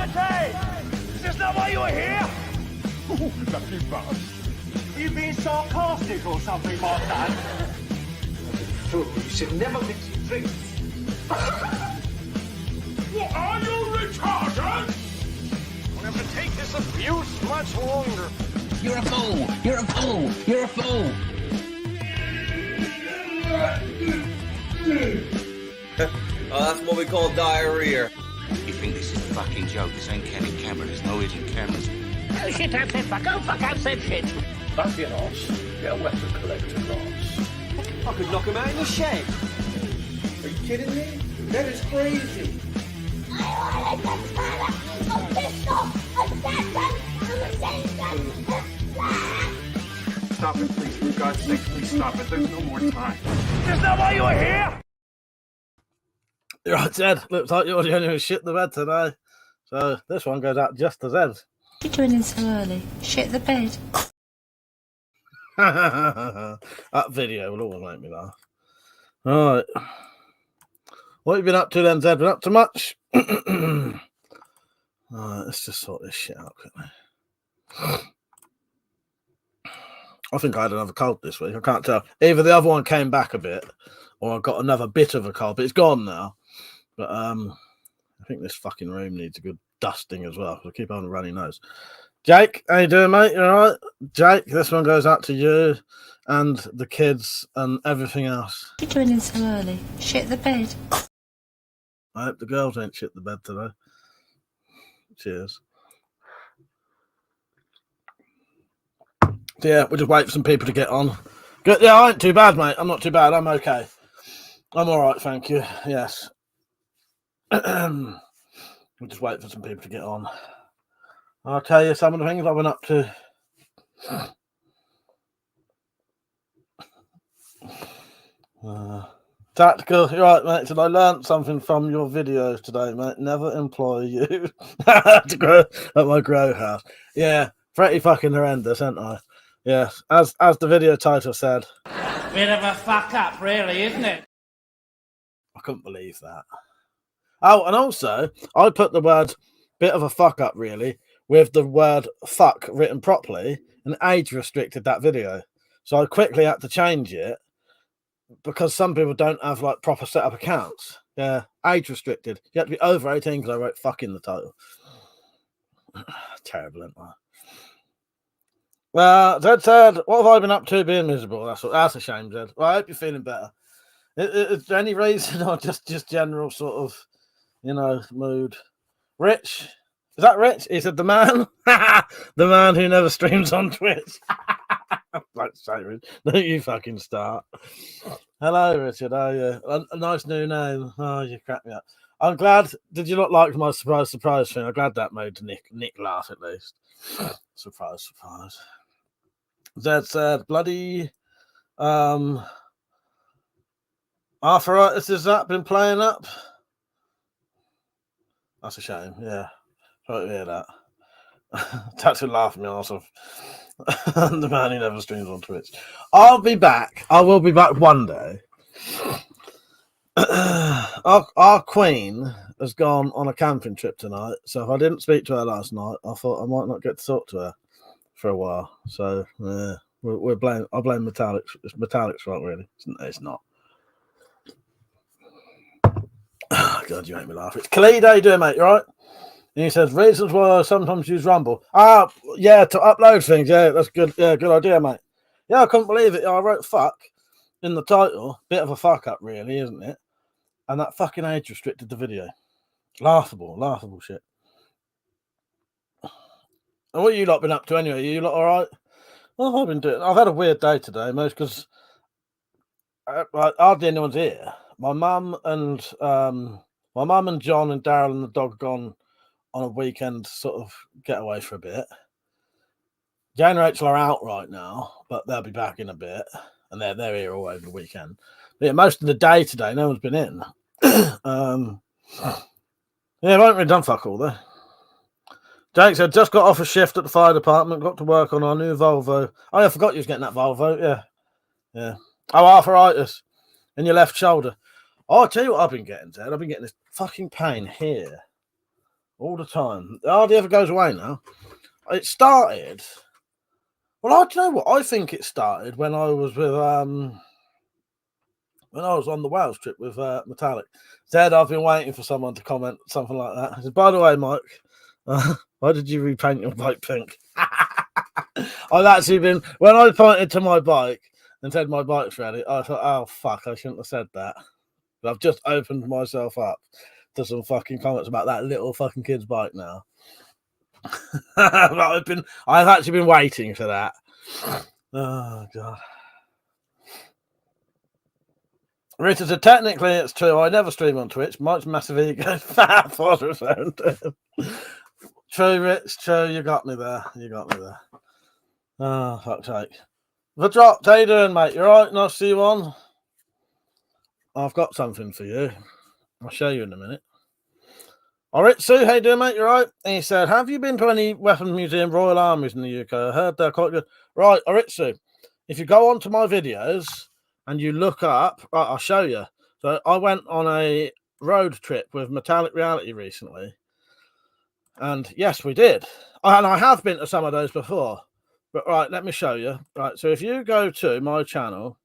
Is this not why you were here? Lucky bastard. Are you being sarcastic or something like that? You should never mix your drinks. What, are you retarded? We'll have to take this abuse much longer. You're a fool! You're a fool! You're a fool! Oh, that's what we call diarrhea. You think this is a fucking joke? This ain't Kenny camera. There's no hidden cameras. Oh shit, I've said fuck. Oh fuck, I've said shit. That's your ass. Get a WeaponCollector glass. I could knock him out in the shed. Are you kidding me? That is crazy. Stop it, please. For God's sake, please stop it. There's no more time. Is that why you were here? Right, Zed. Looks like you're the only one who shit the bed today. So this one goes out just to Zed. What are you doing in so early? Shit the bed. That video will always make me laugh. All right. What have you been up to then, Zed? Been up to much? Alright, let's just sort this shit out quickly. I think I had another cold this week. I can't tell. Either the other one came back a bit, or I got another bit of a cold, but it's gone now. But I think this fucking room needs a good dusting as well. I keep on a runny nose. Jake, how you doing, mate? You all right? Jake, this one goes out to you and the kids and everything else. What are you doing in so early? Shit the bed. I hope the girls ain't shit the bed today. Cheers. So yeah, we'll just wait for some people to get on. Good. Yeah, I ain't too bad, mate. I'm not too bad. I'm okay. I'm all right, thank you. Yes. We'll just wait for some people to get on. I'll tell you some of the things I went up to. Tactical, you're right, mate. So I learned something from your videos today, mate. Never employ you to grow at my grow house. Yeah, pretty fucking horrendous, ain't I? Yeah, as the video title said. Bit of a fuck up, really, isn't it? I couldn't believe that. Oh, and also, I put the word bit of a fuck up, really, with the word fuck written properly, and age restricted that video. So I quickly had to change it because some people don't have like proper setup accounts. Yeah, age restricted. You have to be over 18 because I wrote fuck in the title. Terrible, isn't I? Well, Zed said, what have I been up to being miserable? That's a shame, Zed. Well, I hope you're feeling better. Is there any reason or just general sort of, mood? Rich? Is that Rich? He said the man? The man who never streams on Twitch. Like say, Rich. Don't you fucking start. Hello, Richard. How are you? A nice new name. Oh, you cracked me up. I'm glad. Did you not like my surprise thing? I'm glad that made Nick laugh at least. Surprise. Zed said, bloody arthritis, has that been playing up? That's a shame, yeah. Sorry to hear that. That's a laugh at me also. The man who never streams on Twitch. I'll be back. I will be back one day. Our queen has gone on a camping trip tonight, so if I didn't speak to her last night, I thought I might not get to talk to her for a while. So yeah, I blame Metallics. It's Metallics' fault, really. It's not. Oh, God, you make me laugh. It's Khalid, how you doing, mate? You all right? And he says, reasons why I sometimes use Rumble. Yeah, to upload things. Yeah, that's good. Yeah, good idea, mate. Yeah, I couldn't believe it. I wrote fuck in the title. Bit of a fuck up, really, isn't it? And that fucking age restricted the video. Laughable shit. And what you lot been up to anyway? You lot all right? Well, I've been doing. I've had a weird day today, most because hardly anyone's here. My mum and John and Daryl and the dog gone on a weekend sort of getaway for a bit. Jane and Rachel are out right now, but they'll be back in a bit, and they're here all over the weekend. But yeah, most of the day today, no one's been in. Yeah, I haven't really done fuck all though. Jake said, just got off a shift at the fire department, got to work on our new Volvo. Oh, yeah, I forgot you was getting that Volvo. Yeah. Oh, arthritis in your left shoulder. Oh, I'll tell you what I've been getting, Ted. I've been getting this fucking pain here all the time. It hardly ever goes away now. It started. Well, do you know what? I think it started when I was with when I was on the Wales trip with Metallic. Said I've been waiting for someone to comment something like that. I said, by the way, Mike, why did you repaint your bike pink? I've actually been, when I pointed to my bike and said my bike's ready, I thought, oh fuck, I shouldn't have said that. But I've just opened myself up to some fucking comments about that little fucking kid's bike now. I've actually been waiting for that. Oh god. Rita said, technically it's true. I never stream on Twitch. Mike's massive ego. Father sound. True, Rich. True. You got me there. You got me there. Oh, fuck's sake. The drop. How you doing, mate? You alright? Nice to see you on. I've got something for you. I'll show you in a minute. Aritsu, how you doing, mate? You alright? And he said, have you been to any weapons museum, Royal Armies in the UK? I heard they're quite good. Right, Aritsu, if you go onto my videos and you look up, right, I'll show you. So I went on a road trip with Metallic Reality recently. And yes, we did. And I have been to some of those before. But right, let me show you. Right, so if you go to my channel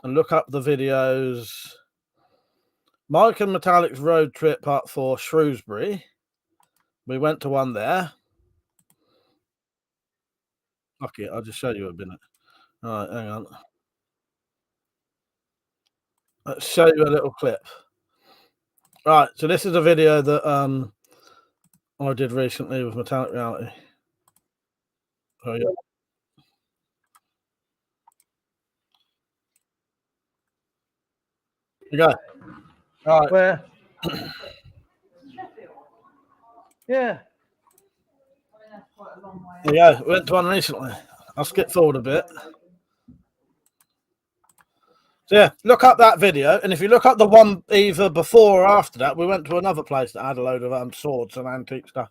and look up the videos, Mike and Metallic's road trip part 4, Shrewsbury. We went to one there. Fuck it, I'll just show you a minute. All right, hang on. Let's show you a little clip. Right, so this is a video that I did recently with Metallic Reality. Oh yeah. You go. All right. Where? Yeah. There you go. We went to one recently. I'll skip forward a bit. So yeah, look up that video, and if you look up the one either before or after that, we went to another place that had a load of swords and antique stuff.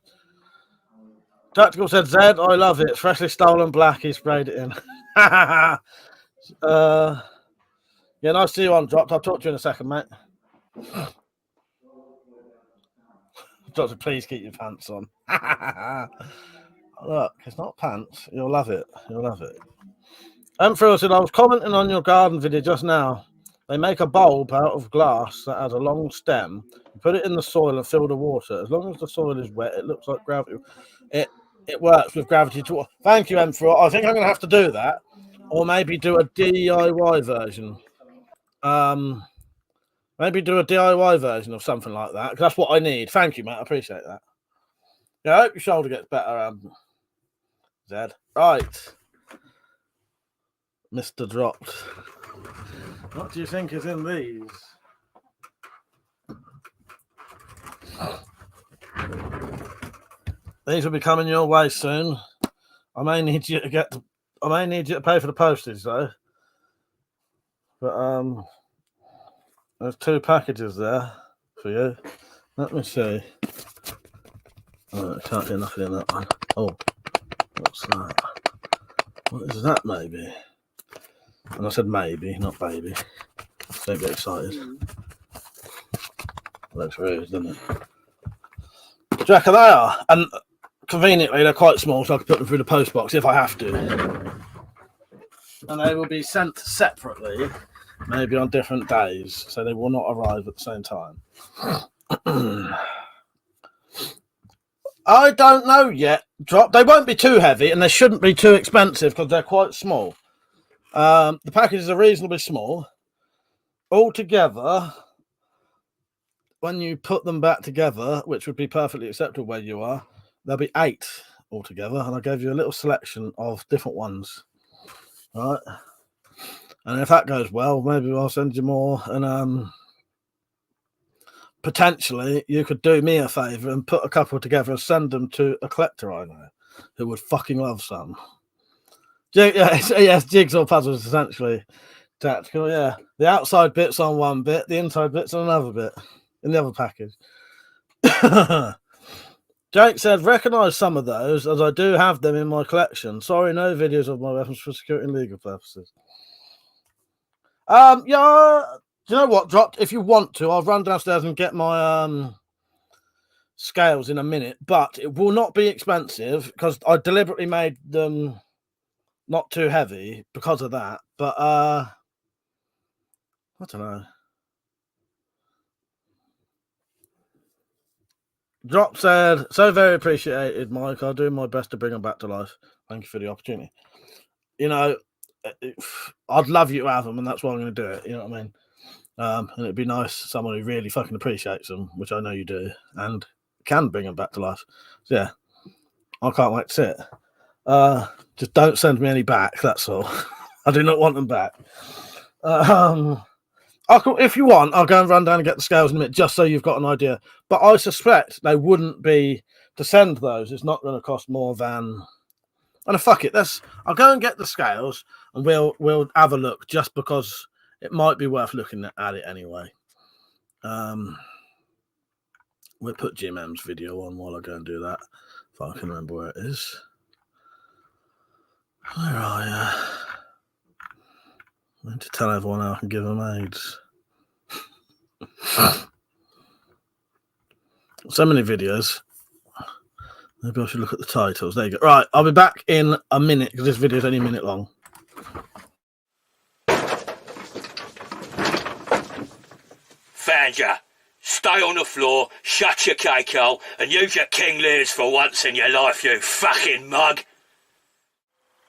Tactical said, Zed, I love it. Freshly stolen black, he sprayed it in. Yeah, nice to see you on, Dropped. I'll talk to you in a second, mate. Doctor, please keep your pants on. Look, it's not pants. You'll love it. You'll love it. Emperor said, I was commenting on your garden video just now. They make a bulb out of glass that has a long stem. You put it in the soil and fill the water. As long as the soil is wet, it looks like gravity. It works with gravity to water. Thank you, Emperor. I think I'm going to have to do that. Or maybe do a DIY version. Maybe do a DIY version of something like that. Because that's what I need. Thank you, mate. I appreciate that. Yeah, I hope your shoulder gets better, Zed. Right. Mr. Dropped. What do you think is in these? These will be coming your way soon. I may need you to pay for the postage though. But there's 2 packages there for you. Let me see. Oh, I can't do nothing in that one. Oh, what's that? What is that, maybe? And I said maybe, not baby. Don't get excited. Looks rude, doesn't it? Jack, they are. And conveniently, they're quite small, so I can put them through the post box if I have to. And they will be sent separately, maybe on different days, so they will not arrive at the same time. I don't know yet. They won't be too heavy, and they shouldn't be too expensive because they're quite small. The packages are reasonably small. Altogether, when you put them back together, which would be perfectly acceptable where you are, there'll be 8 altogether, and I gave you a little selection of different ones. Right? And if that goes well, maybe I'll send you more, and potentially you could do me a favour and put a couple together and send them to a collector I know who would fucking love some. Yes, jigsaw puzzles essentially tactical. Yeah, the outside bits on one bit, the inside bits on another bit in the other package. Jake said, recognise some of those as I do have them in my collection. Sorry, no videos of my weapons for security and legal purposes. Yeah, do you know what, Dropped? If you want to, I'll run downstairs and get my scales in a minute, but it will not be expensive because I deliberately made them not too heavy because of that. But I don't know. Drop said, so very appreciated, Mike. I'll do my best to bring them back to life. Thank you for the opportunity. You know, I'd love you to have them, and that's why I'm going to do it. You know what I mean? And it'd be nice, someone who really fucking appreciates them, which I know you do, and can bring them back to life. So yeah, I can't wait to see it. Just don't send me any back, that's all. I do not want them back. If you want, I'll go and run down and get the scales in a minute, just so you've got an idea. But I suspect they wouldn't be, to send those, it's not going to cost more than... And fuck it, I'll go and get the scales, and we'll have a look, just because it might be worth looking at it anyway. We'll put Jim M's video on while I go and do that, if I can remember where it is. Where are you? I need to tell everyone how I can give them AIDS. So many videos. Maybe I should look at the titles. There you go. Right, I'll be back in a minute because this video is only a minute long. Found ya. Stay on the floor, shut your cake hole, and use your King Lears for once in your life, you fucking mug.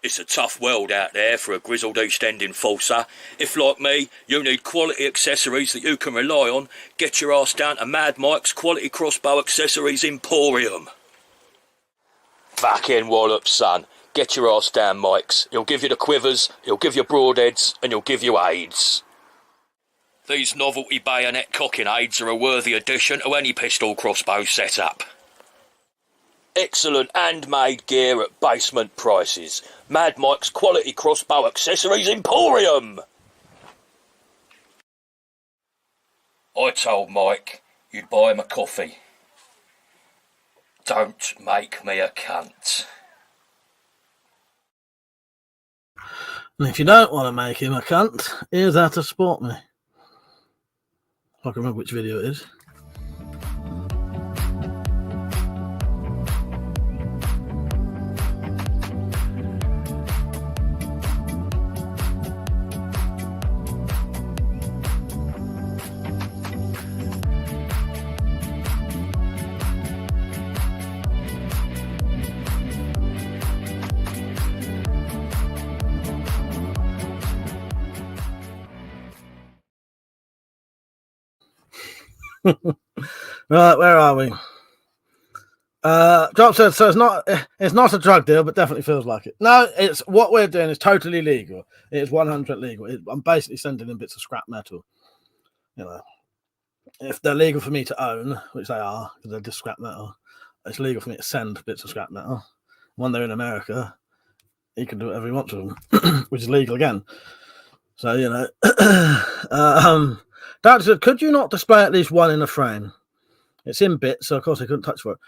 It's a tough world out there for a grizzled East End enforcer. If, like me, you need quality accessories that you can rely on, get your ass down to Mad Mike's Quality Crossbow Accessories Emporium. Fucking wallop, son. Get your ass down, Mike's. He'll give you the quivers, he'll give you broadheads, and he'll give you aids. These novelty bayonet cocking aids are a worthy addition to any pistol crossbow setup. Excellent handmade gear at basement prices. Mad Mike's Quality Crossbow Accessories Emporium! I told Mike you'd buy him a coffee. Don't make me a cunt. And if you don't want to make him a cunt, here's how to spot me. I can remember which video it is. Right, where are we? Drop said, so it's not a drug deal, but definitely feels like it. No, it's what we're doing is totally legal. It is 100% legal. I'm basically sending in bits of scrap metal. You know, if they're legal for me to own, which they are, because they're just scrap metal, it's legal for me to send bits of scrap metal. When they're in America, he can do whatever he wants with them, which is legal again. So, you know, Dad said, could you not display at least one in a frame? It's in bits, so of course I couldn't touch for it.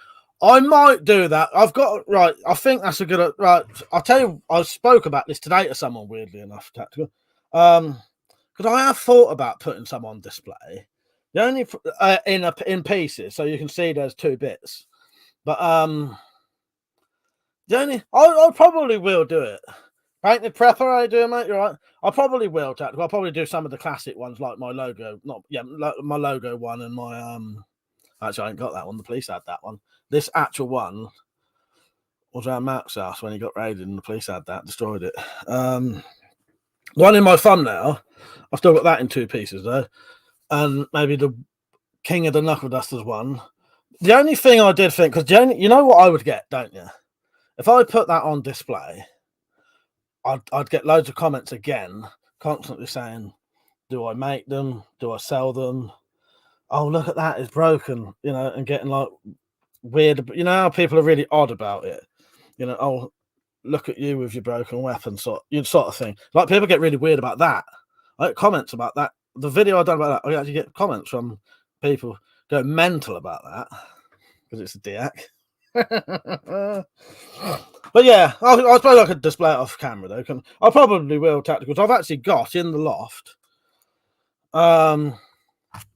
I might do that. I've got, right, I think that's a good, right, I'll tell you, I spoke about this today to someone, weirdly enough, tactical, because I have thought about putting some on display. The only, in pieces, so you can see there's 2 bits. But, the only, I probably will do it. Painted prepper, I do, mate. You're right. I probably will. Tactical. I'll probably do some of the classic ones, like my logo. My logo one and my Actually, I ain't got that one. The police had that one. This actual one was around Mark's house when he got raided, and the police had that, destroyed it. One in my thumbnail. I've still got that in 2 pieces though, and maybe the King of the Knuckle Dusters one. The only thing I did think, because you know what I would get, don't you? If I put that on display, I'd get loads of comments again, constantly saying, do I make them? Do I sell them? Oh, look at that, it's broken, you know, and getting like weird, you know how people are really odd about it, you know, oh, look at you with your broken weapon, sort of thing. Like, people get really weird about that. I get comments about that. The video I've done about that, I actually get comments from people going mental about that, because it's a diac. But yeah, I suppose I could display it off camera though. I probably will, tacticals. I've actually got in the loft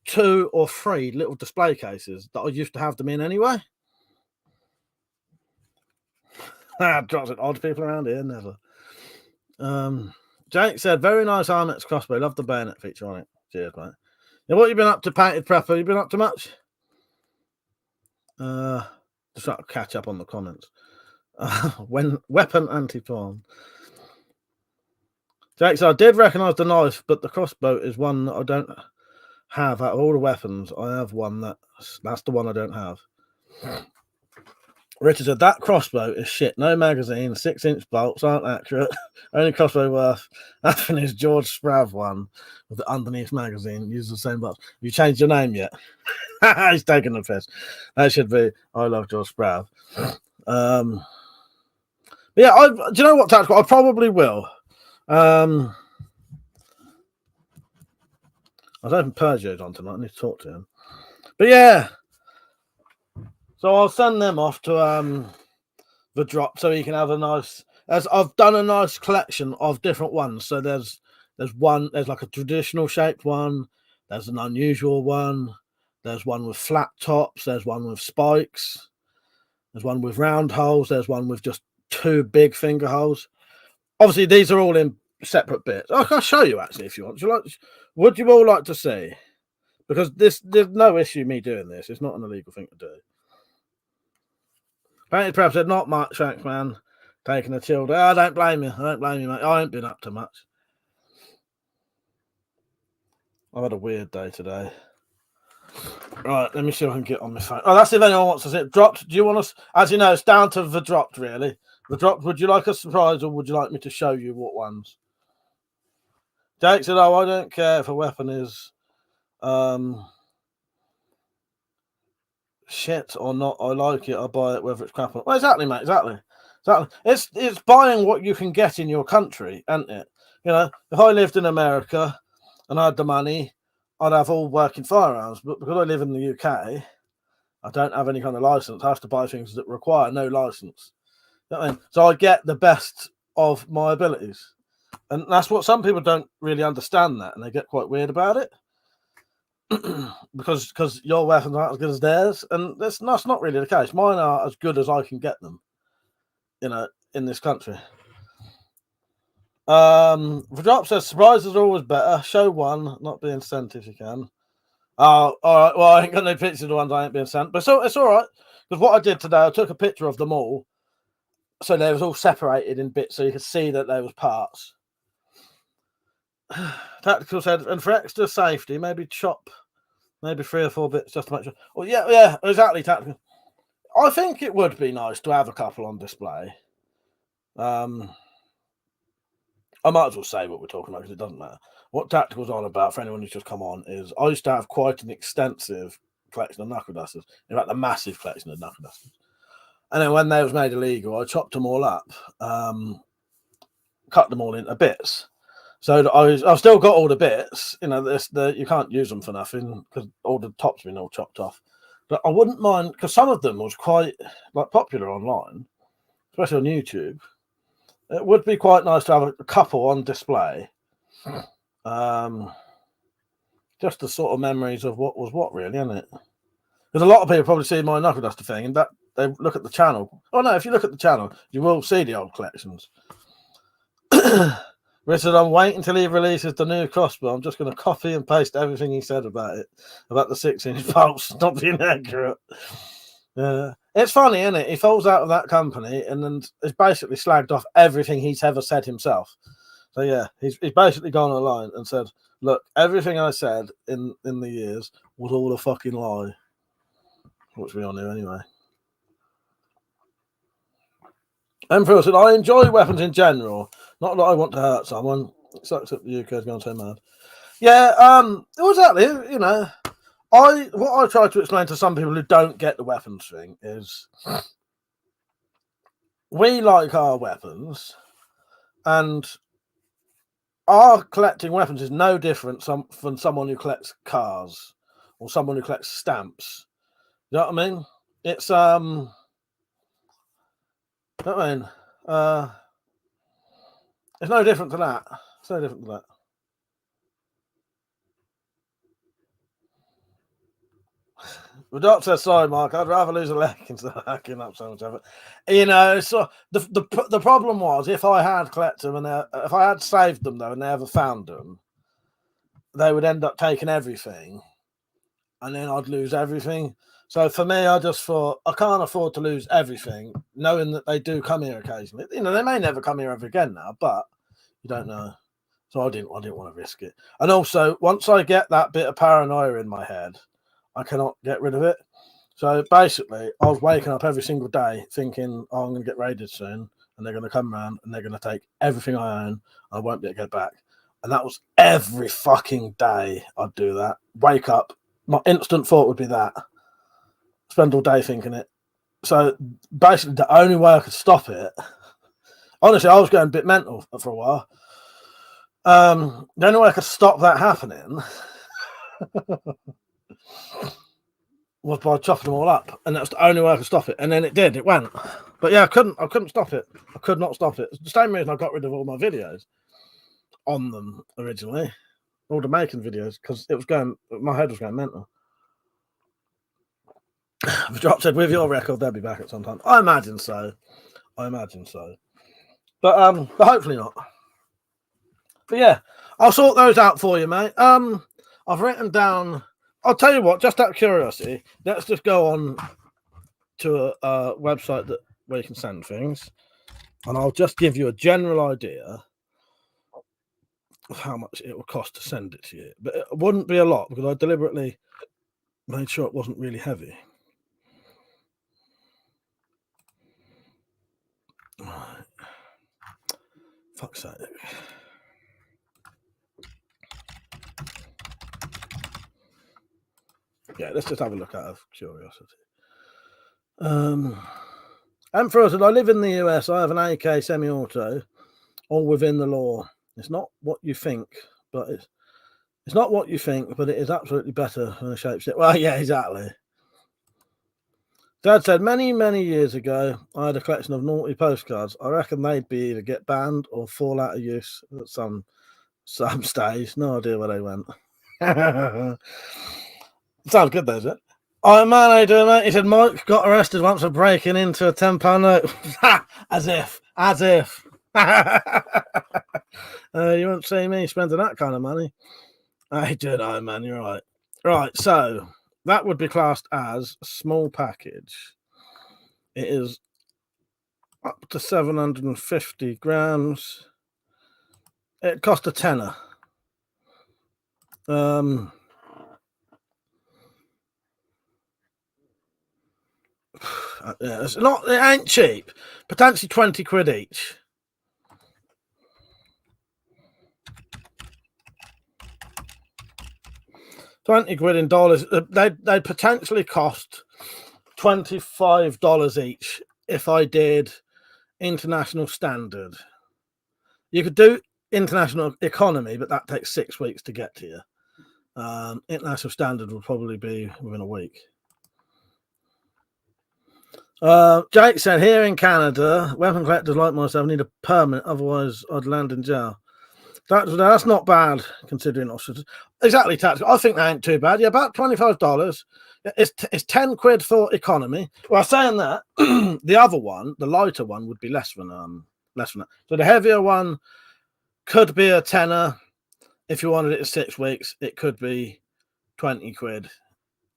2 or 3 little display cases that I used to have them in anyway. Drops it. Odd people around here, never. Jake said, very nice Arnett's crossbow. Love the bayonet feature on it. Cheers, mate. Yeah, what you been up to, Painted Prepper? You been up to much? Just trying to catch up on the comments. When weapon anti-porn. Jake said, I did recognise the knife, but the crossbow is one that I don't have. Out of all the weapons, I have one that's the one I don't have. Richard said, that crossbow is shit. No magazine, 6-inch bolts aren't accurate. Only crossbow worth having is George Sprav one with the underneath magazine. Use the same bolts. Have you changed your name yet? He's taking the piss. That should be I love George Sprav. But yeah, do you know what, Tactical? I probably will. I was hoping Peugeot's on tonight. I need to talk to him. But yeah. So I'll send them off to the drop so he can have a nice. As I've done a nice collection of different ones. So there's like a traditional shaped one. There's an unusual one. There's one with flat tops. There's one with spikes. There's one with round holes. There's one with just 2 big finger holes. Obviously, these are all in separate bits. I can show you actually if you want. Would you all like to see? Because there's no issue me doing this. It's not an illegal thing to do. Painted Prep said, not much, thanks, man. Taking a chill day. I don't blame you. Mate. I ain't been up to much. I've had a weird day today. Right, let me see if I can get on my phone. Oh, that's if anyone wants to see it. Dropped. Do you want us? As you know, it's down to the dropped, really. The dropped, would you like a surprise or would you like me to show you what ones? Jake said, oh, I don't care if a weapon is shit or not. I like it. I buy it whether it's crap or not. Well, exactly, mate. Exactly. It's buying what you can get in your country, isn't it? You know, if I lived in America and I had the money, I'd have all working firearms. But because I live in the UK, I don't have any kind of license. I have to buy things that require no license. You know what I mean? So I get the best of my abilities. And that's what some people don't really understand that, and they get quite weird about it. because your weapons aren't as good as theirs, and that's not really the case. Mine are as good as I can get them, you know, in this country. Verdrop says surprises are always better. Show one, not being sent if you can. Oh, all right. Well, I ain't got no pictures of the ones I ain't being sent, but so it's all right. Because what I did today, I took a picture of them all, so they was all separated in bits, so you could see that there was parts. Tactical said, and for extra safety, maybe chop maybe 3 or 4 bits just to make sure. Well, yeah, exactly, Tactical. I think it would be nice to have a couple on display. I might as well say what we're talking about because it doesn't matter. What Tactical's on about, for anyone who's just come on, is I used to have quite an extensive collection of knuckle dusters. In fact, a massive collection of knuckle dusters. And then when they was made illegal, I chopped them all up, cut them all into bits. So I've still got all the bits. You know, you can't use them for nothing because all the tops have been all chopped off. But I wouldn't mind because some of them was quite popular online, especially on YouTube. It would be quite nice to have a couple on display. Just the sort of memories of what was what, really, isn't it? Because a lot of people probably see my knuckle duster thing and that they look at the channel. Oh no, if you look at the channel, you will see the old collections. Richard, I'm waiting until he releases the new crossbow. I'm just going to copy and paste everything he said about it, about the 6-inch bolts not being accurate. It's funny, isn't it? He falls out of that company and then it's basically slagged off everything he's ever said himself. So yeah, he's basically gone online and said, look, everything I said in the years was all a fucking lie. Which we all knew anyway. Emperor said, I enjoy weapons in general. Not that I want to hurt someone. It sucks that the UK has gone so mad. Yeah, exactly. You know, what I try to explain to some people who don't get the weapons thing is we like our weapons, and our collecting weapons is no different from someone who collects cars or someone who collects stamps. You know what I mean? It's it's no different to that. It's no different to that. The doctor says, sorry, Mark, I'd rather lose a leg instead of hacking up so much of it. You know, so the problem was if I had collected them and if I had saved them, though, and never found them, they would end up taking everything and then I'd lose everything. So for me, I just thought, I can't afford to lose everything, knowing that they do come here occasionally. You know, they may never come here ever again now, but you don't know. So I didn't want to risk it. And also, once I get that bit of paranoia in my head, I cannot get rid of it. So basically, I was waking up every single day thinking, oh, I'm going to get raided soon, and they're going to come around and they're going to take everything I own, and I won't be able to get back. And that was every fucking day I'd do that. Wake up. My instant thought would be that. Spend all day thinking it. So basically, the only way I could stop it, honestly, I was going a bit mental for a while. The only way I could stop that happening was by chopping them all up, and that's the only way I could stop it. And then it did. It went. But yeah, I couldn't stop it. I could not stop it. It's the same reason I got rid of all my videos on them originally, all the making videos, because it was going. My head was going mental. The drop said, with your record, they'll be back at some time. I imagine so. But hopefully not. But yeah, I'll sort those out for you, mate. I've written down. I'll tell you what. Just out of curiosity, let's just go on to a website where you can send things, and I'll just give you a general idea of how much it will cost to send it to you. But it wouldn't be a lot because I deliberately made sure it wasn't really heavy. Right. Fuck's sake. Yeah, let's just have a look out of curiosity. Emperor said, I live in the US. I have an AK semi-auto, all within the law. It's not what you think, but it's not what you think, but it is absolutely better than a shapeshifter. Well, yeah, exactly. Dad said, many, many years ago, I had a collection of naughty postcards. I reckon they'd be either get banned or fall out of use at some stage. No idea where they went. Sounds good, though, is it? Oh, man, how you doing, mate? He said, Mike got arrested once for breaking into a £10 note. As if. You won't see me spending that kind of money. I don't know, man. You're right. Right, so that would be classed as a small package. It is up to 750 grams. It cost a tenner. Yeah, it ain't cheap. Potentially 20 quid each. $20 in dollars. They potentially cost $25 each if I did international standard. You could do international economy, but that takes 6 weeks to get to you. International standard will probably be within a week. Jake said, here in Canada, weapon collectors like myself need a permit, otherwise I'd land in jail. That's not bad considering Australia. Exactly, tactical. I think that ain't too bad. Yeah, about $25. It's 10 quid for economy. Well, saying that, the other one, the lighter one, would be less than that. So the heavier one could be a tenner. If you wanted it in 6 weeks, it could be 20 quid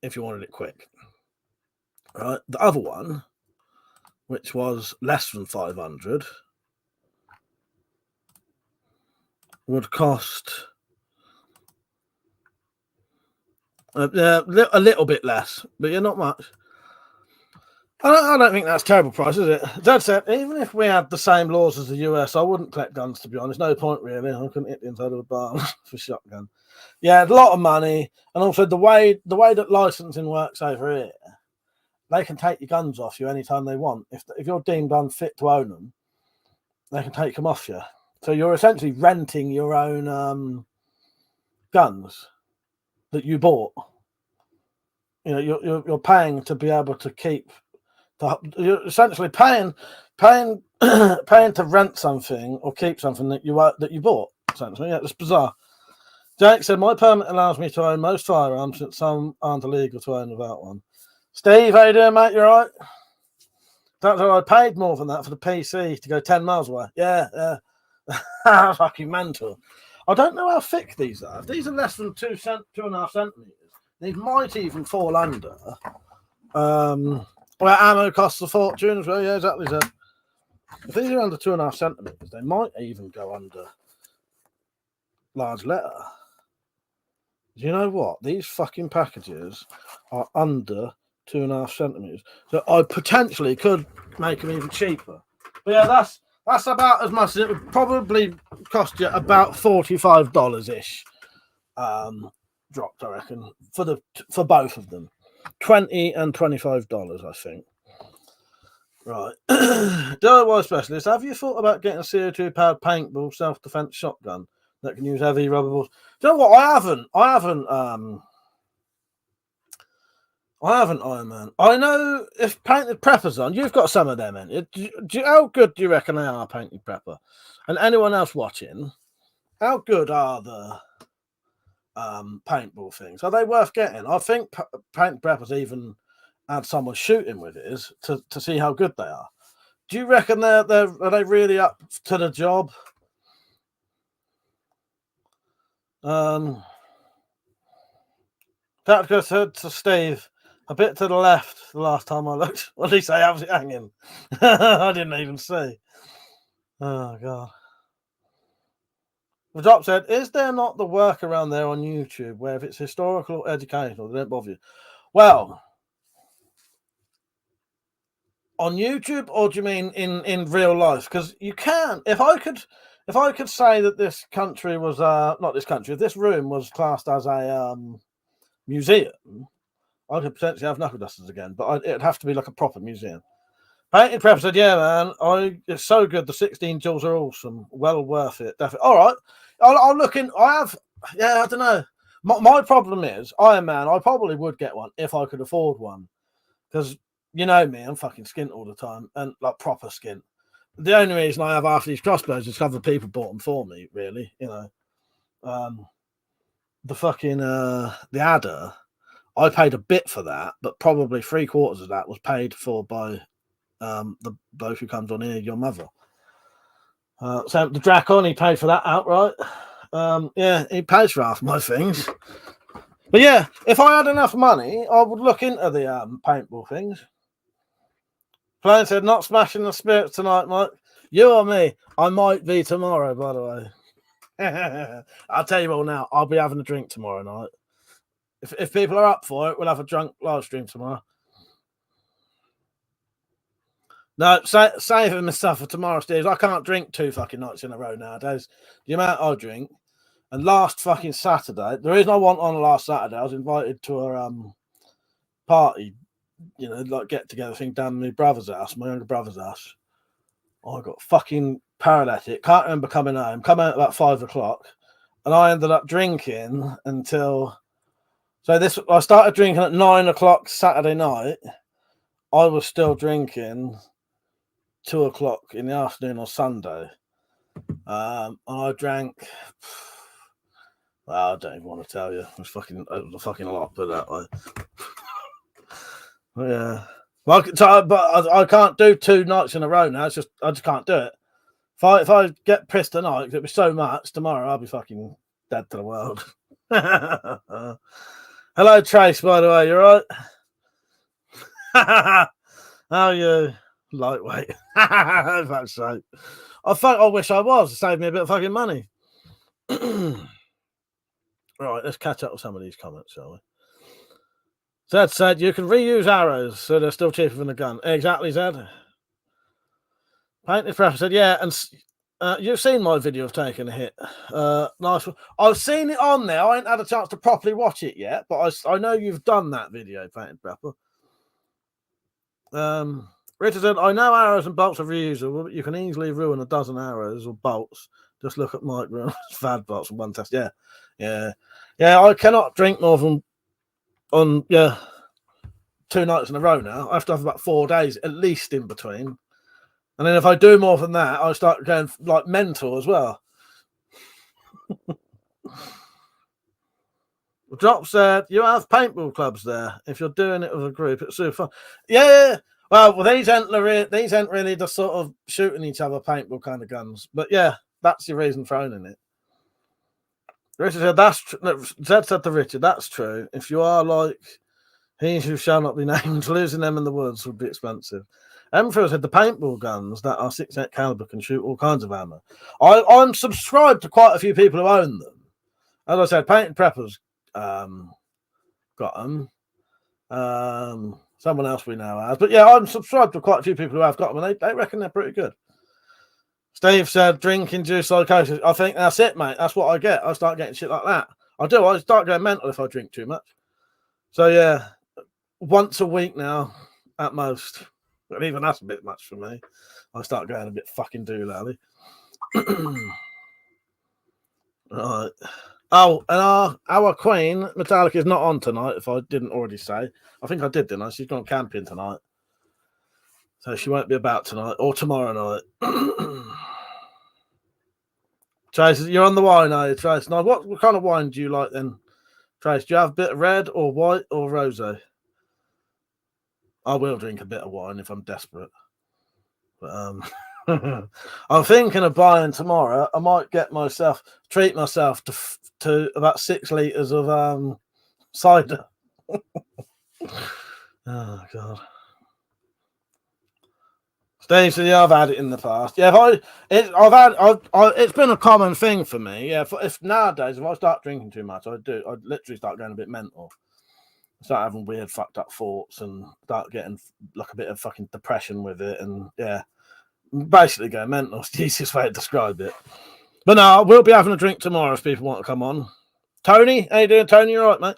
if you wanted it quick. Right. The other one, which was less than 500, would cost a little bit less, but yeah, not much. I don't think that's a terrible price, is it? Dad said, even if we had the same laws as the US, I wouldn't collect guns, to be honest. No point, really. I couldn't hit the inside of a barn for shotgun. Yeah, a lot of money. And also the way that licensing works over here, they can take your guns off you anytime they want. If you're deemed unfit to own them, they can take them off you. So you're essentially renting your own guns that you bought. You know, you're paying to be able to keep. You're essentially paying to rent something or keep something that you bought. Essentially, yeah, it's bizarre. Jake said, my permit allows me to own most firearms since some aren't illegal to own without one. Steve, how you doing, mate? You all right? Don't know, I paid more than that for the PC to go 10 miles away. Yeah. Fucking mental. I don't know how thick these are. If these are less than 2.5 centimeters, these might even fall under. Where ammo costs a fortune as well. Yeah, exactly. So if these are under 2.5 centimeters, they might even go under large letter. Do you know what? These fucking packages are under 2.5 centimeters. So I potentially could make them even cheaper. But yeah, that's about as much as it would probably cost you, about $45 ish. Dropped, I reckon, for both of them. $20 and $25, I think. Right. DIY specialist, have you thought about getting a CO2 powered paintball self-defense shotgun that can use heavy rubber balls? Do you know what? I haven't Iron Man. I know if painted preppers on, you've got some of them in. How good do you reckon they are, painted prepper? And anyone else watching, how good are the paintball things? Are they worth getting? I think painted preppers even had someone shooting with it to see how good they are. Do you reckon are they really up to the job? That just said to Steve, a bit to the left the last time I looked. What did he say? How's it hanging? I didn't even see. Oh, God. The drop said, is there not the workaround there on YouTube where if it's historical or educational, they don't bother you? Well, on YouTube, or do you mean in real life? Because you can. If I could say that this country was not this country, if this room was classed as a museum, I could potentially have knuckle dusters again, but it'd have to be like a proper museum. Painted Prep said, yeah, man, it's so good. The 16 joules are awesome. Well worth it. Definitely. All right. I'll look in. I don't know. My problem is, Iron Man, I probably would get one if I could afford one. Because, you know me, I'm fucking skint all the time. And, like, proper skint. The only reason I have half these crossbows is other people bought them for me, really. You know. The fucking, the adder, I paid a bit for that, but probably 3/4 of that was paid for by the bloke who comes on here, your mother. So the Dracon, he paid for that outright. Yeah, he pays for half my things. But yeah, if I had enough money, I would look into the paintball things. Plain said, not smashing the spirits tonight, Mike. You or me? I might be tomorrow, by the way. I'll tell you all now, I'll be having a drink tomorrow night. If people are up for it, we'll have a drunk live stream tomorrow. No, saving my stuff for tomorrow, Steve. I can't drink 2 fucking nights in a row nowadays. The amount I drink. And last fucking Saturday, the reason I went on last Saturday, I was invited to a party, you know, like get together thing down my brother's house, my younger brother's house. I got fucking paralytic. Can't remember coming home. Come out about 5 o'clock, and I ended up drinking until. So I started drinking at 9 o'clock Saturday night. I was still drinking 2 o'clock in the afternoon on Sunday. And I drank. Well, I don't even want to tell you. It was a fucking lot, put it that way. Yeah. Well, but I can't do 2 nights in a row now. I just can't do it. If I get pissed tonight, it'll be so much. Tomorrow, I'll be fucking dead to the world. Hello, Trace. By the way, you all right? How are you? Lightweight. That's so. I wish I was. It saved me a bit of fucking money. Right, let's catch up with some of these comments, shall we? Zed said you can reuse arrows, so they're still cheaper than the gun. Exactly, Zed. Painted Prep said, yeah, and you've seen my video of taking a hit. Nice one. I've seen it on there. I ain't had a chance to properly watch it yet, but I know you've done that video, Painted Prepper. Richard said, I know arrows and bolts are reusable, but you can easily ruin a dozen arrows or bolts. Just look at Mike Brown's fad bolts and one test. Yeah. I cannot drink more than 2 nights in a row now. I have to have about 4 days at least in between. And then if I do more than that, I start going like mental as well. Drop said, you have paintball clubs there. If you're doing it with a group, it's super fun. Yeah. Well, these ain't really the sort of shooting each other paintball kind of guns. But yeah, that's your reason for owning it. Richard said, that's true. No, Zed said to Richard, that's true. If you are like he who shall not be named, losing them in the woods would be expensive. Emperor said the paintball guns that are 6.8 caliber can shoot all kinds of ammo. I'm subscribed to quite a few people who own them. As I said, Painted Preppers got them. Someone else we know has. But yeah, I'm subscribed to quite a few people who have got them, and they reckon they're pretty good. Steve said, drinking juice psychosis. I think that's it, mate. That's what I get. I start getting shit like that. I do. I start going mental if I drink too much. So yeah, once a week now, at most. But even that's a bit much for me. I start going a bit fucking doolally. Right. Oh, and our queen, Metallica, is not on tonight, if I didn't already say. I think I did, didn't I? She's gone camping tonight. So she won't be about tonight or tomorrow night. Trace, you're on the wine, are you, Trace? Now, what kind of wine do you like then, Trace? Do you have a bit of red or white or rosé? I will drink a bit of wine if I'm desperate. But I'm thinking of buying tomorrow. I might treat myself to about 6 litres of cider. Oh God. Steve said, yeah, I've had it in the past. Yeah, it's been a common thing for me. Yeah, if nowadays, if I start drinking too much, I'd literally start going a bit mental. Start having weird fucked up thoughts and start getting like a bit of fucking depression with it. And yeah, basically go mental. It's the easiest way to describe it. But no, we'll be having a drink tomorrow if people want to come on. Tony, how you doing, Tony? You all right, mate?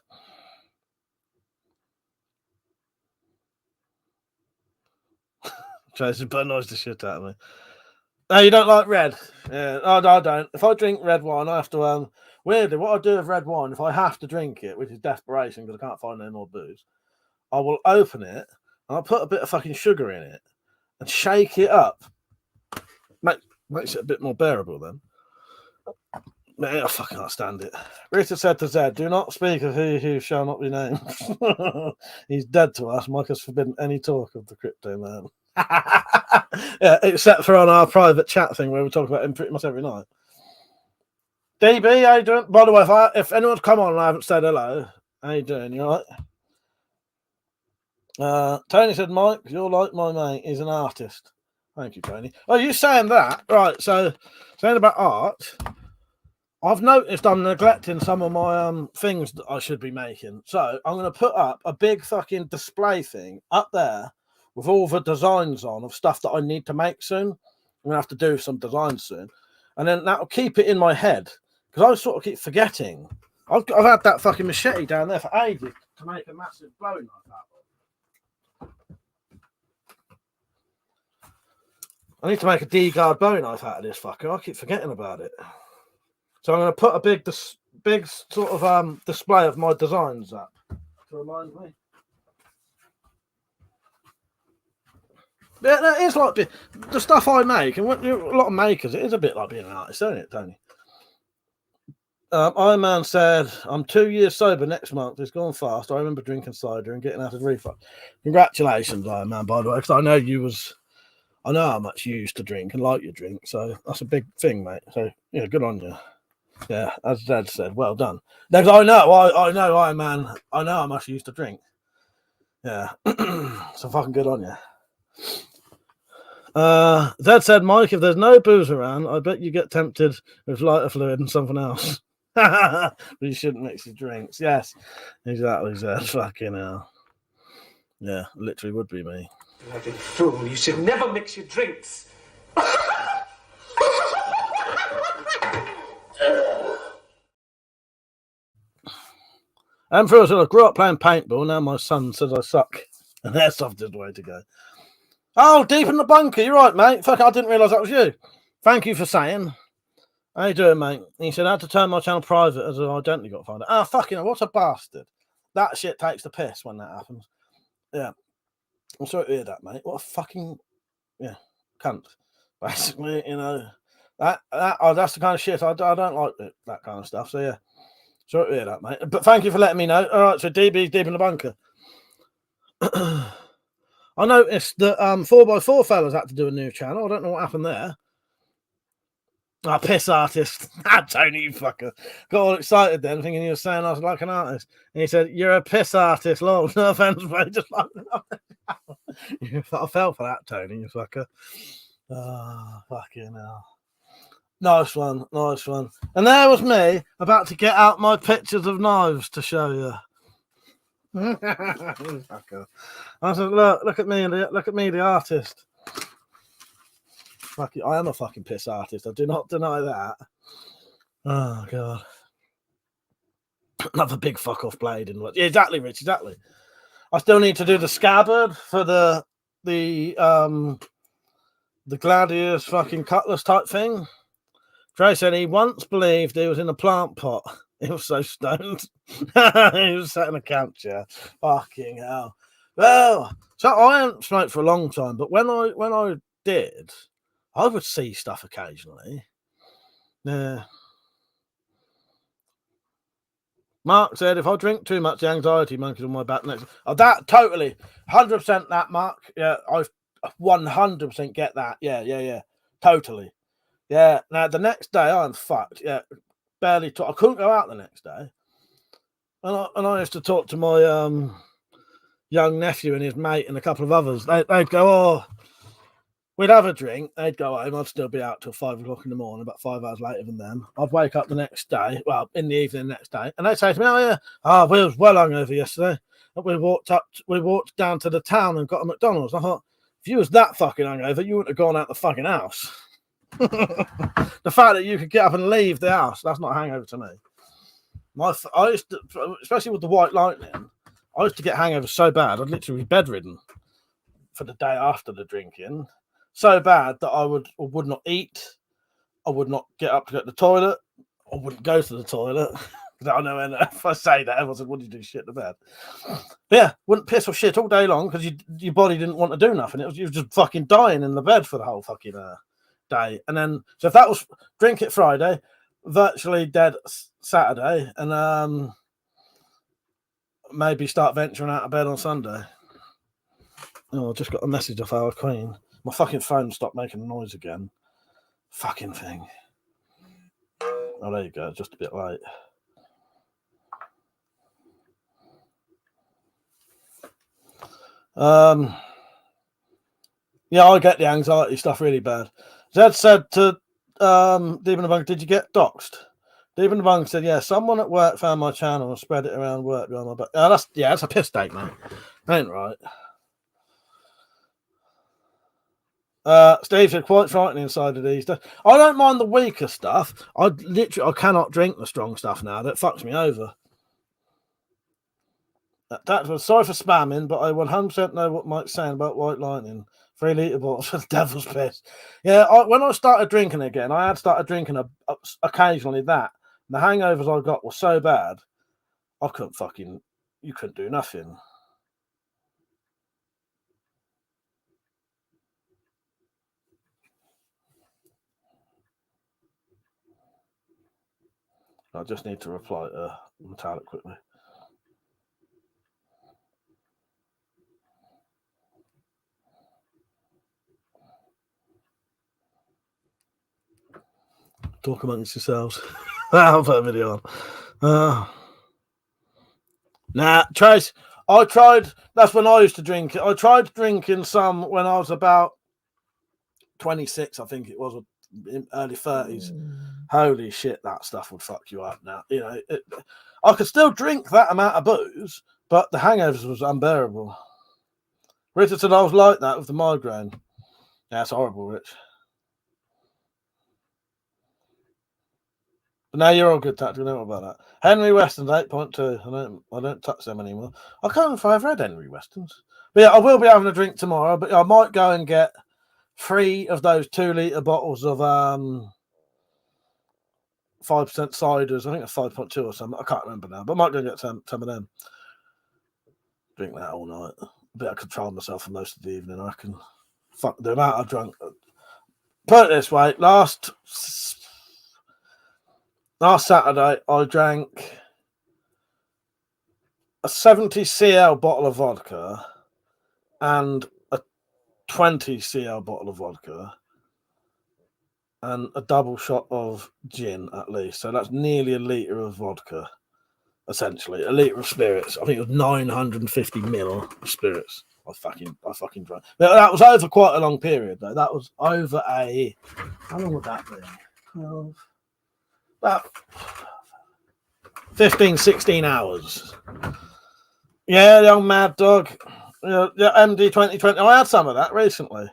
Tracy put noise the shit out of me. No, you don't like red? Yeah, I don't. If I drink red wine, I have to weirdly, what I do with red wine, if I have to drink it, which is desperation because I can't find any more booze, I will open it and I'll put a bit of fucking sugar in it and shake it up. Makes it a bit more bearable then. Man, I fucking can't stand it. Rita said to Zed, do not speak of he who shall not be named. He's dead to us. Mike has forbidden any talk of the crypto man. Yeah, except for on our private chat thing where we talk about him pretty much every night. DB, how you doing? By the way, if anyone's come on and I haven't said hello, how you doing? You all right? Tony said, Mike, you're like my mate. He's an artist. Thank you, Tony. Oh, you saying that? Right, so saying about art, I've noticed I'm neglecting some of my things that I should be making. So I'm going to put up a big fucking display thing up there with all the designs on of stuff that I need to make soon. I'm going to have to do some designs soon. And then that'll keep it in my head because I sort of keep forgetting. I've had that fucking machete down there for ages to make a massive bow knife out of. I need to make a D-guard bow knife out of this fucker. I keep forgetting about it. So I'm going to put a big sort of display of my designs up to remind me. Yeah, it is like the stuff I make, and a lot of makers, it is a bit like being an artist, isn't it, Tony? Iron Man said, I'm 2 years sober next month. It's gone fast. I remember drinking cider and getting out of refund. Congratulations, Iron Man, by the way, because I know how much you used to drink and like your drink, so that's a big thing, mate. So, yeah, good on you. Yeah, as Dad said, well done. Because I know, Iron Man, I know how much you used to drink. Yeah, so fucking good on you. Dad said, Mike, if there's no booze around, I bet you get tempted with lighter fluid and something else. But you shouldn't mix your drinks. Yes, exactly, Dad. Fucking hell. Yeah, literally would be me. Bloody fool, you should never mix your drinks. Emperor said, I grew up playing paintball. Now my son says I suck. And airsoft is the way to go. Oh, deep in the bunker. You're right, mate. Fuck, I didn't realise that was you. Thank you for saying. How you doing, mate? He said, I had to turn my channel private as an identity got found out. Ah, fucking hell, what a bastard. That shit takes the piss when that happens. Yeah. I'm sorry to hear that, mate. What a fucking, cunt. Basically, that's the kind of shit. I don't like that kind of stuff. So, yeah. Sorry to hear that, mate. But thank you for letting me know. All right, so DB's deep in the bunker. I noticed that 4x4 fellas had to do a new channel. I don't know what happened there. Oh, piss artist. Tony, you fucker. Got all excited then, thinking you were saying I was like an artist. And he said, "You're a piss artist, lol." No offense, mate. Just like I fell for that, Tony, you fucker. Oh, fucking hell. Nice one, nice one. And there was me about to get out my pictures of knives to show you. Fucker. I said, look at me, the artist. Fuck it, I am a fucking piss artist. I do not deny that. Oh god. Another big fuck off blade in what? Yeah, exactly, Rich. Exactly. I still need to do the scabbard for the gladius fucking cutlass type thing. Trey said he once believed he was in a plant pot. He was so stoned. He was sat in a camp chair. Fucking hell. Well, so I haven't smoked for a long time, but when I did, I would see stuff occasionally. Yeah. Mark said, if I drink too much, the anxiety monkey's on my back next. Oh, that totally, 100% that, Mark. Yeah, I 100% get that. Yeah. Totally. Yeah. Now, the next day, I'm fucked. Yeah. Barely I couldn't go out the next day. And I used to talk to my young nephew and his mate and a couple of others. They'd go, oh, we'd have a drink. They'd go home. I'd still be out till 5 o'clock in the morning, about 5 hours later than them. I'd wake up the next day, well, in the evening the next day, and they'd say to me, oh, yeah, we was well hungover yesterday. We walked down to the town and got a McDonald's. I thought, if you was that fucking hungover, you wouldn't have gone out the fucking house. The fact that you could get up and leave the house, that's not a hangover to me. I used to, especially with the white lightning, I used to get hangovers so bad, I'd literally be bedridden for the day after the drinking. So bad that I would not eat. I would not get up to go to the toilet. I wouldn't go to the toilet. I know if I say that, everyone said, what do you do? Shit in the bed. But yeah, wouldn't piss or shit all day long because your body didn't want to do nothing. You was just fucking dying in the bed for the whole fucking day. And then, so if that was drink it Friday, virtually dead Saturday, and maybe start venturing out of bed on Sunday. Oh, I just got a message off our queen. My fucking phone stopped making noise again. Fucking thing. Oh, there you go. Just a bit late. Yeah, I get the anxiety stuff really bad. Zed said to Deep in the Bunker, did you get doxed? Deep in the Bunker said, yeah, someone at work found my channel and spread it around work behind my back. That's a piss take, mate. Ain't right. Steve said, quite frightening inside of these days. I don't mind the weaker stuff. I cannot drink the strong stuff now. That fucks me over. That was sorry for spamming, but I 100% know what Mike's saying about white lightning. 3 litre bottles for the devil's piss. Yeah, when I started drinking again, I had started drinking occasionally that. The hangovers I got were so bad, you couldn't do nothing. I just need to reply to Metallic quickly. Talk amongst yourselves. I'll put a video on. Nah, Trace, I tried. That's when I used to drink. I tried drinking some when I was about 26, I think it was, in early 30s. Holy shit, that stuff would fuck you up now. You know, I could still drink that amount of booze, but the hangovers was unbearable. Richard said I was like that with the migraine. Yeah, it's horrible, Rich. But now you're all good, tactical. Don't worry about that. Henry Weston's 8.2. I don't touch them anymore. I can't remember if I've read Henry Weston's. But yeah, I will be having a drink tomorrow. But I might go and get 3 of those 2 litre bottles of 5% ciders. I think it's 5.2 or something. I can't remember now. But I might go and get some of them. Drink that all night. But I control myself for most of the evening. I can fuck the amount I drunk. Put it this way, last Saturday I drank a 70 cl bottle of vodka and a 20 cl bottle of vodka and a double shot of gin at least. So that's nearly a litre of vodka, essentially. A litre of spirits. I think it was 950 ml of spirits. I fucking drank. That was over quite a long period, though. That was over a... How long would that be? 12... About 15, 16 hours. Yeah, the old Mad Dog. Yeah, MD 2020. I had some of that recently.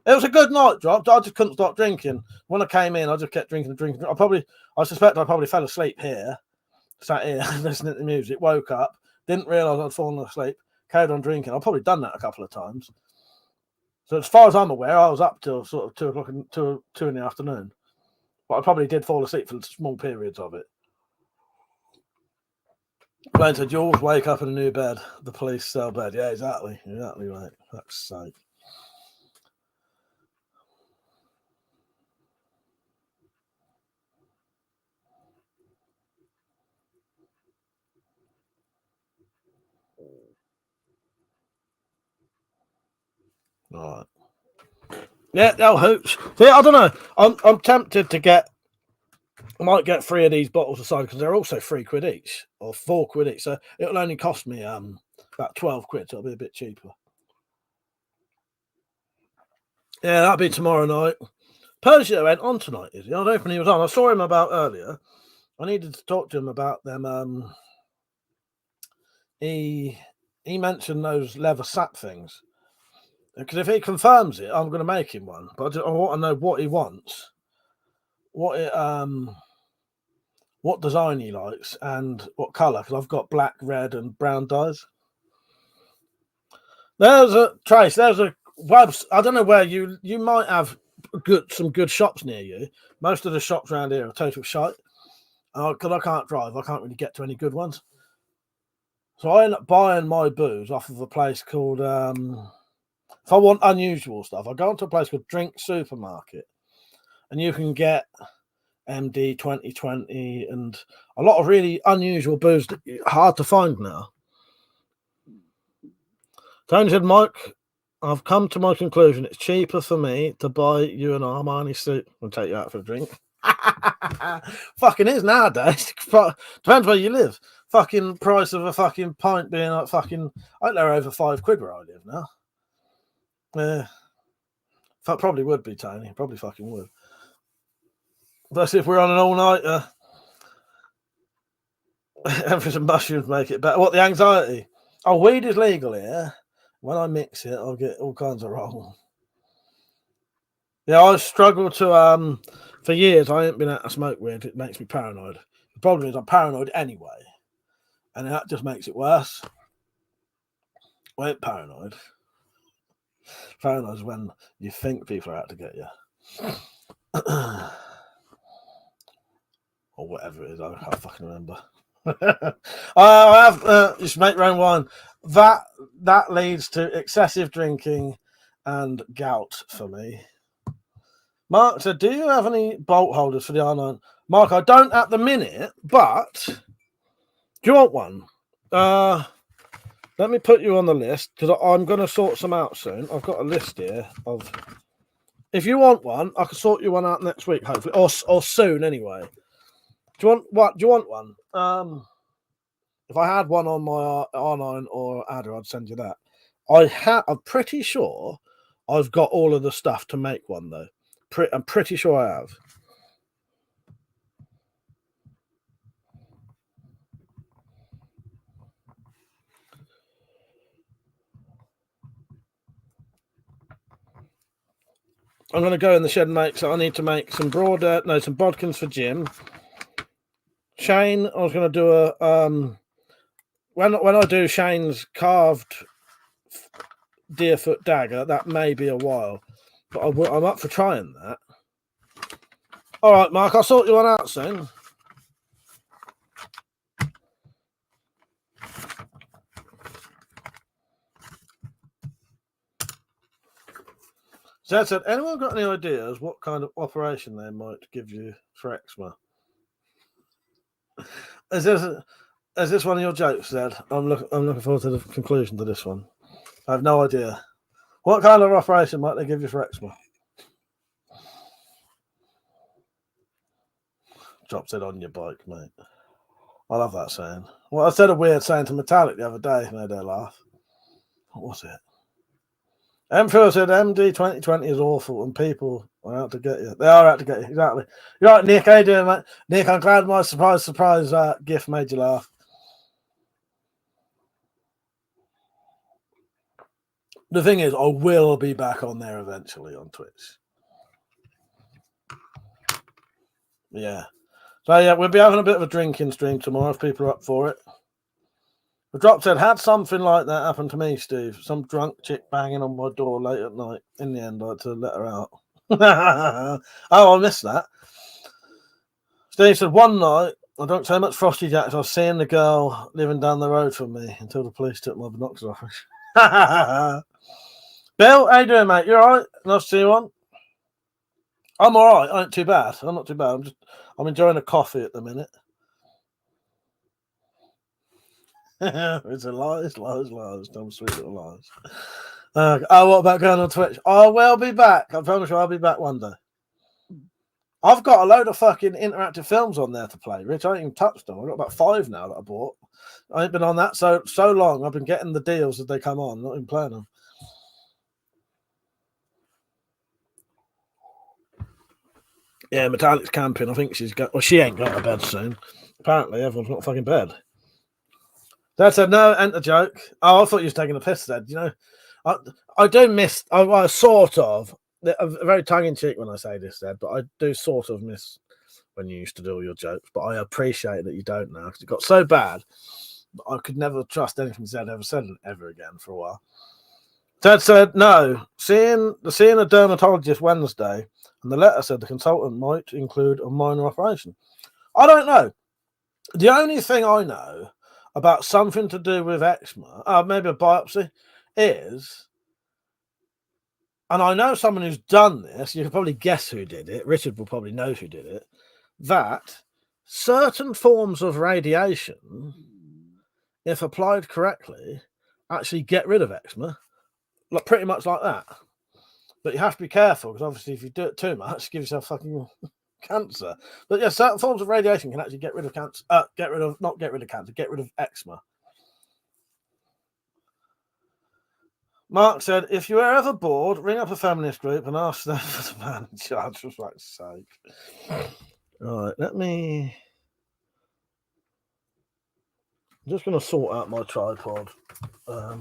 It was a good night, Drop. I just couldn't stop drinking. When I came in, I just kept drinking. I suspect I probably fell asleep here, sat here listening to music, woke up, didn't realise I'd fallen asleep, carried on drinking. I've probably done that a couple of times. So as far as I'm aware, I was up till sort of 2 o'clock, 2 in the afternoon. But I probably did fall asleep for small periods of it. Glenn said, you always wake up in a new bed, the police cell bed. Yeah, exactly. Exactly right. Fuck's sake. All right. Yeah, no hoops. See, I don't know. I'm tempted to get. I might get 3 of these bottles of cider because they're also £3 each or £4 each. So it'll only cost me about 12 quid. So it'll be a bit cheaper. Yeah, that'll be tomorrow night. Persia went on tonight, is he? I was hoping he was on. I saw him about earlier. I needed to talk to him about them. He mentioned those leather sack things. Because if he confirms it, I'm going to make him one. But I want to know what he wants, what design he likes, and what colour. Because I've got black, red, and brown dyes. There's a Trace. There's a web. I don't know where you might have some good shops near you. Most of the shops around here are total shite. Because I can't drive, I can't really get to any good ones. So I end up buying my booze off of a place called. If I want unusual stuff, I go into a place called Drink Supermarket, and you can get MD 2020 and a lot of really unusual booze that hard to find now. Tony said, Mike, I've come to my conclusion. It's cheaper for me to buy you an Armani suit and take you out for a drink. Fucking is nowadays. Depends where you live. Fucking price of a fucking pint being like fucking. I think they're over £5 where I live now. Yeah, probably would be, Tony. Probably fucking would. But if we're on an all-nighter, everything and mushrooms make it better. What, the anxiety? Oh, weed is legal here. When I mix it, I'll get all kinds of wrong. Yeah, I struggle to, for years, I ain't been able to smoke weed. It makes me paranoid. The problem is I'm paranoid anyway. And that just makes it worse. I ain't paranoid. Paranoid is when you think people are out to get you. Or whatever it is. I can't fucking remember. I have just make your own wine. That leads to excessive drinking and gout for me. Mark said, do you have any bolt holders for the R9? Mark, I don't at the minute, but do you want one? Let me put you on the list because I'm going to sort some out soon. I've got a list here of. If you want one, I can sort you one out next week, hopefully, or soon anyway. Do you want what? Do you want one? If I had one on my R9 or Adder, I'd send you that. I'm pretty sure I've got all of the stuff to make one though. I'm pretty sure I have. I'm going to go in the shed and make. So I need to make some some bodkins for Jim. Shane, I was going to do a when I do Shane's carved deerfoot dagger. That may be a while, but I'm up for trying that. All right, Mark, I'll sort you one out soon. Zed said, anyone got any ideas what kind of operation they might give you for eczema? is this one of your jokes, Zed? I'm looking forward to the conclusion to this one. I have no idea. What kind of operation might they give you for eczema? Drops it on your bike, mate. I love that saying. Well, I said a weird saying to Metallic the other day, made her laugh. What was it? M4 said MD 2020 is awful and people are out to get you. They are out to get you, exactly. You're right, Nick. How you doing, mate? Nick, I'm glad my surprise gift made you laugh. The thing is, I will be back on there eventually on Twitch. Yeah. So, yeah, we'll be having a bit of a drinking stream tomorrow if people are up for it. The drop said, had something like that happen to me, Steve. Some drunk chick banging on my door late at night. In the end, I had to let her out. Oh, I missed that. Steve said, one night, I drank so much Frosty Jacks, I was seeing the girl living down the road from me until the police took my binoculars off. Bill, how you doing, mate? You all right? Nice to see you on. I'm all right. I ain't too bad. I'm not too bad. I'm enjoying a coffee at the minute. It's a lie. It's lies. Dumb sweet little lies. What about going on Twitch? I will be back. I promise you I'll be back one day. I've got a load of fucking interactive films on there to play, Rich. I ain't even touched them. I've got about 5 now that I bought. I ain't been on that so long. I've been getting the deals as they come on, not even playing them. Yeah, Metallic's camping. I think she's got. Well, she ain't got a bed soon. Apparently, everyone's got a fucking bed. Dad said, no, ain't a joke. Oh, I thought you was taking a piss, Dad. You know, I do miss, I sort of, very tongue-in-cheek when I say this, Dad, but I do sort of miss when you used to do all your jokes, but I appreciate that you don't now, because it got so bad that I could never trust anything Zed ever said ever again for a while. Dad said, no, seeing a dermatologist Wednesday, and the letter said the consultant might include a minor operation. I don't know. The only thing I know about something to do with eczema, maybe a biopsy, is, and I know someone who's done this, you can probably guess who did it, Richard will probably know who did it, that certain forms of radiation, if applied correctly, actually get rid of eczema, like pretty much like that. But you have to be careful, because obviously if you do it too much, give yourself fucking cancer. But yeah, certain forms of radiation can actually get rid of cancer. Get rid of eczema. Mark said, if you are ever bored, ring up a feminist group and ask them for the man in charge, for fuck's sake. Right, I'm just going to sort out my tripod. I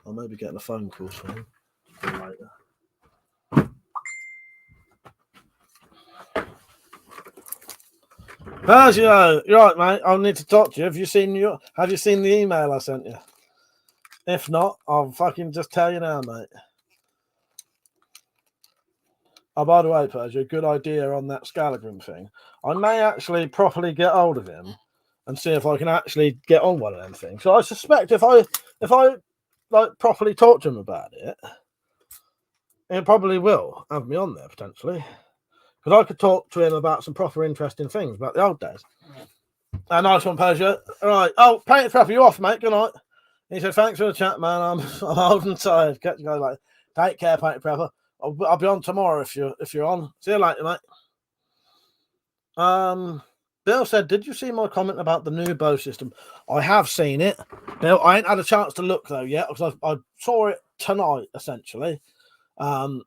may be getting a phone call soon. Later. How's you? You're right, mate. I'll need to talk to you. Have you seen the email I sent you? If not, I'll fucking just tell you now, mate. Oh, by the way, Persia, good idea on that Scalagram thing. I may actually properly get hold of him and see if I can actually get on one of them things. So I suspect if I like properly talk to him about it, it probably will have me on there potentially. Because I could talk to him about some proper interesting things about the old days. Nice one, Persia. All right. Oh, Painted Prepper, you off, mate. Good night. He said, thanks for the chat, man. I'm old and tired. Catch you guys later. Take care, Painted Prepper. I'll be on tomorrow if you're on. See you later, mate. Bill said, did you see my comment about the new bow system? I have seen it. Bill, I ain't had a chance to look though yet because I saw it tonight, essentially. Yeah,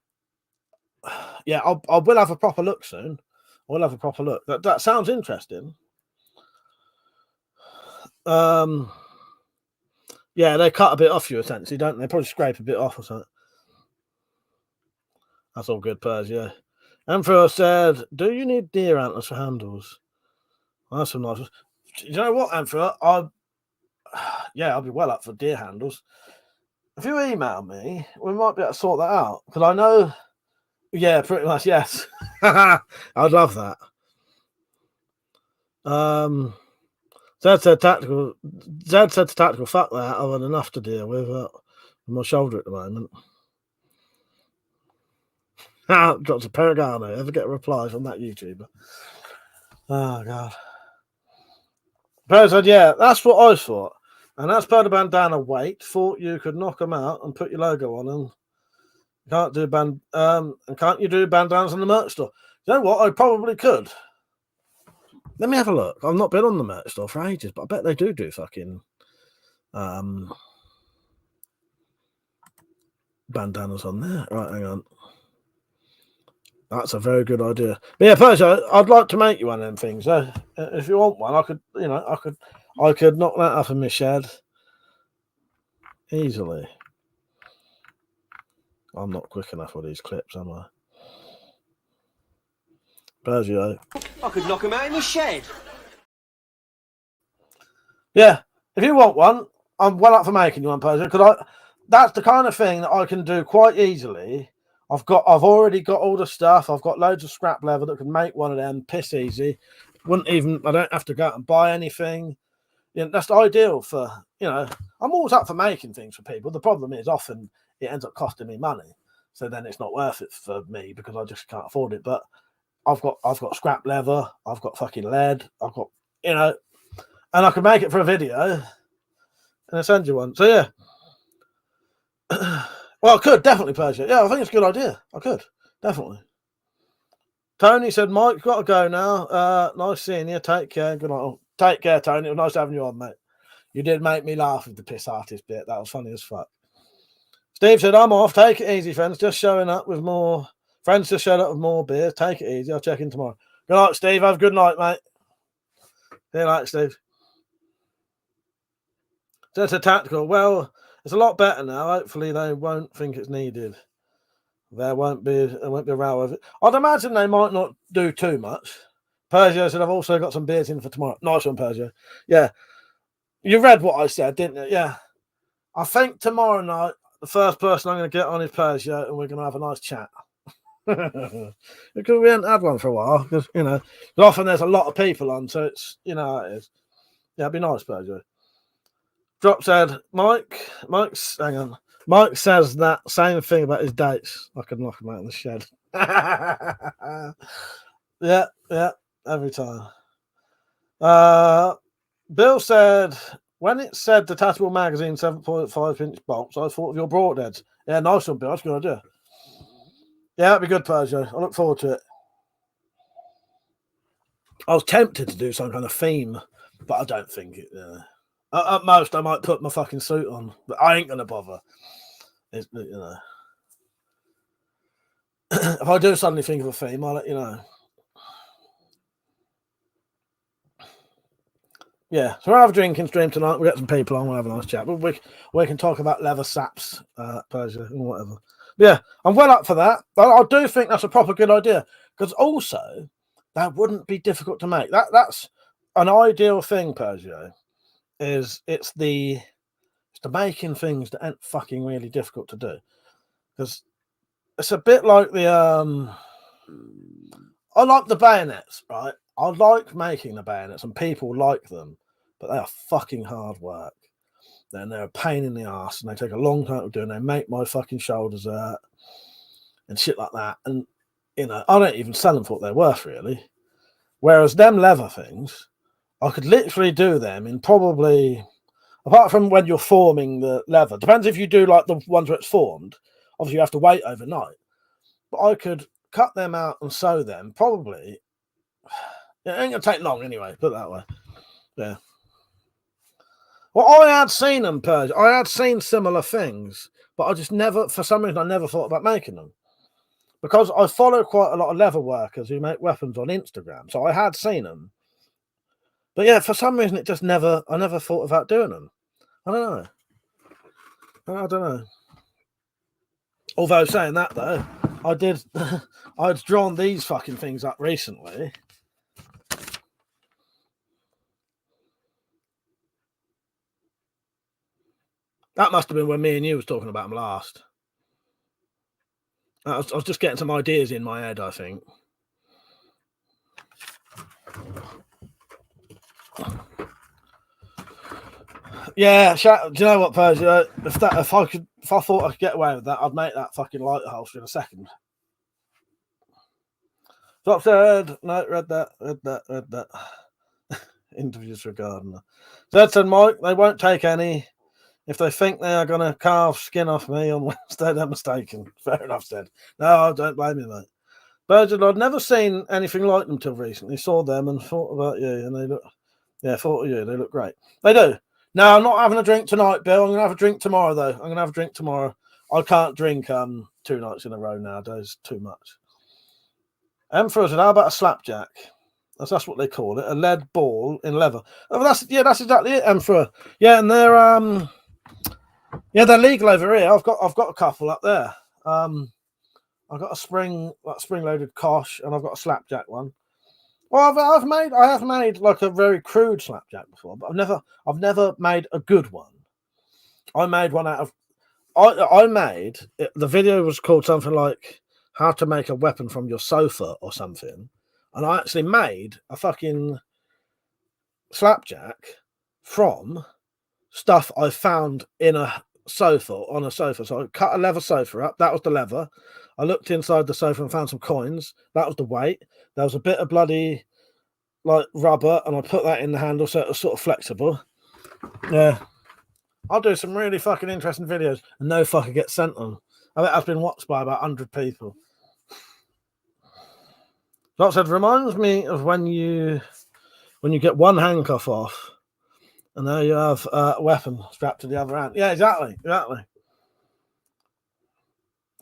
I will have a proper look soon. I will have a proper look. That sounds interesting. Yeah, they cut a bit off you essentially, don't they? Probably scrape a bit off or something. That's all good, Pers, yeah. Emperor said, do you need deer antlers for handles? Well, that's some nice ones. You know what, Emperor? I'll be well up for deer handles. If you email me, we might be able to sort that out. Because I know, yeah, pretty much, yes. I'd love that. Zed said to tactical, fuck that. I've had enough to deal with my shoulder at the moment. Dr. Perigano, ever get a reply from that YouTuber? Oh, God. Bro said, yeah, that's what I thought. And that's part of bandana weight. Thought you could knock them out and put your logo on them. Can't do and can't you do bandanas in the merch store? You know what? I probably could. Let me have a look. I've not been on the merch store for ages, but I bet they do fucking bandanas on there. Right, hang on. That's a very good idea. But yeah, Persia, I'd like to make you one of them things. If you want one, I could, I could knock that up in my shed easily. I'm not quick enough with these clips, am I? Persia. I could knock him out in the shed. Yeah, if you want one, I'm well up for making you one, Persia, because that's the kind of thing that I can do quite easily. I've already got all the stuff. I've got loads of scrap leather that can make one of them piss easy. I don't have to go out and buy anything. That's ideal for, I'm always up for making things for people. The problem is often it ends up costing me money. So then it's not worth it for me because I just can't afford it. But I've got scrap leather. I've got fucking lead. I've got, and I can make it for a video and I send you one. So yeah. Well, I could definitely, Persia. Yeah, I think it's a good idea. I could definitely. Tony said, "Mike, got to go now. Nice seeing you. Take care. Good night. Oh, take care, Tony. It was nice having you on, mate. You did make me laugh with the piss artist bit. That was funny as fuck." Steve said, "I'm off. Take it easy, friends. Just showing up with more friends. Just showed up with more beer. Take it easy. I'll check in tomorrow. Good night, Steve. Have a good night, mate. See you later, Steve." That's a tactical. Well, it's a lot better now. Hopefully, they won't think it's needed. There won't be a row of it. I'd imagine they might not do too much. Persia said, "I've also got some beers in for tomorrow." Nice one, Persia. Yeah. You read what I said, didn't you? Yeah. I think tomorrow night, the first person I'm going to get on is Persia, and we're going to have a nice chat. Because we haven't had one for a while. Because, often there's a lot of people on, so it's, how it is. Yeah, it'd be nice, Persia. Drop said, Mike says that same thing about his dates. I could knock him out in the shed. Yeah, every time. Bill said, when it said detachable magazine 7.5-inch bolts, I thought of your broadheads. Yeah, nice one, Bill. That's a good idea. Yeah, that'd be good, Persia. I look forward to it. I was tempted to do some kind of theme, but I don't think it. At most, I might put my fucking suit on, but I ain't gonna bother. If I do suddenly think of a theme, I'll let you know. Yeah, so we'll have a drinking stream tonight. We'll get some people on. We'll have a nice chat. But we can talk about leather saps, Persia, and whatever. But yeah, I'm well up for that. But I do think that's a proper good idea because also that wouldn't be difficult to make. That's an ideal thing, Persia. It's the making things that ain't fucking really difficult to do because it's a bit like the I like the bayonets, right? I like making the bayonets and people like them, but they are fucking hard work. Then they're a pain in the ass and they take a long time to do and they make my fucking shoulders hurt and shit like that. And I don't even sell them for what they're worth really. Whereas them leather things, I could literally do them in probably, apart from when you're forming the leather, depends if you do like the ones where it's formed, obviously you have to wait overnight. But I could cut them out and sew them probably. It ain't gonna take long anyway, put it that way. Yeah. Well, I had seen them, Persia. I had seen similar things, but I just never, for some reason, I never thought about making them. Because I follow quite a lot of leather workers who make weapons on Instagram. So I had seen them. But yeah, for some reason, I never thought about doing them. I don't know. Although saying that though, I'd drawn these fucking things up recently. That must have been when me and you was talking about them last. I was just getting some ideas in my head, I think. Yeah, do you know what, Persia? If I thought I could get away with that, I'd make that fucking lighter holster in a second. Drop said, no, read that. interviews for Gardner. Zed said, Mike, they won't take any. If they think they are going to carve skin off me on Wednesday, they're mistaken. Fair enough, Zed. No, I don't blame you, mate. Virgil, I'd never seen anything like them till recently. Saw them and thought about you, and they look, thought of you. They look great. They do. No, I'm not having a drink tonight, Bill. I'm going to have a drink tomorrow, though. I'm going to have a drink tomorrow. I can't drink 2 nights in a row nowadays. Too much. Emperor said, how about a slapjack? That's what they call it. A lead ball in leather. Oh, that's exactly it, Emperor. Yeah, and they're they're legal over here. I've got a couple up there. I've got a spring-loaded Kosh, and I've got a slapjack one. Well, I have made like a very crude slapjack before, but I've never made a good one. I made one out of. I made the video was called something like "How to Make a Weapon from Your Sofa" or something, and I actually made a fucking slapjack from stuff I found in a sofa on a sofa. So I cut a leather sofa up. That was the leather. I looked inside the sofa and found some coins. That was the weight. There was a bit of bloody like rubber, and I put that in the handle so it was sort of flexible. Yeah, I'll do some really fucking interesting videos, and no fucker gets sent them. I bet I've been watched by about 100 people. Like I said, reminds me of when you get one handcuff off, and now you have a weapon strapped to the other hand. Yeah, exactly.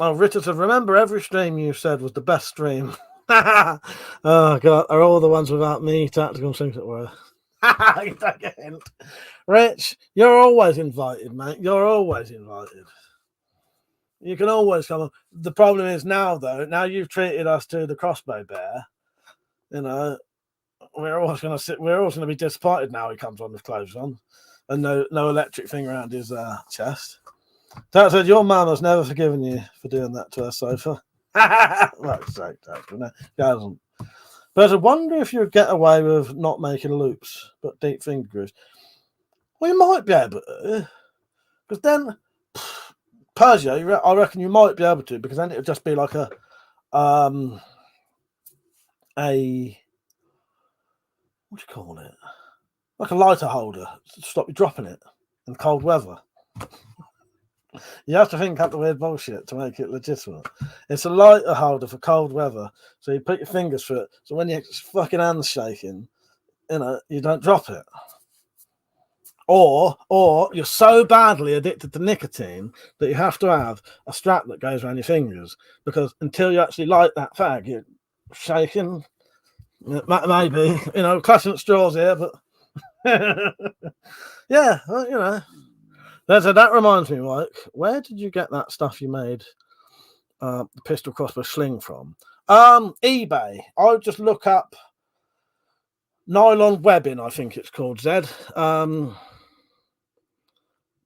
Oh, Richard said, remember every stream you said was the best stream. Oh, God. Are all the ones without me tactical things that were? You don't get a hint. Rich, you're always invited, mate. You're always invited. You can always come on. The problem is now, though, now you've treated us to the crossbow bear, you know, we're always going to be disappointed now he comes on with clothes on and no electric thing around his chest. That said, your mum has never forgiven you for doing that to her sofa. That's so no, she hasn't. But I wonder if you'd get away with not making loops, but deep finger grooves. Well, you might be able to, because then Persia, I reckon you might be able to, because then it would just be like a what do you call it? Like a lighter holder to stop you dropping it in cold weather. You have to think up the weird bullshit to make it legitimate. It's a lighter holder for cold weather, so you put your fingers through it. So when your fucking hand's shaking, you don't drop it. Or you're so badly addicted to nicotine that you have to have a strap that goes around your fingers, because until you actually light that fag, you're shaking. Maybe, clutching at straws here, but yeah, well, that reminds me, Mike. Where did you get that stuff you made the pistol crossbow sling from? eBay. I would just look up nylon webbing, I think it's called, Zed.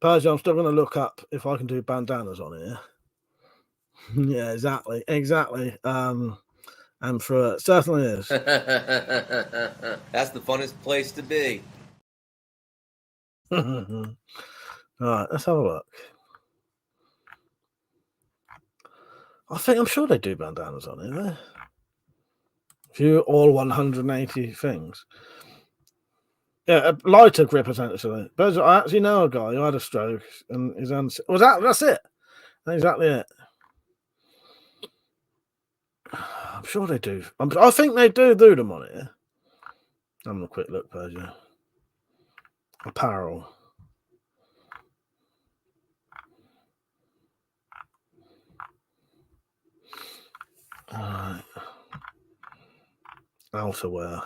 Persia, I'm still going to look up if I can do bandanas on here. Yeah, exactly. And for it certainly is. That's the funnest place to be. All right, let's have a look. I'm sure they do bandanas on it. Eh? View all 180 things. Yeah, a lighter grip essentially. But I actually know a guy who had a stroke and his hand. That's it. That's exactly it. I'm sure they do. I think they do them on it. Having a quick look, Persia. Apparel. Alright. Outerwear.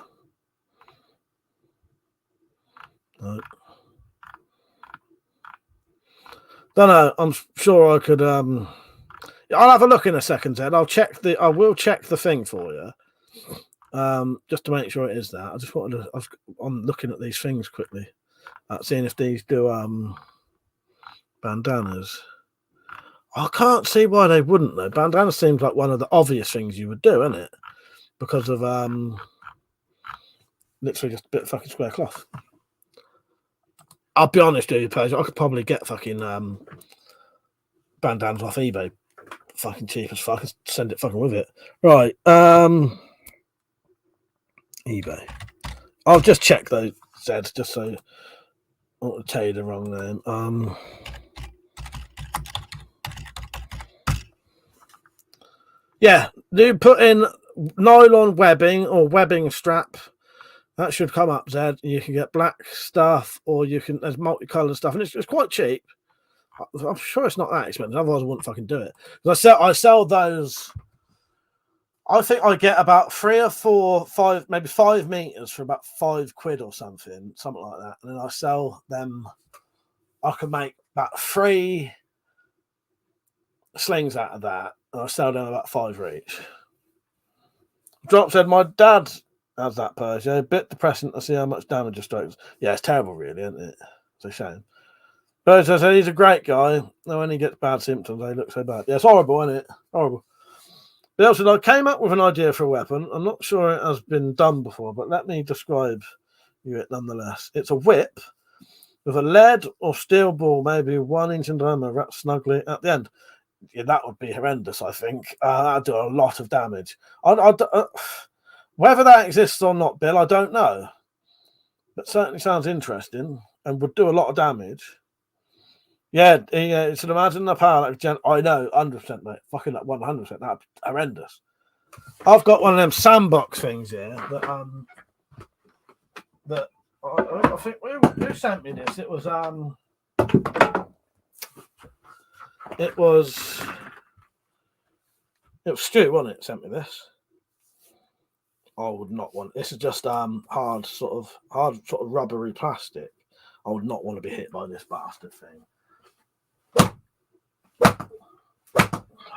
No. Don't know. I'm sure I could. I'll have a look in a second, Ed. I will check the thing for you. Just to make sure it is that. I just wanted to. I'm looking at these things quickly, seeing if these do bandanas. I can't see why they wouldn't though. Bandana seems like one of the obvious things you would do, isn't it? Because of literally just a bit of fucking square cloth. I'll be honest with you, Paige, I could probably get fucking bandanas off eBay fucking cheap as fuck and send it fucking with it. Right. eBay. I'll just check those Zed, just so I want to tell you the wrong name. Yeah, you put in nylon webbing or webbing strap. That should come up, Zed. You can get black stuff, or there's multicolored stuff, and it's quite cheap. I'm sure it's not that expensive. Otherwise, I wouldn't fucking do it. I sell those. I think I get about 3 or 4, 5, maybe 5 meters for about £5 or something like that. And then I sell them. I can make about 3 slings out of that, and I sell them about 5 each. Drop said, my dad has that Persia. A bit depressing to see how much damage it strokes. Yeah, it's terrible, really, isn't it? It's a shame. Persia said he's a great guy. And when he gets bad symptoms, they look so bad. Yeah, it's horrible, isn't it? Horrible. Bill said, I came up with an idea for a weapon. I'm not sure it has been done before, but let me describe you it nonetheless. It's a whip with a lead or steel ball, maybe 1 inch in diameter, wrapped snugly at the end. Yeah, that would be horrendous, I think. That'd do a lot of damage. Whether that exists or not, Bill, I don't know. But certainly sounds interesting and would do a lot of damage. Yeah, so imagine the power like I know, 100%, mate. Fucking like 100%. That's horrendous. I've got one of them sandbox things here that I think who sent me this? It was Stu, wasn't it? Sent me this. I would not want. This is just hard sort of rubbery plastic. I would not want to be hit by this bastard thing.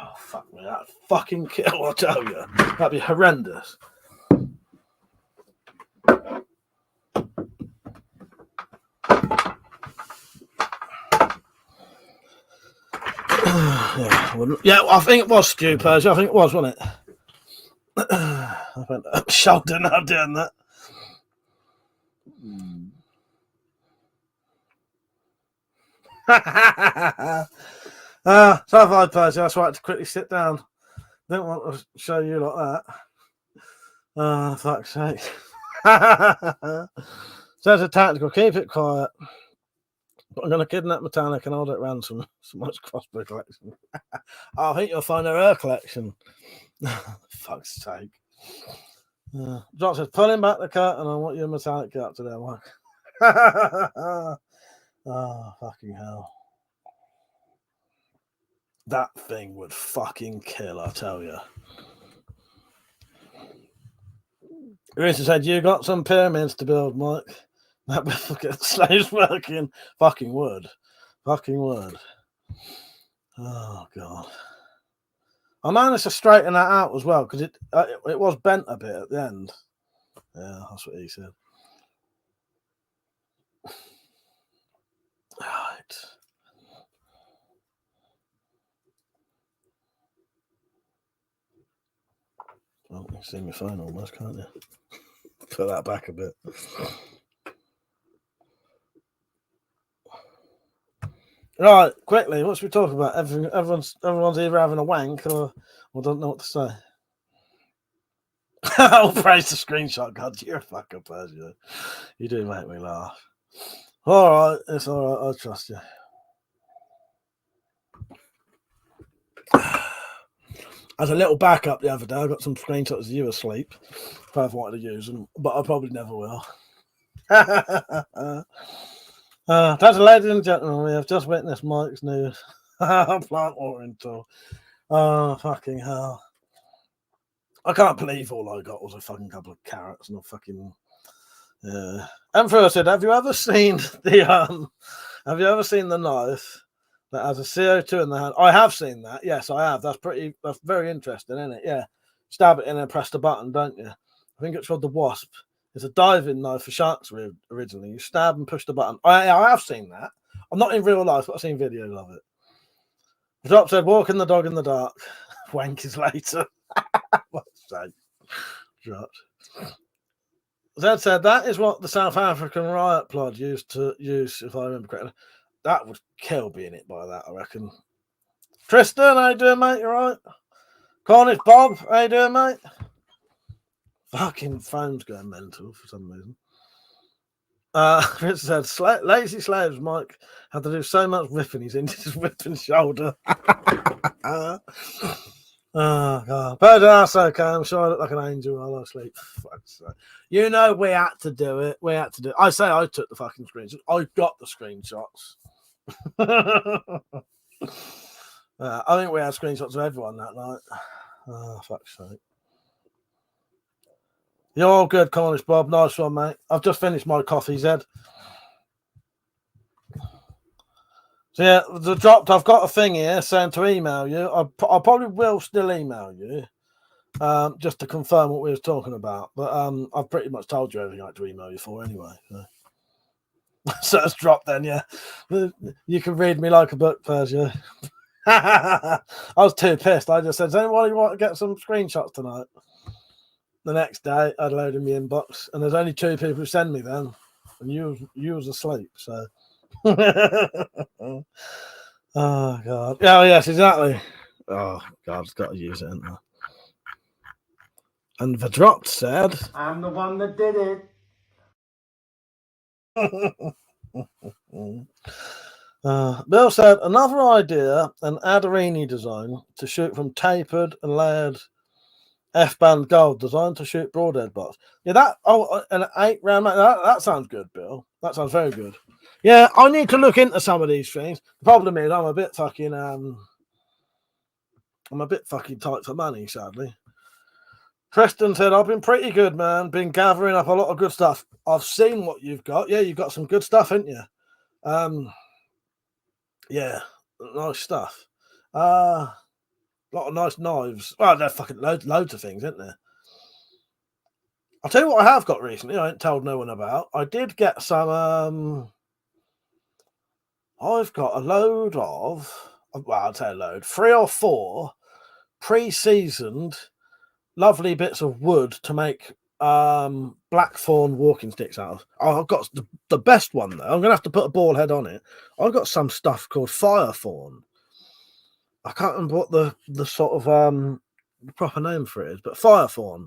Oh, fuck me, that'd fucking kill, I tell you. That'd be horrendous. Yeah, I think it was Stu Persia. I think it was, wasn't it? I went shoulder now doing that. So have I, Persia. That's why I had to quickly sit down. Don't want to show you like that. Fuck's sake. So it's a tactical. Keep it quiet. But I'm going to kidnap Metallic and hold it ransom. So much crossbow collection. I think you'll find her collection. Fuck's sake. Jock says, pulling back the curtain. I want you and Metallic get up to their work. Oh, fucking hell. That thing would fucking kill, I tell you. Risa said, you got some pyramids to build, Mike. That will get slaves working. Fucking would. Fucking would. Oh, God. I managed to straighten that out as well, because it was bent a bit at the end. Yeah, that's what he said. Right. Well, you can see my phone almost, can't you? Put that back a bit. Right, quickly, what should we talk about? Everyone's either having a wank or don't know what to say. I'll praise the screenshot, God. You're a fucking person. You do make me laugh. All right, it's all right. I trust you. As a little backup the other day, I got some screenshots of you asleep. If I ever wanted to use them, but I probably never will. That's ladies and gentlemen, we have just witnessed Mike's new plant watering tool. Oh, fucking hell. I can't believe all I got was a fucking couple of carrots and a fucking. Emperor said, "Have you ever seen the knife that has a CO2 in the hand?" I have seen that. Yes, I have. That's very interesting, isn't it? Yeah. Stab it in and press the button, don't you? I think it's called the Wasp. It's a diving knife for sharks originally. You stab and push the button. I have seen that. I'm not in real life, but I've seen videos of it. The drop said, walking the dog in the dark. Wank is later. What's that? Dropped. Zed said, that is what the South African riot plot used, if I remember correctly. That would kill being hit by that, I reckon. Tristan, how you doing, mate? You right? Cornish Bob, how you doing, mate? Fucking phone's going mental for some reason. Richard said, lazy slaves, Mike, had to do so much whipping, he's into his whipping shoulder. Oh, God. But that's okay. I'm sure I look like an angel while I sleep. You know, we had to do it. We had to do it. I say I took the fucking screenshots. I got the screenshots. I think we had screenshots of everyone that night. Oh, fuck's sake. You're all good, Cornish Bob. Nice one, mate. I've just finished my coffee, Zed. So yeah, I've got a thing here saying to email you. I probably will still email you, just to confirm what we were talking about. But I've pretty much told you everything I had to email you for anyway. So, so it's dropped then, yeah. You can read me like a book, Persia. I was too pissed. I just said, does anybody want to get some screenshots tonight? The next day, I'd load in my inbox, and there's only 2 people who send me them, and you was asleep, so. Oh, God. Oh, yes, exactly. Oh, God, I've got to use it, haven't I? And the drop said, I'm the one that did it. Bill said, another idea, an Adarini design to shoot from tapered and layered F-band gold designed to shoot broadhead box. Yeah, an 8-round, that sounds good, Bill. That sounds very good. Yeah, I need to look into some of these things. The problem is I'm a bit fucking tight for money, sadly. Preston said, I've been pretty good, man. Been gathering up a lot of good stuff. I've seen what you've got. Yeah, you've got some good stuff, haven't you? Yeah, nice stuff. A lot of nice knives. Well, there's fucking loads of things, isn't there? I'll tell you what I have got recently. I ain't told no one about. I did get some. I've got a load of. Well, I'll say a load. 3 or 4 pre-seasoned, lovely bits of wood to make blackthorn walking sticks out of. I've got the best one though. I'm gonna have to put a ball head on it. I've got some stuff called firethorn. I can't remember what the sort of the proper name for it is, but firethorn.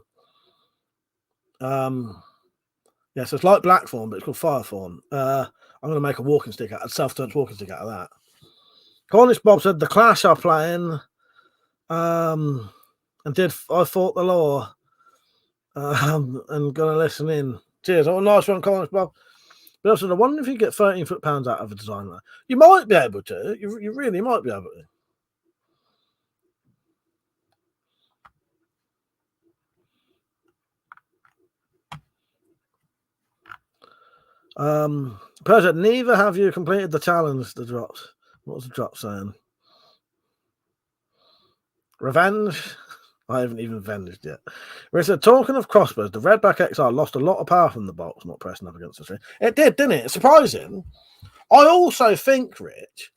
Yeah, so it's like blackthorn, but it's called firethorn. I'm gonna make a self-turned walking stick out of that. Cornish Bob said the Clash are playing. I fought the law. And gonna listen in. Cheers. Oh, nice one, Cornish Bob. But also, I wonder if you get 13 foot-pounds out of a design like that. You might be able to. You really might be able to. Persia, neither have you completed the challenge, the drops. What was the drop saying? Revenge? I haven't even avenged yet. Rich said, talking of crossbows, the Redback XR lost a lot of power from the box, not pressing up against the tree. It did, didn't it? It's surprising. I also think, Rich,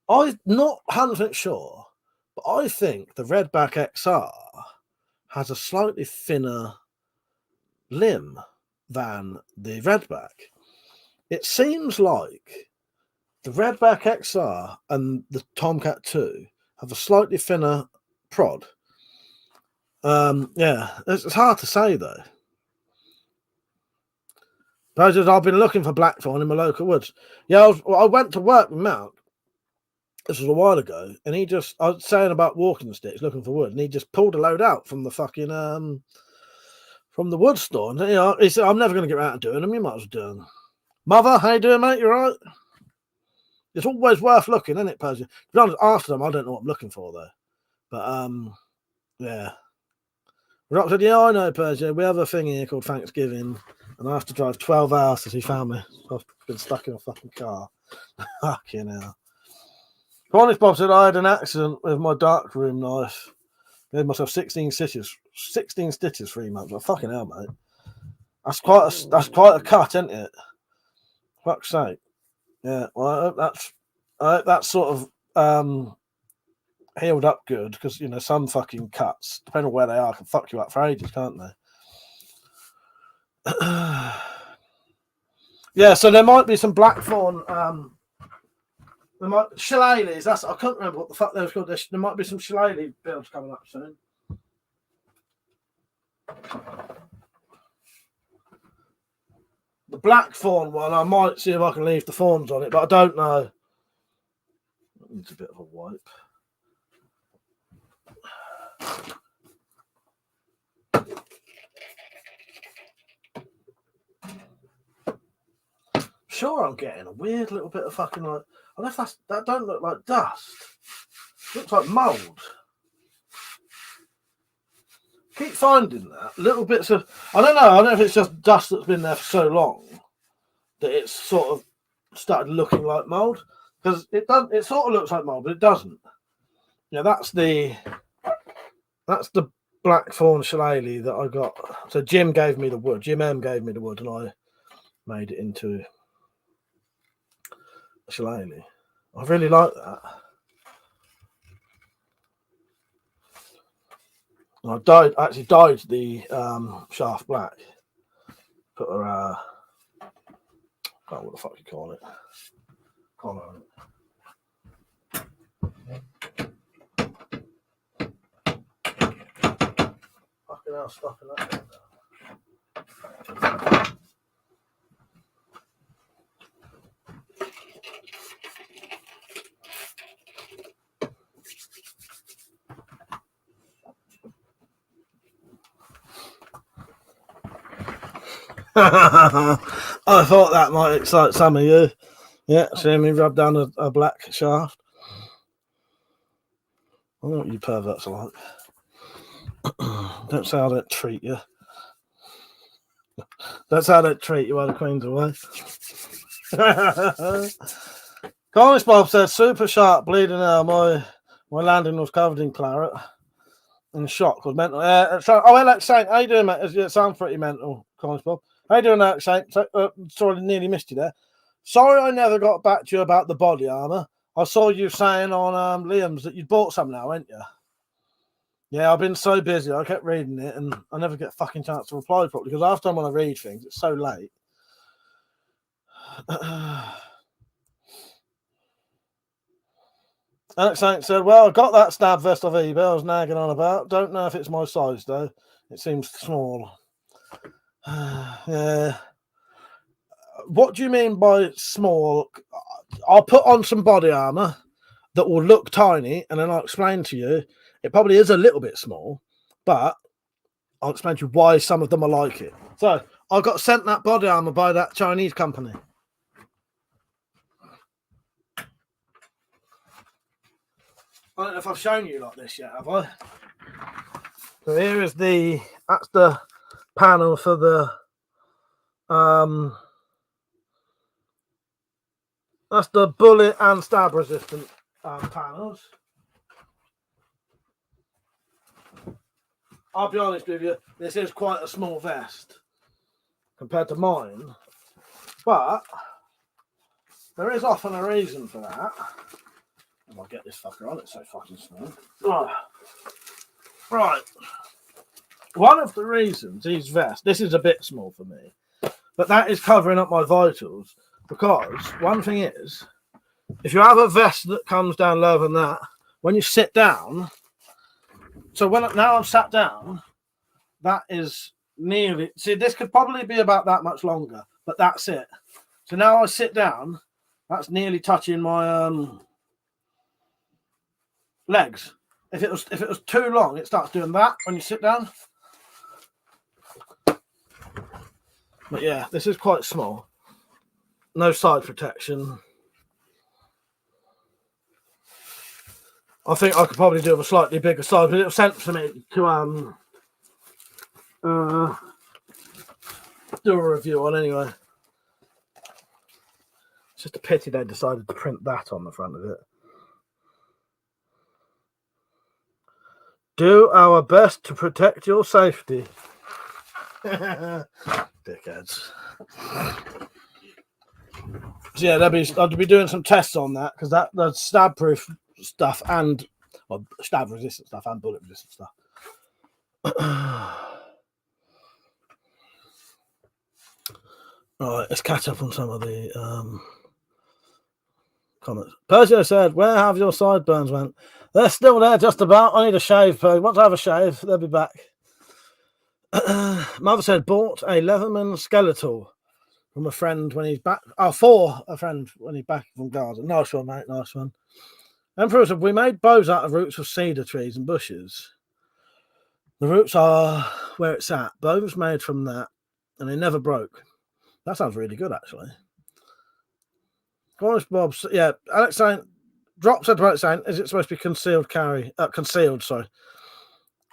I'm not 100% sure, but I think the Redback XR has a slightly thinner limb than the Redback. It seems like the Redback XR and the Tomcat 2 have a slightly thinner prod. Yeah, it's hard to say though. I've been looking for blackthorn in my local woods. Yeah, I went to work with Mark. This was a while ago, and I was saying about walking sticks, looking for wood, and he just pulled a load out from the fucking from the wood store. And he said, "I'm never going to get around to doing them. You might as well do them." Mother, how you doing, mate? You right? It's always worth looking, isn't it, Persia? To be honest, after them, I don't know what I'm looking for though. But yeah. Rock said, "Yeah, I know, Persia. We have a thing here called Thanksgiving, and I have to drive 12 hours to see family. So I've been stuck in a fucking car." Fucking hell. Cornish Bob said, I had an accident with my darkroom knife. Made myself 16 stitches 3 months. Well, fucking hell, mate. That's quite a cut, isn't it? Fuck's sake. Yeah, well, I hope that's sort of healed up good, because some fucking cuts, depending on where they are, can fuck you up for ages, can't they? Yeah, so there might be some blackthorn shillelaghs. I can't remember what the fuck they was called. There might be some shillelagh builds coming up soon. The black fawn one, I might see if I can leave the fawns on it, but I don't know. It needs a bit of a wipe. Sure, I'm getting a weird little bit of fucking like. I don't know if that don't look like dust. It looks like mould. Keep finding that little bits of. I don't know if it's just dust that's been there for so long that it's sort of started looking like mould, because it does. It sort of looks like mould, but it doesn't. Yeah, that's the black fawn shillelagh that I got. So Jim gave me the wood. Jim M gave me the wood, and I made it into a shillelagh. I really like that. And I actually dyed the shaft black. Put a oh, what the fuck you call it? Collar on it. Fucking hell, stopping that. I thought that might excite some of you. Yeah, see me rub down a black shaft. I know what you perverts are like. Don't say I don't treat you. That's how I don't treat you while the Queen's away. Cornish Bob said, super sharp, bleeding out. My landing was covered in claret. And shock was mental. Alex Saint, how you doing, mate? It sounds pretty mental, Cornish Bob. How you doing, Alex Saint? Sorry, I nearly missed you there. Sorry I never got back to you about the body armour. I saw you saying on Liam's that you'd bought some now, ain't you? Yeah, I've been so busy. I kept reading it and I never get a fucking chance to reply properly because after when I read things, it's so late. Alex Saint said, well, I got that stab vest off eBay I was nagging on about. Don't know if it's my size, though. It seems small. Yeah. What do you mean by small? I'll put on some body armour that will look tiny, and then I'll explain to you. It probably is a little bit small, but I'll explain to you why some of them are like it. So, I got sent that body armour by that Chinese company. I don't know if I've shown you like this yet, have I? So here is that's the panel for the, that's the bullet and stab resistant panels. I'll be honest with you, this is quite a small vest compared to mine, but there is often a reason for that. I'll get this fucker on, it's so fucking small. Oh. Right. One of the reasons these vests, this is a bit small for me, but that is covering up my vitals, because one thing is, if you have a vest that comes down lower than that, when you sit down, so now I'm sat down, that is nearly, see, this could probably be about that much longer, but that's it. So now I sit down, that's nearly touching my legs. If it was too long, it starts doing that when you sit down. But yeah, this is quite small. No side protection. I think I could probably do with a slightly bigger size, but it was sent to me to do a review on anyway. It's just a pity they decided to print that on the front of it. Do our best to protect your safety. Dickheads. So yeah, I'll be doing some tests on that, because that's stab proof stuff and stab resistant stuff and bullet resistant stuff. Alright, let's catch up on some of the comments. Persia said, where have your sideburns went? They're still there just about. I need a shave. Once I have a shave, they'll be back. Mother said, bought a Leatherman skeletal from a friend when he's back. Oh, for a friend when he's back from Gaza. Nice one, mate. Nice one. Emperor said, we made bows out of roots of cedar trees and bushes. The roots are where it's at. Bows made from that, and they never broke. That sounds really good, actually. Cornish Bob, yeah. Alex saying, Drop said to Alex saying, is it supposed to be concealed carry? Concealed, sorry.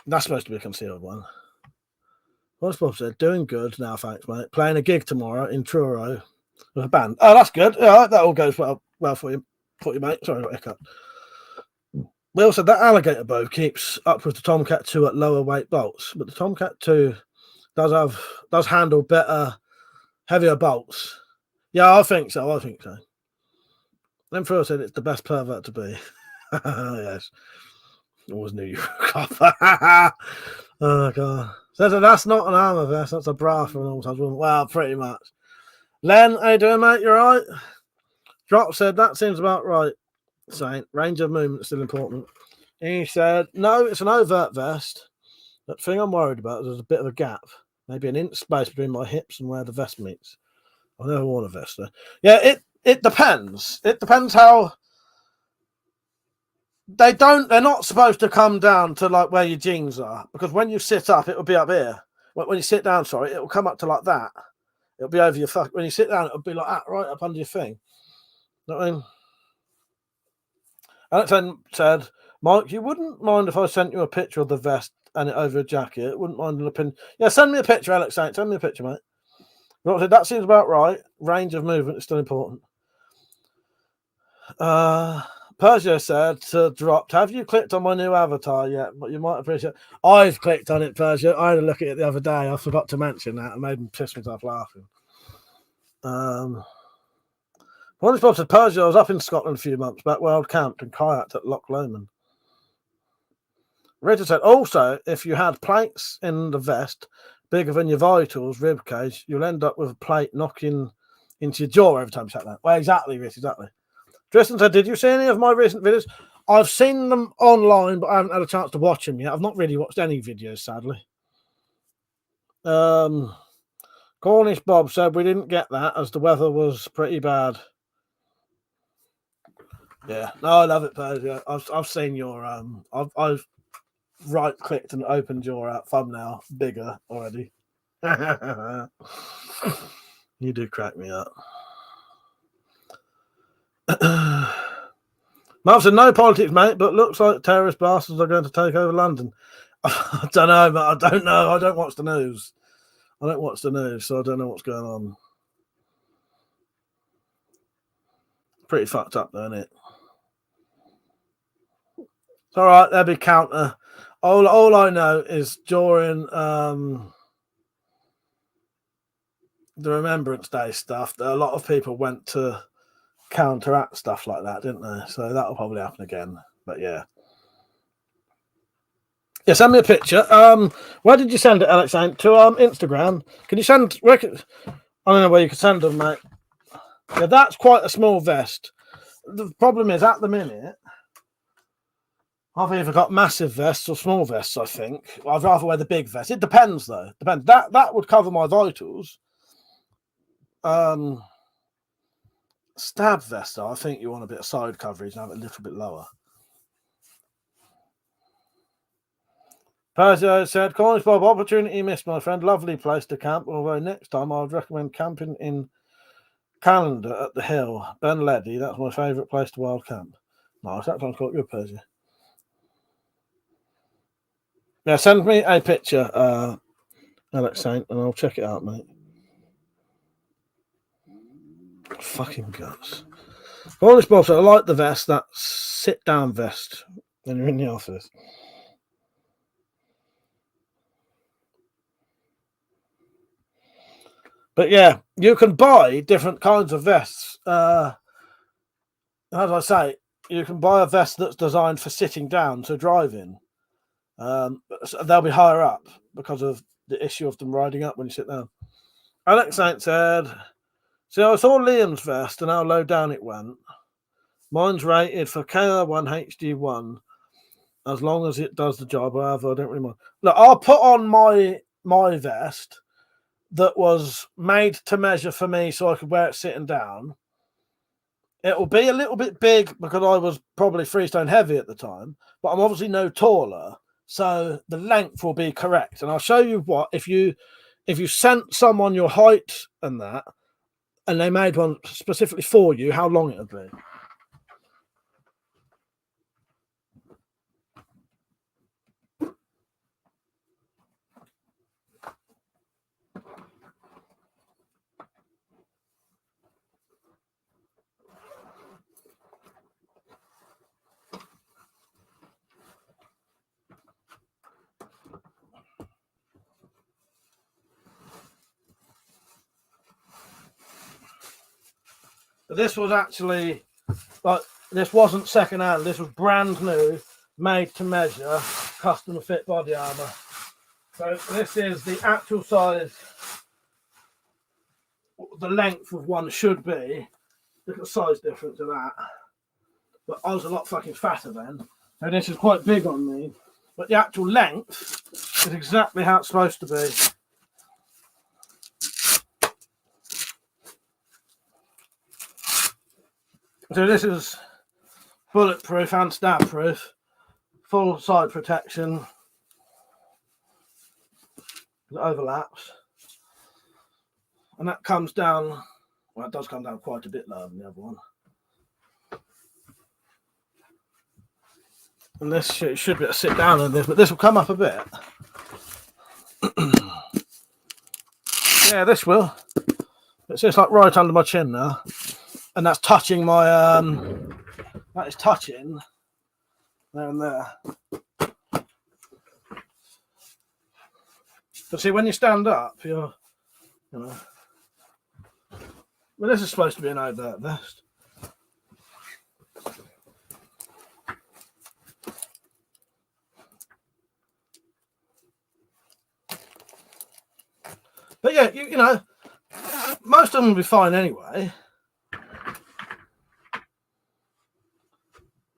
That's supposed to be a concealed one. Cornish Bob said, doing good now, thanks, mate. Playing a gig tomorrow in Truro with a band. Oh, that's good. Yeah, that all goes well for you, mate. Sorry, I got a hiccup. Will said that alligator bow keeps up with the Tomcat 2 at lower weight bolts, but the Tomcat 2 does handle better, heavier bolts. Yeah, I think so. Then Phil said it's the best pervert to be. Yes. Always knew you were a copper. Oh, God. Says that that's not an armour vest, that's a bra for an old woman. Well, pretty much. Len, how you doing, mate? You all right? Drop said that seems about right. Saying range of movement is still important. He said, no, it's an overt vest. The thing I'm worried about is there's a bit of a gap. Maybe an inch space between my hips and where the vest meets. I've never worn a vest there. Yeah, it depends. It depends how they're not supposed to come down to like where your jeans are, because when you sit up, it will be up here. When you sit down, sorry, it will come up to like that. It'll be over your fuck. When you sit down, it'll be like that, right up under your thing. You know what I mean? Alex said, Mike, you wouldn't mind if I sent you a picture of the vest and it over a jacket? Wouldn't mind an opinion. Yeah, send me a picture, Alex. Send me a picture, mate. Rob said, that seems about right. Range of movement is still important. Persia said to Dropped, have you clicked on my new avatar yet? But you might appreciate it. I've clicked on it, Persia. I had a look at it the other day. I forgot to mention that. It made me piss myself laughing. One Bob said, Persia, I was up in Scotland a few months back where I camped and kayaked at Loch Lomond. Richard said, also, if you had plates in the vest bigger than your vitals, rib cage, you'll end up with a plate knocking into your jaw every time you sat down. Well, exactly, Rich, exactly. Tristan said, did you see any of my recent videos? I've seen them online, but I haven't had a chance to watch them yet. I've not really watched any videos, sadly. Cornish Bob said we didn't get that as the weather was pretty bad. Yeah, no, I love it, Persia. I've seen your I've right clicked and opened your thumbnail bigger already. You do crack me up. Mark said no politics, mate, but looks like terrorist bastards are going to take over London. I don't know, but I don't know. I don't watch the news. So I don't know what's going on. Pretty fucked up, though, isn't it? It's all right. There'll be counter. All I know is during the Remembrance Day stuff, that a lot of people went to counteract stuff like that, didn't they? So that'll probably happen again. But yeah. Yeah, send me a picture. Where did you send it, Alex? To Instagram. Can you send? I don't know where you can send them, mate. Yeah, that's quite a small vest. The problem is, at the minute, I've either got massive vests or small vests, I think. I'd rather wear the big vest. It depends, though. Depends. That would cover my vitals. Stab vest, though, I think you want a bit of side coverage and have it a little bit lower. Persia said, Cornish Bob, opportunity missed, my friend. Lovely place to camp, although next time I would recommend camping in Calendar at the Hill. Ben Leddy, that's my favourite place to wild camp. Nice, that sounds quite good, Persia. Yeah, send me a picture, Alex Saint, and I'll check it out, mate. Fucking guts. Cornish Bob said, I like the vest, that sit-down vest when you're in the office. But yeah, you can buy different kinds of vests. As I say, you can buy a vest that's designed for sitting down to drive in. So they'll be higher up because of the issue of them riding up when you sit down. Alex Saint said, see, I saw Liam's vest and how low down it went. Mine's rated for KR1 HD1 as long as it does the job. However, I don't really mind. Look, I'll put on my vest that was made to measure for me so I could wear it sitting down. It will be a little bit big because I was probably 3 stone heavy at the time, but I'm obviously no taller, so the length will be correct. And I'll show you what, if you sent someone your height and that, and they made one specifically for you, how long it would be. But this was actually, like, this wasn't second hand. This was brand new, made to measure, custom fit body armor. So this is the actual size, the length of one should be. Look at the size difference of that. But I was a lot fucking fatter then. So this is quite big on me. But the actual length is exactly how it's supposed to be. So this is bulletproof and stab proof, full side protection. It overlaps, and that comes down. Well, it does come down quite a bit lower than the other one. And this should be able to sit down on this, but this will come up a bit. Yeah, this will. It's just like right under my chin now. And that's touching my, that is touching there and there. But see, when you stand up, you're, you know, well, this is supposed to be an overt vest. But yeah, you know, most of them will be fine anyway.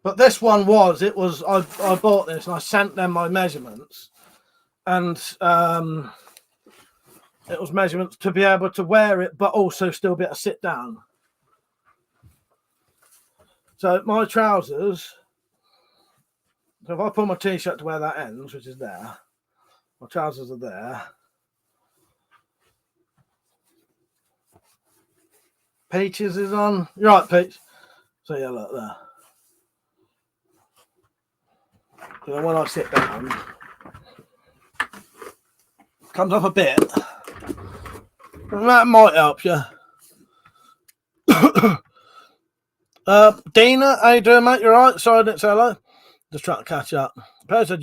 But this one was, I bought this and I sent them my measurements. And it was measurements to be able to wear it, but also still be able to sit down. So my trousers, so if I pull my t-shirt to where that ends, which is there, my trousers are there. Peaches is on. You're right, Peach. So yeah, look there. So when I sit down, comes up a bit. That might help you. Dina, how you doing, mate? You right? Sorry I didn't say hello. Just trying to catch up. Pezza, what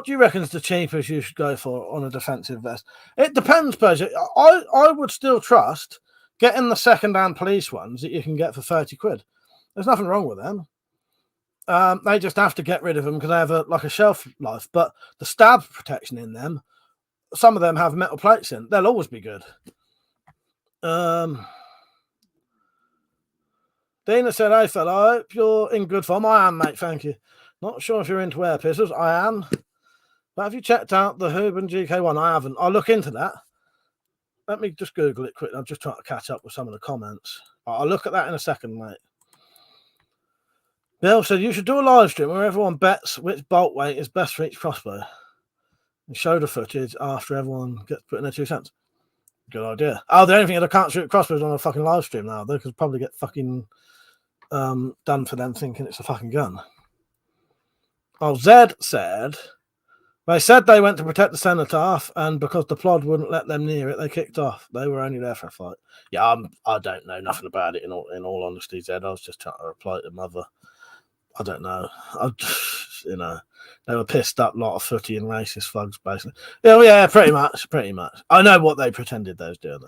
do you reckon is the cheapest you should go for on a defensive vest? It depends, Pezza. I would still trust getting the second-hand police ones that you can get for 30 quid. There's nothing wrong with them. They just have to get rid of them because they have a shelf life. But the stab protection in them, some of them have metal plates in. They'll always be good. Dina said, "Hey, fella, I hope you're in good form." I am, mate. Thank you. Not sure if you're into air pistols. I am. But have you checked out the Huben GK1? I haven't. I'll look into that. Let me just Google it quickly. I'm just trying to catch up with some of the comments. I'll look at that in a second, mate. Bill said, you should do a live stream where everyone bets which bolt weight is best for each crossbow and show the footage after everyone gets put in their 2 cents. Good idea. Oh, the only thing is I can't shoot crossbows on a fucking live stream now. They could probably get fucking done for them thinking it's a fucking gun. Oh, Zed said, they said they went to protect the cenotaph, and because the plod wouldn't let them near it, they kicked off. They were only there for a fight. Yeah, I don't know nothing about it in all honesty, Zed. I was just trying to reply to Mother. I don't know. They were pissed up, lot of footy and racist thugs, basically. Yeah, pretty much. I know what they pretended they was doing.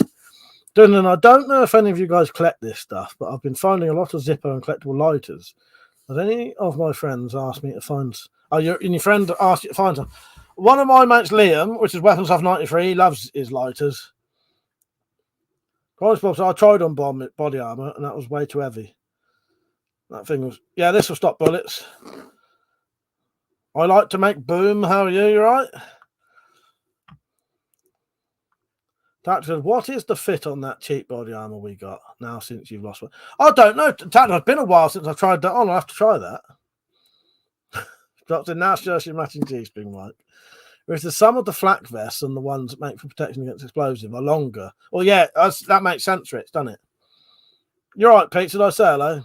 And I don't know if any of you guys collect this stuff, but I've been finding a lot of Zippo and collectible lighters. Has any of my friends asked me to find? Your friend asked you to find some. One of my mates, Liam, which is Weapons Off 93, he loves his lighters. Bob said, I tried on body armor, and that was way too heavy. That thing was, yeah, this will stop bullets. I like to make boom. How are you? You right? That says, what is the fit on that cheap body armor we got now since you've lost one? I don't know. It's been a while since I tried that on. I'll have to try that. Dropped in now, jersey matching G-string, Mike. Whereas the sum of the flak vests and the ones that make for protection against explosive are longer. Well, yeah, that makes sense, Rich, doesn't it? You're right, Pete. Should I say hello?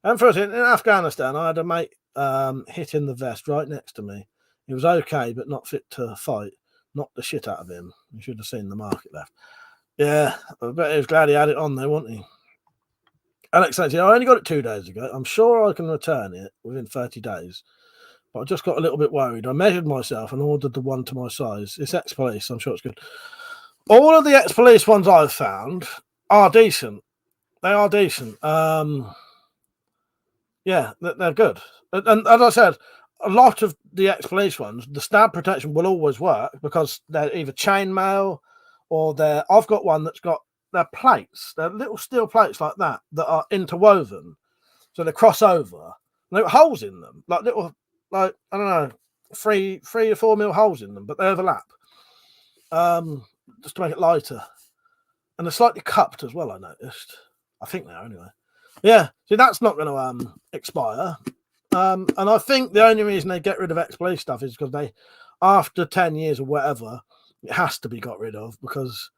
And first, in Afghanistan, I had a mate hit in the vest right next to me. He was okay, but not fit to fight. Knocked the shit out of him. You should have seen the market left. Yeah, I bet he was glad he had it on there, wasn't he? Alex says, I only got it 2 days ago. I'm sure I can return it within 30 days. But I just got a little bit worried. I measured myself and ordered the one to my size. It's ex-police. I'm sure it's good. All of the ex-police ones I've found are decent. They are decent. Yeah, they're good. And as I said, a lot of the ex-police ones, the stab protection will always work because they're either chainmail or I've got one that's got their plates. They're little steel plates like that are interwoven. So they cross over. They've got holes in them. Like I don't know, 3 or 4 mil holes in them, but they overlap. Just to make it lighter. And they're slightly cupped as well, I noticed. I think they are anyway. Yeah, see, that's not going to expire. And I think the only reason they get rid of ex-police stuff is because after 10 years or whatever, it has to be got rid of because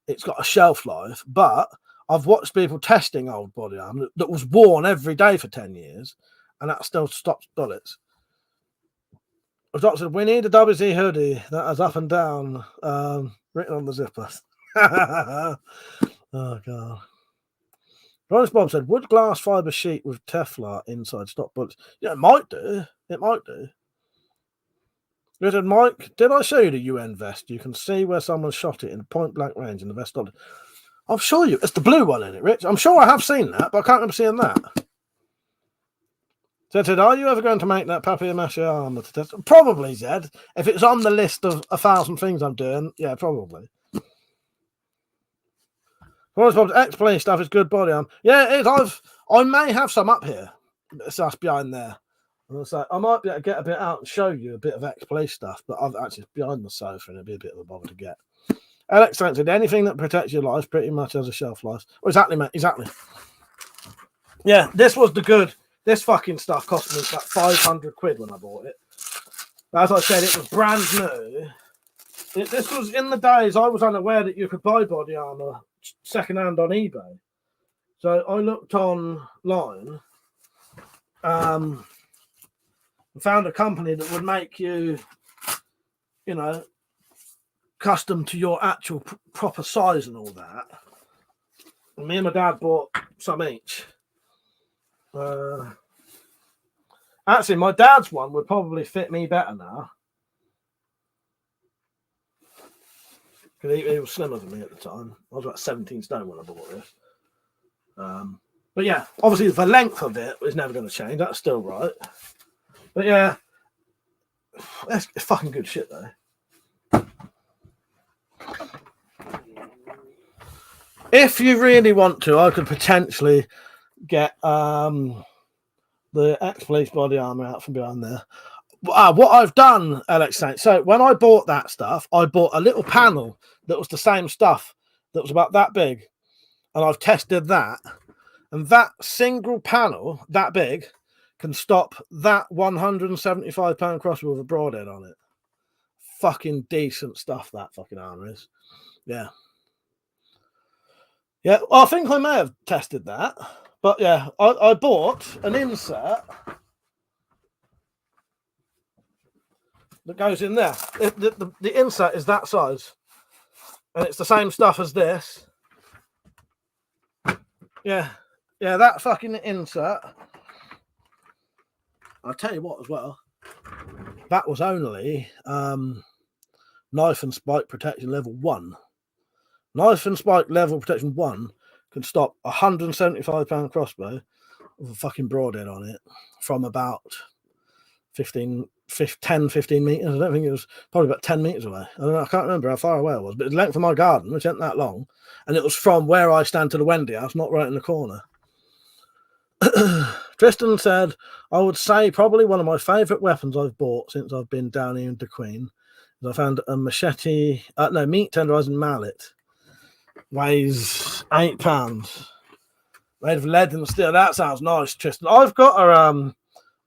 it's got a shelf life. But I've watched people testing old body armor that was worn every day for 10 years, and that still stops bullets. The doctor said, we need a WZ hoodie that has up and down written on the zipper. Oh, God. Ron's Bob said, would glass fibre sheet with Teflon inside stop bullets? Yeah, it might do. It might do. He said, Mike, did I show you the UN vest? You can see where someone shot it in point blank range in the vest. I'm sure it's the blue one in it, Rich. I'm sure I have seen that, but I can't remember seeing that. So said, are you ever going to make that papier-mâché armor to test? Probably, Zed. If it's on the list of 1,000 things I'm doing, yeah, probably. Ex-police stuff is good body armor. Yeah, it is. I may have some up here. It's us behind there. I might be able to get a bit out and show you a bit of ex-police stuff, but I've actually behind the sofa and it'd be a bit of a bother to get. Alex said, anything that protects your life pretty much has a shelf life. Well, exactly, mate. Exactly. Yeah, this was the good. This fucking stuff cost me about 500 quid when I bought it. As I said, it was brand new. This was in the days I was unaware that you could buy body armor secondhand on eBay. So I looked online and found a company that would make you, custom to your actual proper size and all that. And me and my dad bought some each. Actually, my dad's one would probably fit me better now. Because he was slimmer than me at the time. I was about 17 stone when I bought this. But yeah, obviously the length of it is never going to change. That's still right. But yeah, that's fucking good shit though. If you really want to, I could potentially get the ex-police body armor out from behind there. What I've done, Alex Saint, so when I bought that stuff, I bought a little panel that was the same stuff that was about that big, and I've tested that, and that single panel that big can stop that 175-pound crossbow with a broadhead on it. Fucking decent stuff that fucking armor is. Yeah. Yeah, well, I think I may have tested that. But yeah, I bought an insert that goes in there. The insert is that size. And it's the same stuff as this. Yeah. Yeah, that fucking insert. I'll tell you what as well. That was only knife and spike protection level 1. Knife and spike level protection 1 can stop a 175-pound crossbow with a fucking broadhead on it from about 10, 15 meters. I don't think it was probably about 10 meters away. I can't remember how far away it was, but the length of my garden, which ain't that long, and it was from where I stand to the Wendy house, not right in the corner. Tristan said, I would say probably one of my favourite weapons I've bought since I've been down here in De Queen I found a machete, meat tenderizing mallet, weighs £8, made of lead and steel. That sounds nice, Tristan. I've got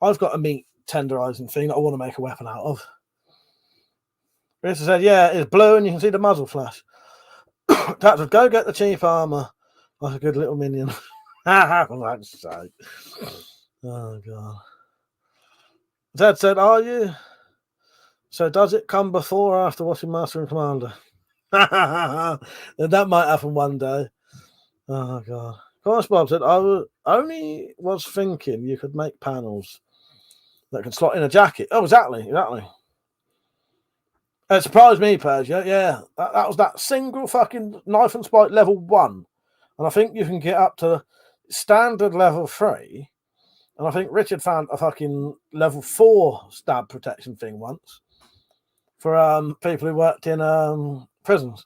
a meat tenderizing thing that I want to make a weapon out of. Rita said, yeah, it's blue and you can see the muzzle flash. That would go get the cheap armor. Like a good little minion. For God's sake. Oh, God. Zed said, are you? So does it come before or after watching Master and Commander? That might happen one day. Oh, God. Course Bob said, I was thinking you could make panels that can slot in a jacket. Oh, exactly. It surprised me, Page. Yeah. That was that single fucking knife and spike level 1. And I think you can get up to standard level 3. And I think Richard found a fucking level 4 stab protection thing once for people who worked in prisons.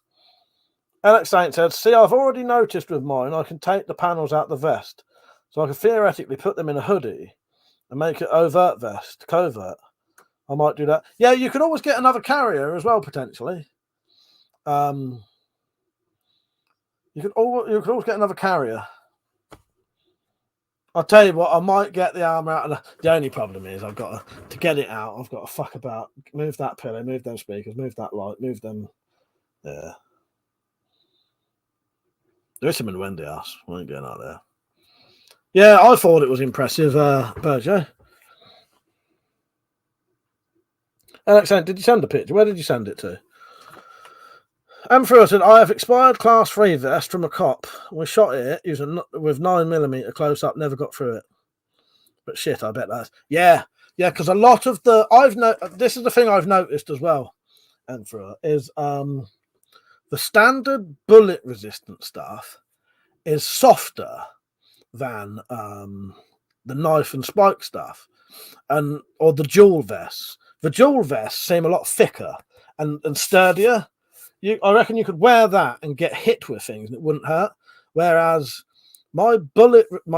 Alex Saint said, see, I've already noticed with mine, I can take the panels out the vest. So I can theoretically put them in a hoodie and make it overt vest, covert. I might do that. Yeah, you could always get another carrier as well, potentially. You could always get another carrier. I'll tell you what, I might get the armor out. The only problem is I've got to get it out. I've got to fuck about. Move that pillow, move them speakers, move that light, move them. Yeah. There is some in Wendy house. We ain't going out there. Yeah, I thought it was impressive, Berger. Alex, did you send a picture? Where did you send it to? Emperor said, I have expired class 3 vest from a cop. We shot it using with 9mm close up, never got through it. But shit, I bet that's because a lot of this is the thing I've noticed as well, Emperor, is the standard bullet resistant stuff is softer than the knife and spike stuff, or the dual vests. The dual vests seem a lot thicker and sturdier. I reckon you could wear that and get hit with things and it wouldn't hurt. Whereas my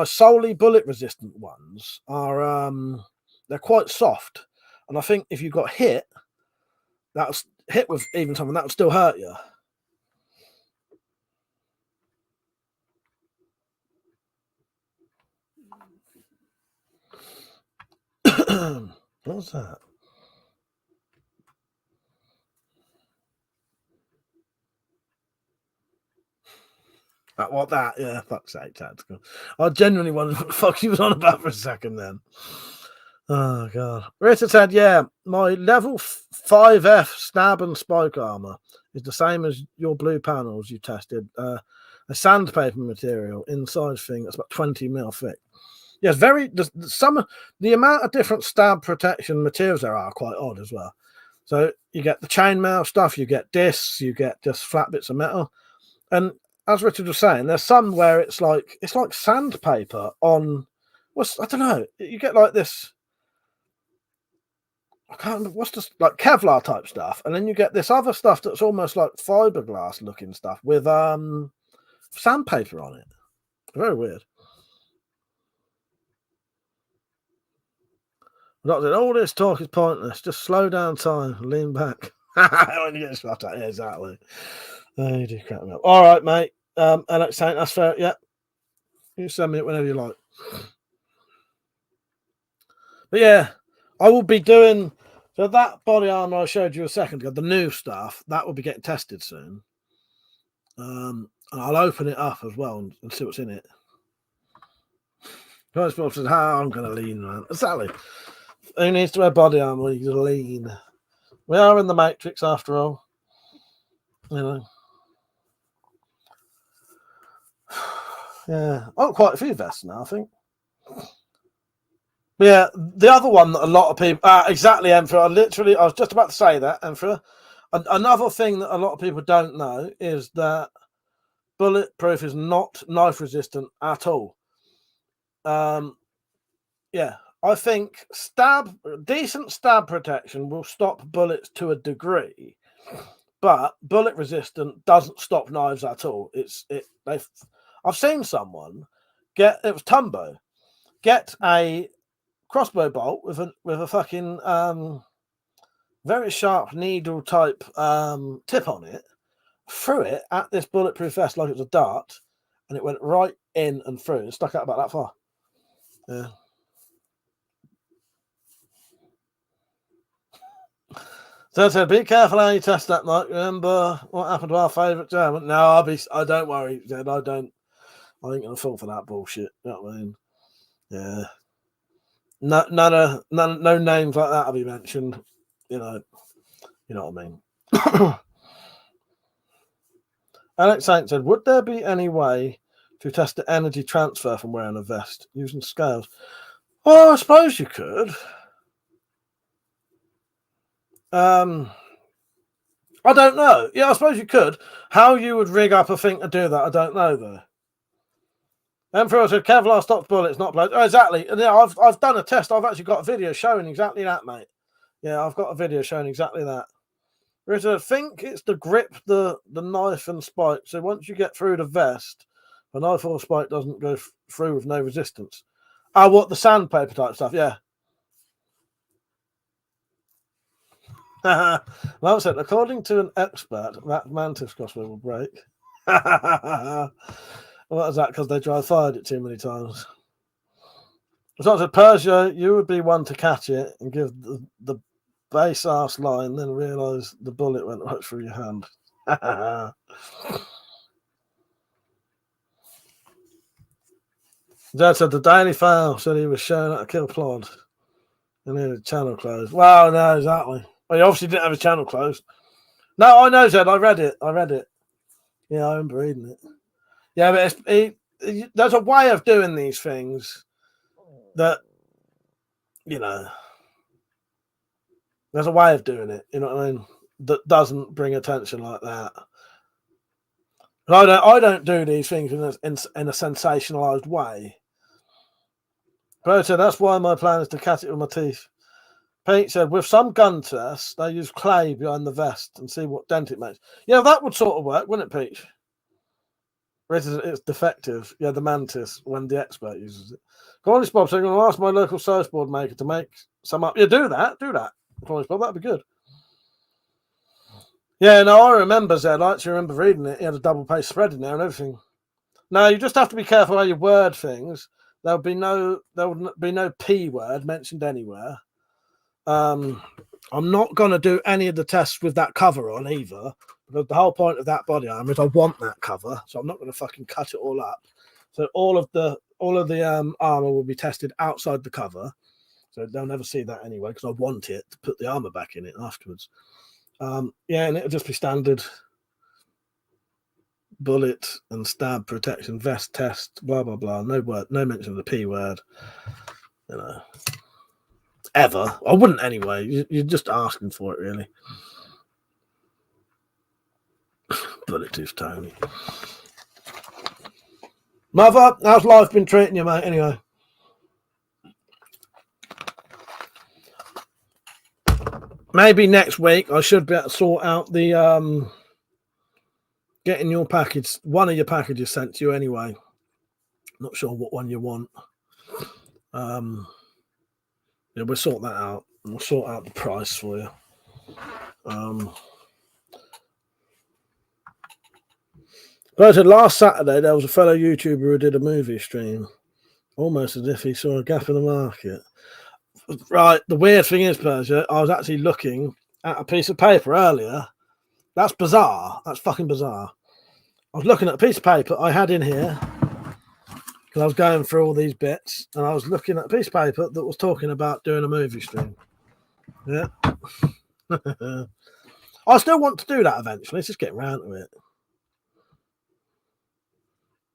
solely bullet resistant ones are they're quite soft. And I think if you got hit with even something that would still hurt you. What's that? What that? Yeah, fuck's sake, tactical. I genuinely wondered what the fuck he was on about for a second then. Oh, God. Rita said, yeah, my level 5F stab and spike armor is the same as your blue panels you tested. A sandpaper material inside thing that's about 20mm thick. Yes, the amount of different stab protection materials there are quite odd as well. So you get the chainmail stuff, you get discs, you get just flat bits of metal. And as Richard was saying, there's some where it's like sandpaper on I don't know. You get like this. I can't remember what's this, like Kevlar type stuff, and then you get this other stuff that's almost like fiberglass looking stuff with sandpaper on it. Very weird. Doctor, all this talk is pointless. Just slow down time, lean back. When you get shot at, yeah, exactly. Oh, you do crap me up. All right, mate. Alex saying that's fair. Yeah, you send me it whenever you like. But yeah, I will be doing so that body armor I showed you a second ago. The new stuff that will be getting tested soon. And I'll open it up as well and see what's in it. Guys, Bob said, "How I'm going to lean, man." Exactly. Who needs to wear body armor? You can lean. We are in the Matrix after all. You know. Yeah. Oh, quite a few vests now, I think. But yeah, the other one that a lot of people exactly, Emperor. I was just about to say that, Emperor. Another thing that a lot of people don't know is that bulletproof is not knife resistant at all. Yeah. I think decent stab protection will stop bullets to a degree, but bullet resistant doesn't stop knives at all. I've seen someone it was Tumbo, get a crossbow bolt with a fucking very sharp needle type tip on it, threw it at this bulletproof vest like it was a dart, and it went right in and through and stuck out about that far. Yeah. So I said, be careful how you test that, Mike. Remember what happened to our favourite German? No, I don't worry, Zed. I ain't gonna fall for that bullshit. You know what I mean? Yeah. No names like that will be mentioned. You know what I mean. Alex Saint said, would there be any way to test the energy transfer from wearing a vest using scales? Well, I suppose you could. I don't know. Yeah, I suppose you could. How you would rig up a thing to do that, I don't know though. Emperor said Kevlar stops bullets, not blows. Oh, exactly. And yeah, I've done a test. I've actually got a video showing exactly that, mate. Yeah, I've got a video showing exactly that. Richard, I think it's the grip, the knife and spike. So once you get through the vest, the knife or spike doesn't go through with no resistance. Oh, what, the sandpaper type stuff? Yeah. Well said. According to an expert, that mantis crossbow will break. What is that? Because they dry fired it too many times. So I said, Persia, you would be one to catch it and give the base ass line, then realise the bullet went right through your hand. Dad said the Daily Fail said he was showing how to kill Plod. And then the channel closed. Well, no, exactly. Well, he obviously didn't have a channel closed. No, I know, Zed. I read it. Yeah, I remember reading it. Yeah, but there's a way of doing these things that, you know, there's a way of doing it, you know what I mean, that doesn't bring attention like that. And I don't do these things in a sensationalized way. Bro said, that's why my plan is to catch it with my teeth. Pete said, with some gun tests, they use clay behind the vest and see what dent it makes. Yeah, that would sort of work, wouldn't it, Pete? It's defective. Yeah, the mantis, when the expert uses it. Cornish Bob said, I'm going to ask my local surfboard maker to make some up. Yeah, do that. Cornish Bob, that'd be good. Yeah, no, I remember, Zed. I actually remember reading it. He had a double page spread in there and everything. No, you just have to be careful how you word things. There would be no P word mentioned anywhere. I'm not going to do any of the tests with that cover on either, because the whole point of that body armor is I want that cover, so I'm not going to fucking cut it all up. So all of the armor will be tested outside the cover, so they'll never see that anyway, because I want it to put the armor back in it afterwards. Yeah, and it'll just be standard bullet and stab protection vest test, blah blah blah. No mention of the P word, you know. Ever. I wouldn't anyway. You're just asking for it, really. Bullet tooth Tony. Mother, how's life been treating you, mate? Anyway. Maybe next week I should be able to sort out the getting your package, one of your packages sent to you anyway. Not sure what one you want. Yeah, we'll sort that out. We'll sort out the price for you. But I said last Saturday there was a fellow YouTuber who did a movie stream, almost as if he saw a gap in the market. Right, the weird thing is, Persia, I was actually looking at a piece of paper earlier. That's bizarre. That's fucking bizarre. I was looking at a piece of paper I had in here because I was going through all these bits, and I was looking at a piece of paper that was talking about doing a movie stream. Yeah. I still want to do that eventually. It's just getting around to it.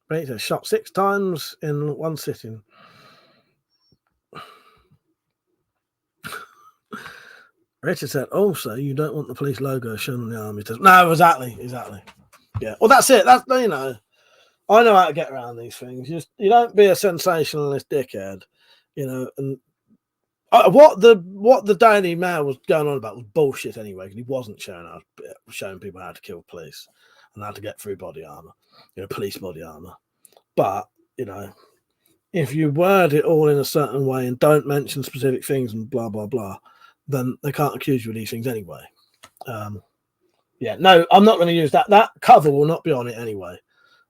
Rachel shot 6 times in one sitting. Richard said, also, you don't want the police logo shown on the army test. No, exactly. Yeah. Well, that's it. That's, you know, I know how to get around these things. You don't be a sensationalist dickhead, you know. And what the Daily Mail was going on about was bullshit anyway, because he wasn't showing people how to kill police and how to get through body armor, you know, police body armor. But, you know, if you word it all in a certain way and don't mention specific things and blah, blah, blah, then they can't accuse you of these things anyway. Yeah, no, I'm not going to use that. That cover will not be on it anyway.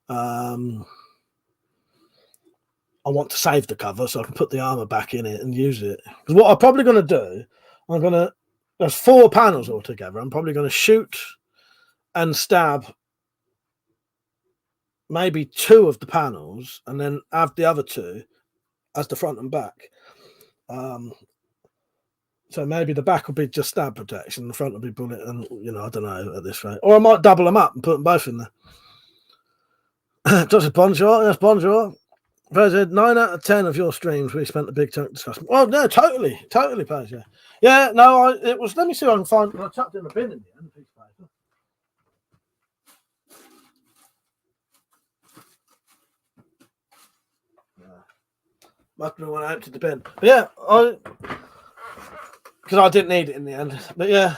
I want to save the cover so I can put the armor back in it and use it. Because what I'm probably going to do, there's 4 panels altogether. I'm probably going to shoot and stab maybe 2 of the panels and then have the other 2 as the front and back. So maybe the back will be just stab protection, the front will be bullet, and I don't know at this rate. Or I might double them up and put them both in there. Just bonjour, yes, bonjour. President, 9 out of 10 of your streams we spent a big chunk discussing. Well, no, totally, Paz, yeah. Yeah, no, it was. Let me see if I can find. I chucked in the bin in the end. Piece of paper. Must have been when I emptied the bin. But yeah, because I didn't need it in the end. But yeah.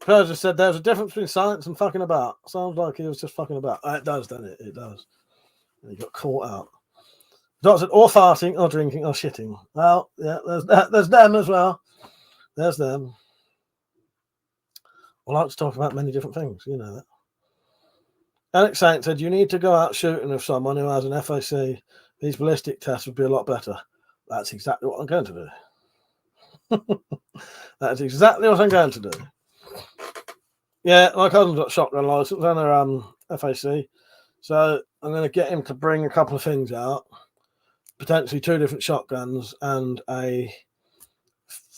Paz just said there's a difference between science and fucking about. Sounds like he was just fucking about. It does, doesn't it? It does. And he got caught out. Doc said, or farting, or drinking, or shitting. Well, yeah, there's them as well. There's them. I like to talk about many different things, you know that. Alex Saint said, you need to go out shooting with someone who has an FAC. These ballistic tests would be a lot better. That's exactly what I'm going to do. That's exactly what I'm going to do. Yeah, my cousin's got a shotgun license and a FAC. So I'm going to get him to bring a couple of things out. Potentially 2 different shotguns and a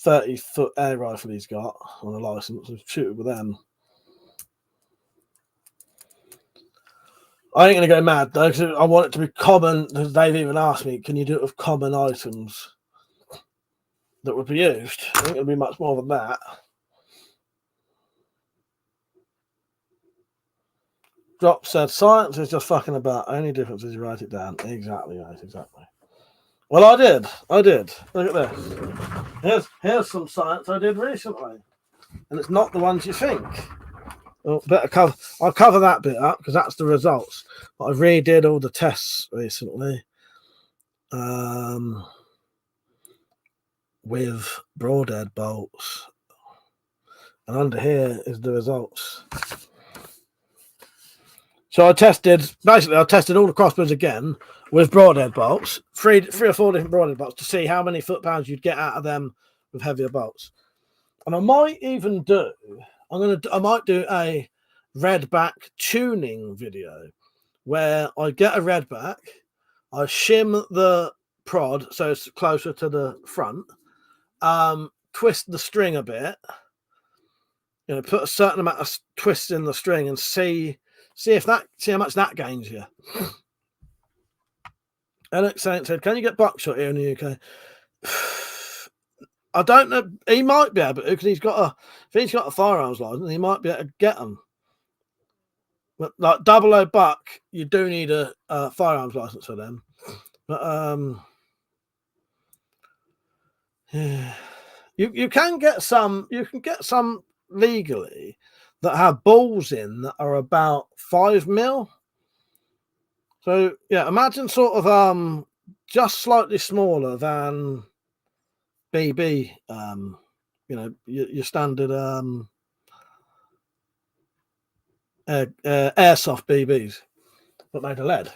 30-foot air rifle he's got on a license and shoot it with them. I ain't going to go mad though, because I want it to be common. They've even asked me, can you do it with common items that would be used? I think it'll be much more than that. Drop said, science is just fucking about. Only difference is you write it down. Exactly, right, exactly. Well, I did. Look at this. Here's some science I did recently. And it's not the ones you think. Well, I'll cover that bit up because that's the results. But I redid all the tests recently. With broadhead bolts. And under here is the results. So I tested all the crossbows again with broadhead bolts, three or four different broadhead bolts to see how many foot-pounds you'd get out of them with heavier bolts. And I might even do, I might do a redback tuning video where I get a redback, I shim the prod so it's closer to the front, twist the string a bit, put a certain amount of twists in the string and see how much that gains you. Alex Saint said, can you get buckshot here in the UK? I don't know. He might be able to because if he's got a firearms license, he might be able to get them. But like 00 buck, you do need a firearms license for them. But yeah. You can get some. You can get some legally that have balls in that are about 5 mil. So yeah, imagine sort of just slightly smaller than BB. Your standard airsoft BBs, but made of lead.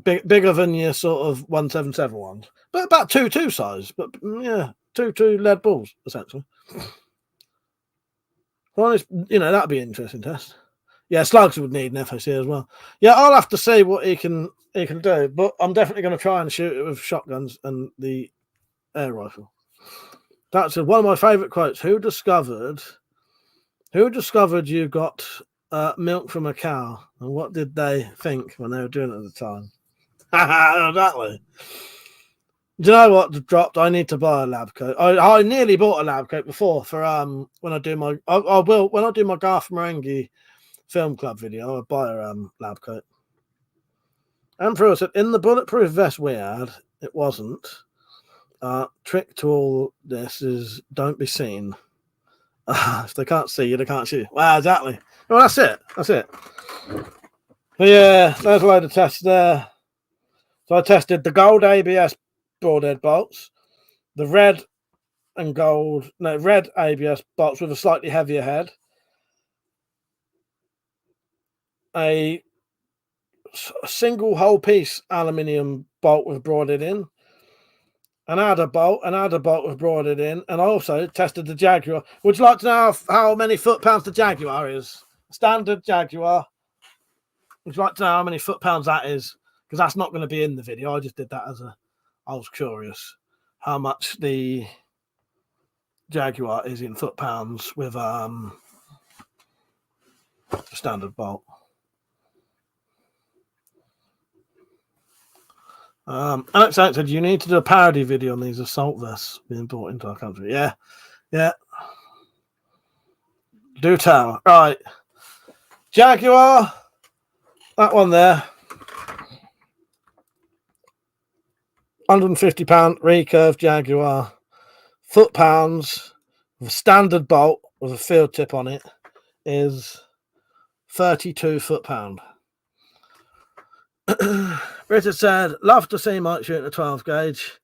Bigger than your sort of 177 ones, but about 2.2 size. But yeah, 2.2 lead balls essentially. Well, that'd be an interesting test. Yeah, slugs would need an FAC as well. Yeah, I'll have to see what he can do, but I'm definitely going to try and shoot it with shotguns and the air rifle. That's one of my favourite quotes. Who discovered you got milk from a cow, and what did they think when they were doing it at the time? Exactly. Do you know what dropped? I need to buy a lab coat. I nearly bought a lab coat before for when I do my when I do my Garth Marenghi film club video, I'll buy a lab coat. And for us, in the bulletproof vest we had, it wasn't. Trick to all this is don't be seen. If they can't see you, they can't shoot. Well, exactly. Well, that's it. But yeah, there's a load of tests there. So I tested the gold ABS broadhead bolts, the red and gold, no, red ABS bolts with a slightly heavier head, a single whole piece aluminium bolt with broaded in, an adder bolt with broaded in, and I also tested the Jaguar. Would you like to know how many foot-pounds the Jaguar is? Standard Jaguar. Would you like to know how many foot-pounds that is? Because that's not going to be in the video. I just did that I was curious how much the Jaguar is in foot-pounds with the standard bolt. Alex said you need to do a parody video on these assault vests being brought into our country. Yeah. Do tell. Right. Jaguar. That one there. £150 recurve Jaguar. Foot-pounds with a standard bolt with a field tip on it is 32 foot-pound. Richard said, love to see Mike shooting a 12 gauge.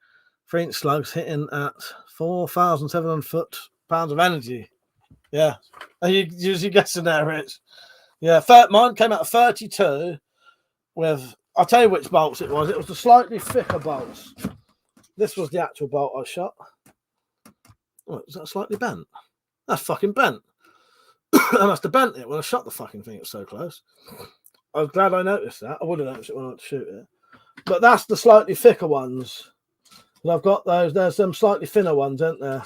3-inch slugs hitting at 4,700 foot-pounds of energy. Yeah. Are you guessing there, Rich? Yeah, mine came out of 32 with, I'll tell you which bolts it was. It was the slightly thicker bolts. This was the actual bolt I shot. Oh, is that slightly bent? That's fucking bent. I must have bent it when I shot the fucking thing. It was so close. I was glad I noticed that. I would have noticed it when I went to shoot it. But that's the slightly thicker ones. And I've got those. There's some slightly thinner ones, aren't there?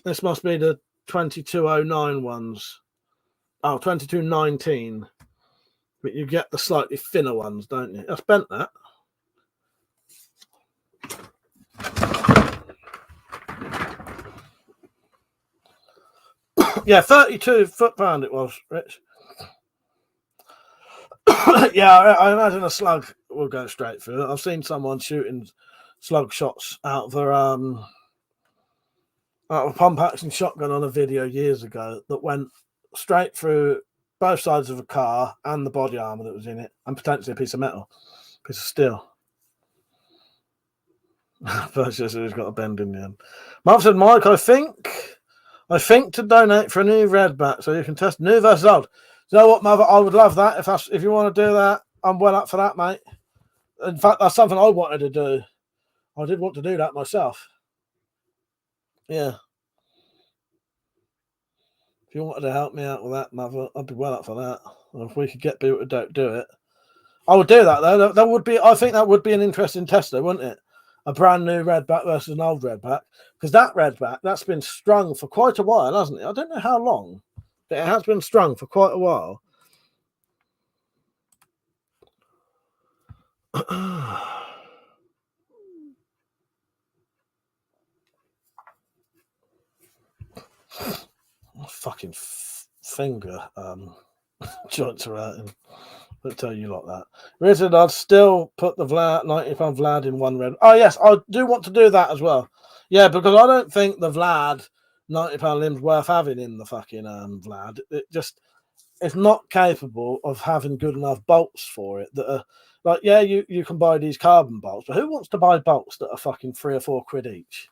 This must be the 2209 ones. Oh, 2219. But you get the slightly thinner ones, don't you? That's bent, that. Yeah, 32 foot-pound it was, Rich. Yeah, I imagine a slug will go straight through it. I've seen someone shooting slug shots out of a pump-action shotgun on a video years ago that went straight through both sides of a car and the body armor that was in it, and potentially a piece of metal, piece of steel. But it's got a bend in the end. Mark said, Mike, I think to donate for a new red back so you can test new versus old. You know what, Mother? I would love that. If you want to do that, I'm well up for that, mate. In fact, that's something I wanted to do. I did want to do that myself. Yeah. If you wanted to help me out with that, Mother, I'd be well up for that. And if we could get people to do it, I would do that though. That would be. I think that would be an interesting test, though, wouldn't it? A brand new redback versus an old redback, because that redback that's been strung for quite a while, hasn't it? I don't know how long. But it has been strung for quite a while. Fucking finger joints are out. I'll tell you like that. Richard, I'd still put the Vlad, £90 Vlad in one red. Oh, yes, I do want to do that as well. Yeah, because I don't think the Vlad £90 limb's worth having in the fucking Vlad. It's not capable of having good enough bolts for it that are like, yeah, you can buy these carbon bolts, but who wants to buy bolts that are fucking £3 or £4 each?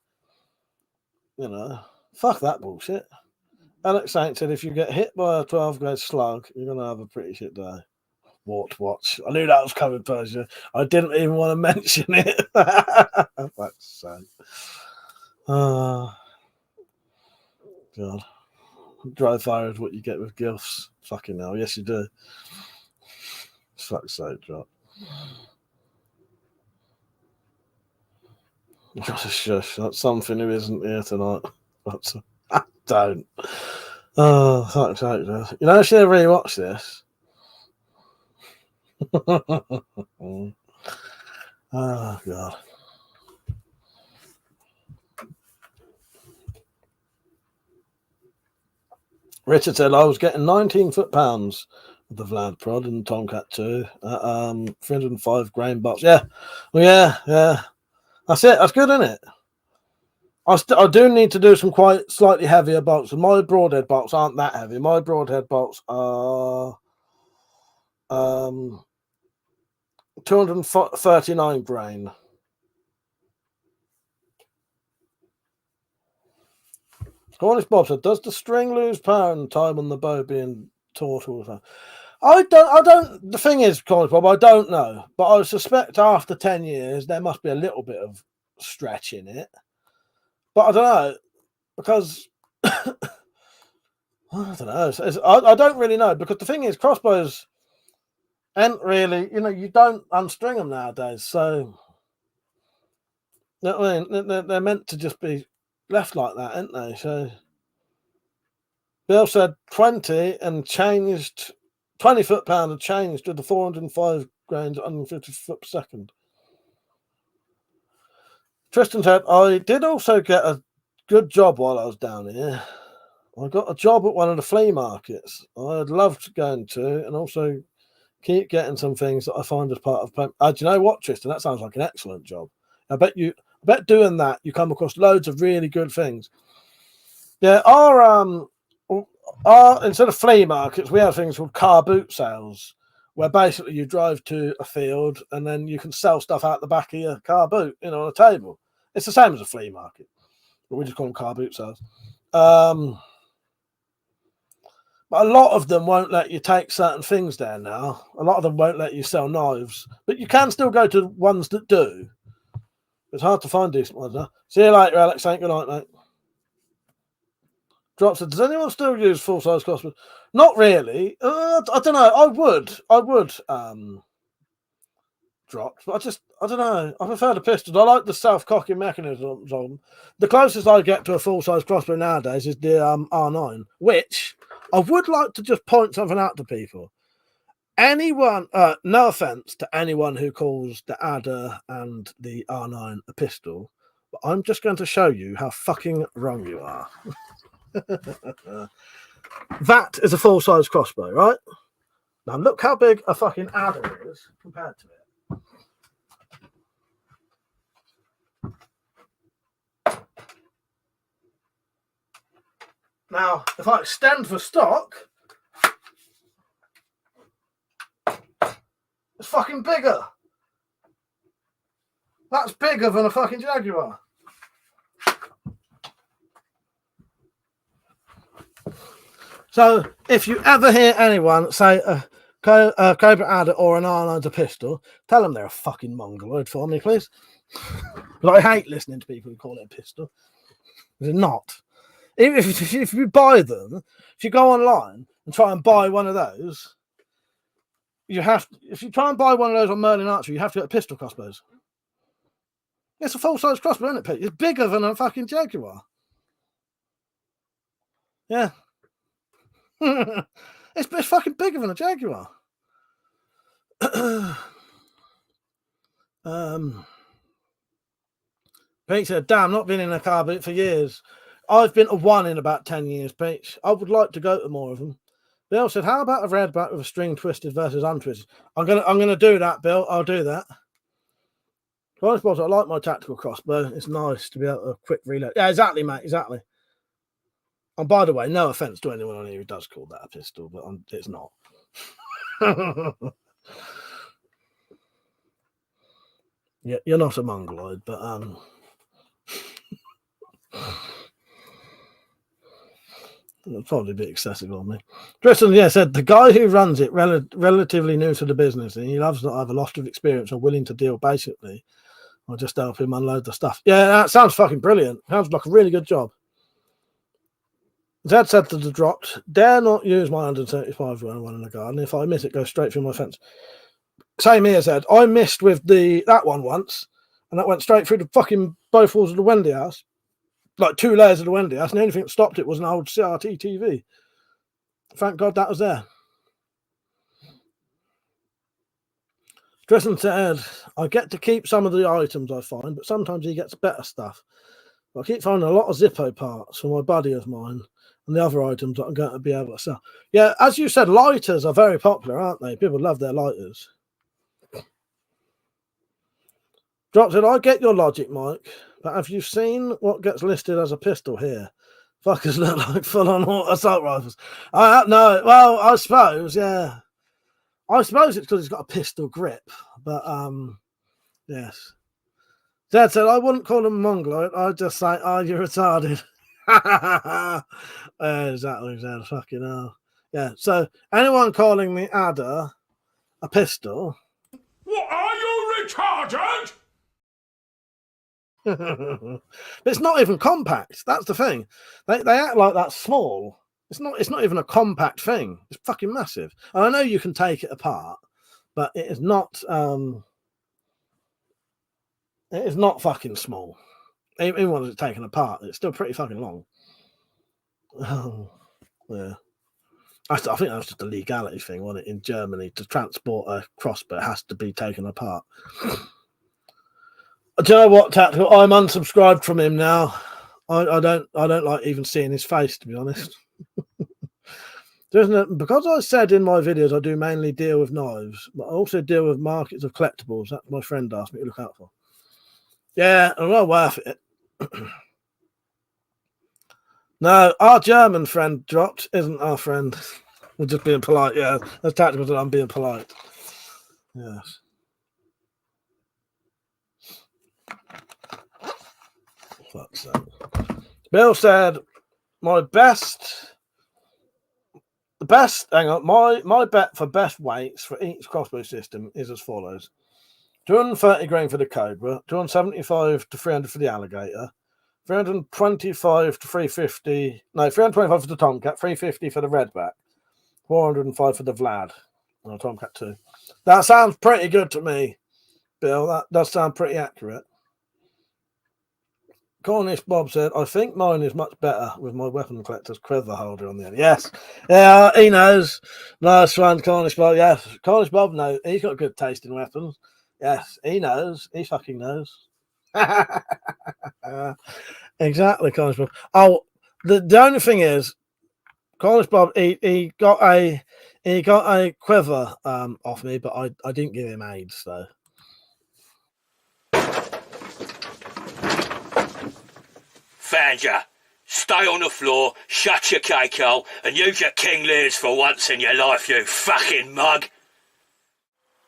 You know, fuck that bullshit. Alex Saint said, if you get hit by a 12 gauge slug, you're gonna have a pretty shit day. Wart watch. I knew that was coming, Persia. I didn't even want to mention it. That's sad. God. Dry fire is what you get with gilfs. Fucking hell. Yes, you do. Fuck's sake, drop. Just a shush. That's something who isn't here tonight. Don't. Oh, fuck's sake, Josh. You know, I should have really watched this. Oh, God. Richard said, I was getting 19 foot-pounds with the Vlad prod and Tomcat 2 at 305 grain box. Yeah. Well, yeah. That's it. That's good, isn't it? I do need to do some quite slightly heavier bolts. My broadhead bolts aren't that heavy. My broadhead bolts are 239 grain. Cornish Bob said, does the string lose power and time on the bow being taut all the time? I don't, the thing is, Cornish Bob, I don't know, but I suspect after 10 years, there must be a little bit of stretch in it. But I don't know, because, I don't know, I don't really know, because the thing is, crossbows ain't really, you don't unstring them nowadays, so, you know what I mean, they're meant to just be left like that, aren't they? So Bill said 20 and changed 20 foot-pound and changed to the 405 grains at 150 foot per second. Tristan said, I did also get a good job while I was down here. I got a job at one of the flea markets I'd loved going to, and also keep getting some things that I find as part of. Do you know what, Tristan? That sounds like an excellent job. I bet doing that you come across loads of really good things. Yeah, our instead of flea markets, we have things called car boot sales, where basically you drive to a field and then you can sell stuff out the back of your car boot, on a table. It's the same as a flea market, but we just call them car boot sales. But a lot of them won't let you take certain things there now. A lot of them won't let you sell knives, but you can still go to ones that do. It's hard to find decent ones now. See you later, Alex. Good night, mate. Drop said, does anyone still use full-size crossbows? Not really. I don't know. I would drop, but I don't know. I prefer the pistols. I like the self-cocking mechanisms on them. The closest I get to a full-size crossbow nowadays is the R9, which I would like to just point something out to people. Anyone, no offense to anyone who calls the Adder and the R9 a pistol, but I'm just going to show you how fucking wrong you are. That is a full-size crossbow, right? Now look how big a fucking Adder is compared to it. Now, if I extend the stock, it's fucking bigger. That's bigger than a fucking Jaguar. So, if you ever hear anyone say a Cobra Adder or an R9's a pistol, tell them they're a fucking mongoloid for me, please. But I hate listening to people who call it a pistol. They're not. If you buy them, if you go online and try and buy one of those, if you try and buy one of those on Merlin Archery, you have to get a pistol crossbows. It's a full-size crossbow, isn't it, Pete? It's bigger than a fucking Jaguar. Yeah. It's fucking bigger than a Jaguar. Pete said, damn, not been in a car boot for years. I've been to one in about 10 years, Pete. I would like to go to more of them. Bill said, how about a red back with a string twisted versus untwisted? I'm gonna do that, Bill. I'll do that. I like my tactical crossbow. It's nice to be able to quick reload. Yeah, exactly, mate. Exactly. And by the way, no offense to anyone on here who does call that a pistol, but it's not. Yeah, you're not a mongoloid, but it'll probably be excessive on me. Tristan, said the guy who runs it relatively new to the business, and he loves that I have a lot of experience and willing to deal basically. I'll just help him unload the stuff. Yeah, that sounds fucking brilliant. Sounds like a really good job. Zed said to the dropped, dare not use my 175 when I run in the garden. If I miss it, go straight through my fence. Same here, Zed. I missed with that one once, and that went straight through the fucking both walls of the Wendy house. Like 2 layers of the Wendy house, and the only thing that stopped it was an old CRT TV. Thank God that was there. Tristan said, I get to keep some of the items I find, but sometimes he gets better stuff. But I keep finding a lot of Zippo parts for my buddy of mine and the other items that I'm going to be able to sell. Yeah, as you said, lighters are very popular, aren't they? People love their lighters. Drop said, I get your logic, Mike, but have you seen what gets listed as a pistol here? Fuckers look like full-on assault rifles. No, well, I suppose, yeah. I suppose it's because it's got a pistol grip, but yes. Dad said, I wouldn't call them mongoloid, I'd just say, you're retarded. Exactly, Zed. Fucking hell. Yeah. So anyone calling the adder a pistol? What, are you retarded? It's not even compact. That's the thing. They act like that's small. It's not even a compact thing. It's fucking massive. And I know you can take it apart, but it is not fucking small. Even when it's taken apart, it's still pretty fucking long. Oh, yeah. I think that was just a legality thing, wasn't it? In Germany, to transport a crossbow, it has to be taken apart. Do you know what, Tactical? I'm unsubscribed from him now. I don't like even seeing his face, to be honest. Because I said in my videos I do mainly deal with knives, but I also deal with markets of collectibles. That's my friend asked me to look out for. Yeah, and well worth it. No, our German friend dropped, isn't our friend. We're just being polite, yeah. That's Tactical that I'm being polite. Yes. Fuck's sake. Bill said, my bet for best weights for each crossbow system is as follows. 230 grain for the Cobra, 275 to 300 for the Alligator, 325 to 350, no, 325 for the Tomcat, 350 for the Redback, 405 for the Vlad, or Tomcat 2. That sounds pretty good to me, Bill. That does sound pretty accurate. Cornish Bob said, I think mine is much better with my weapon collector's quiver holder on the end. Yes. Yeah, he knows. Nice one, Cornish Bob. Yes. Cornish Bob knows. He's got good taste in weapons. Yes, he knows. He fucking knows. Exactly, Cornish Bob. Oh, the only thing is, Cornish Bob, he got a quiver off me, but I didn't give him AIDS, so. Found ya. Stay on the floor, shut your cake hole, and use your King Lears for once in your life, you fucking mug.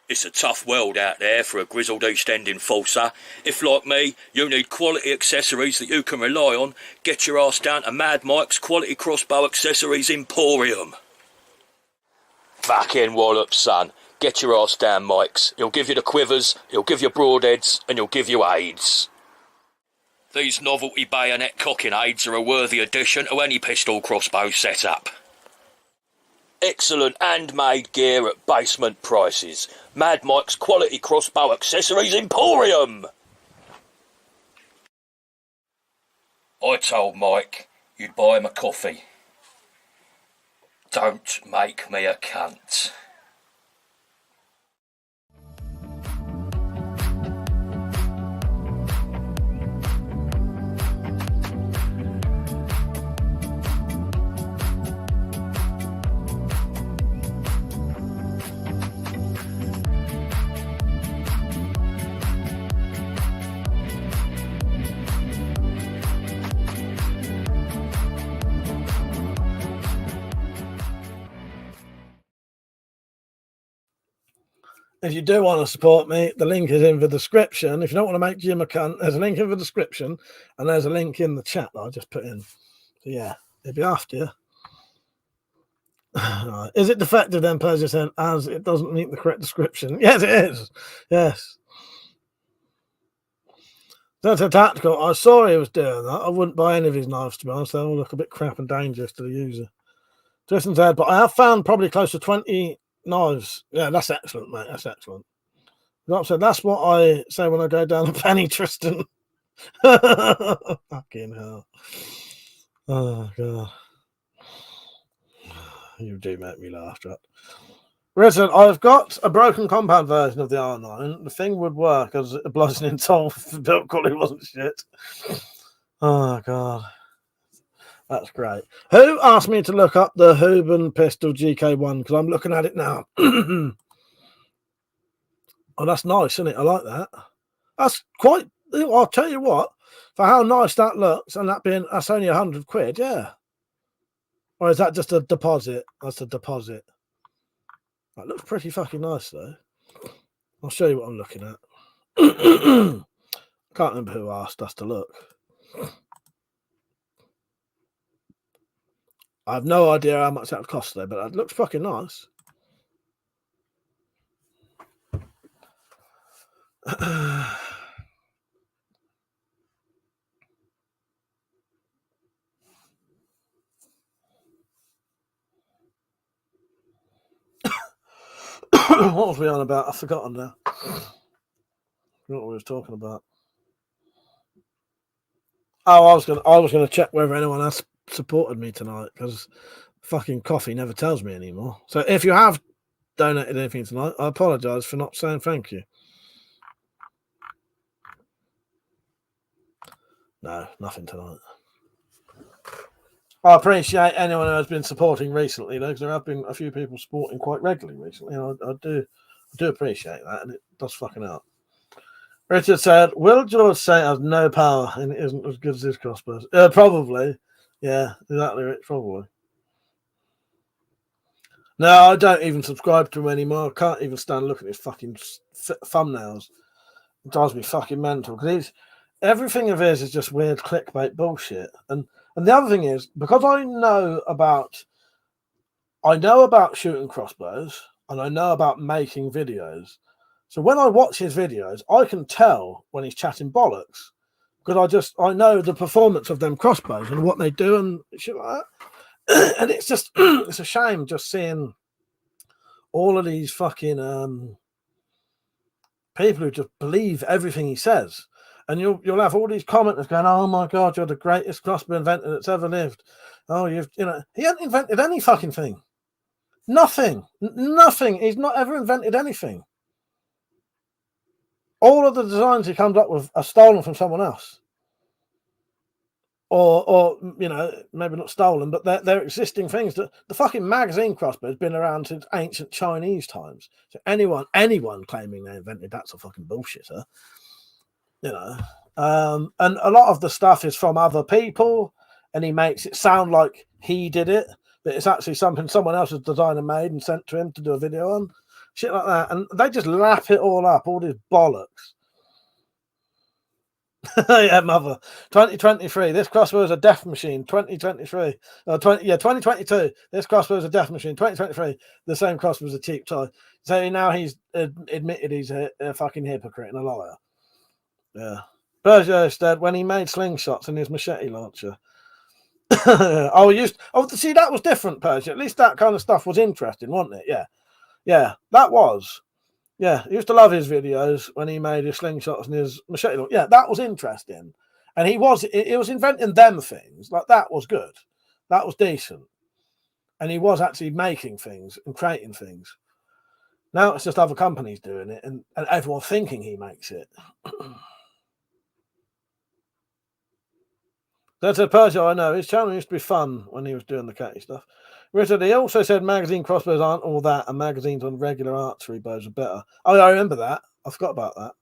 It's a tough world out there for a grizzled East End enforcer. If, like me, you need quality accessories that you can rely on, get your ass down to Mad Mike's Quality Crossbow Accessories Emporium. Fucking wallop, son. Get your ass down, Mike's. He'll give you the quivers, he'll give you broadheads, and he'll give you aids. These novelty bayonet cocking aids are a worthy addition to any pistol crossbow setup. Excellent handmade gear at basement prices. Mad Mike's Quality Crossbow Accessories Emporium! I told Mike you'd buy him a coffee. Don't make me a cunt. If you do want to support me, the link is in the description. If you don't want to make Jim a cunt, there's a link in the description, and there's a link in the chat that I just put in. So yeah, it'd be after you. Is it defective then, Pleasure said, as it doesn't meet the correct description? Yes, it is. Yes. That's a tactical. I saw he was doing that. I wouldn't buy any of his knives, to be honest. They all look a bit crap and dangerous to the user. Tristan said, but I have found probably close to 20 knives. Yeah, that's excellent, mate. That's excellent. Rob said, that's what I say when I go down a penny, Tristan. Fucking hell. Oh, God. You do make me laugh, Jack. Listen, I've got a broken compound version of the R9. The thing would work as a bludgeoning toll if the build quality wasn't shit. Oh, God. That's great. Who asked me to look up the Huben pistol GK1? Because I'm looking at it now. Oh, that's nice, isn't it? I like that. That's quite... I'll tell you what. For how nice that looks, and that's only 100 quid, yeah. Or is that just a deposit? That's a deposit. That looks pretty fucking nice, though. I'll show you what I'm looking at. I can't remember who asked us to look. I have no idea how much that would cost though, but it looks fucking nice. What was we on about? I've forgotten now. I don't know what we was talking about. Oh, I was gonna check whether anyone else supported me tonight because fucking coffee never tells me anymore. So if you have donated anything tonight, I apologise for not saying thank you. No, nothing tonight. I appreciate anyone who has been supporting recently, though, because there have been a few people supporting quite regularly recently. And I do appreciate that, and it does fucking help. Richard said, "Will George say it has no power and it isn't as good as his crossbows?" Probably. Yeah, exactly, Rich. Probably. No, I don't even subscribe to him anymore. I can't even stand looking at his fucking thumbnails. It drives me fucking mental because everything of his is just weird clickbait bullshit. And the other thing is, because I know about shooting crossbows and I know about making videos. So when I watch his videos, I can tell when he's chatting bollocks because I know the performance of them crossbows and what they do and shit like that. And it's just it's a shame just seeing all of these fucking people who just believe everything he says. And you'll have all these commenters going, "Oh my God, you're the greatest crossbow inventor that's ever lived." Oh, he hasn't invented any fucking thing. Nothing. He's not ever invented anything. All of the designs he comes up with are stolen from someone else. Or maybe not stolen, but they're existing things. The fucking magazine crossbow has been around since ancient Chinese times. So anyone claiming they invented that's a fucking bullshitter. And a lot of the stuff is from other people, and he makes it sound like he did it, but it's actually something someone else has designed and made and sent to him to do a video on, shit like that. And they just lap it all up, all this bollocks. Yeah, mother. 2023. This crossbow is a death machine. 2023. 2022. This crossbow is a death machine. 2023. The same crossbow is a cheap toy. So now he's admitted he's a fucking hypocrite and a liar. Yeah. Berger said when he made slingshots in his machete launcher. See, that was different, Persia. At least that kind of stuff was interesting, wasn't it? Yeah, that was. Yeah, he used to love his videos when he made his slingshots and his machete launcher. Yeah, that was interesting, and he was inventing them things. Like that was good, that was decent, and he was actually making things and creating things. Now it's just other companies doing it, and everyone thinking he makes it. That's a Persia I know. His channel used to be fun when he was doing the catty stuff. Richard, he also said magazine crossbows aren't all that, and magazines on regular archery bows are better. Oh, I remember that. I forgot about that.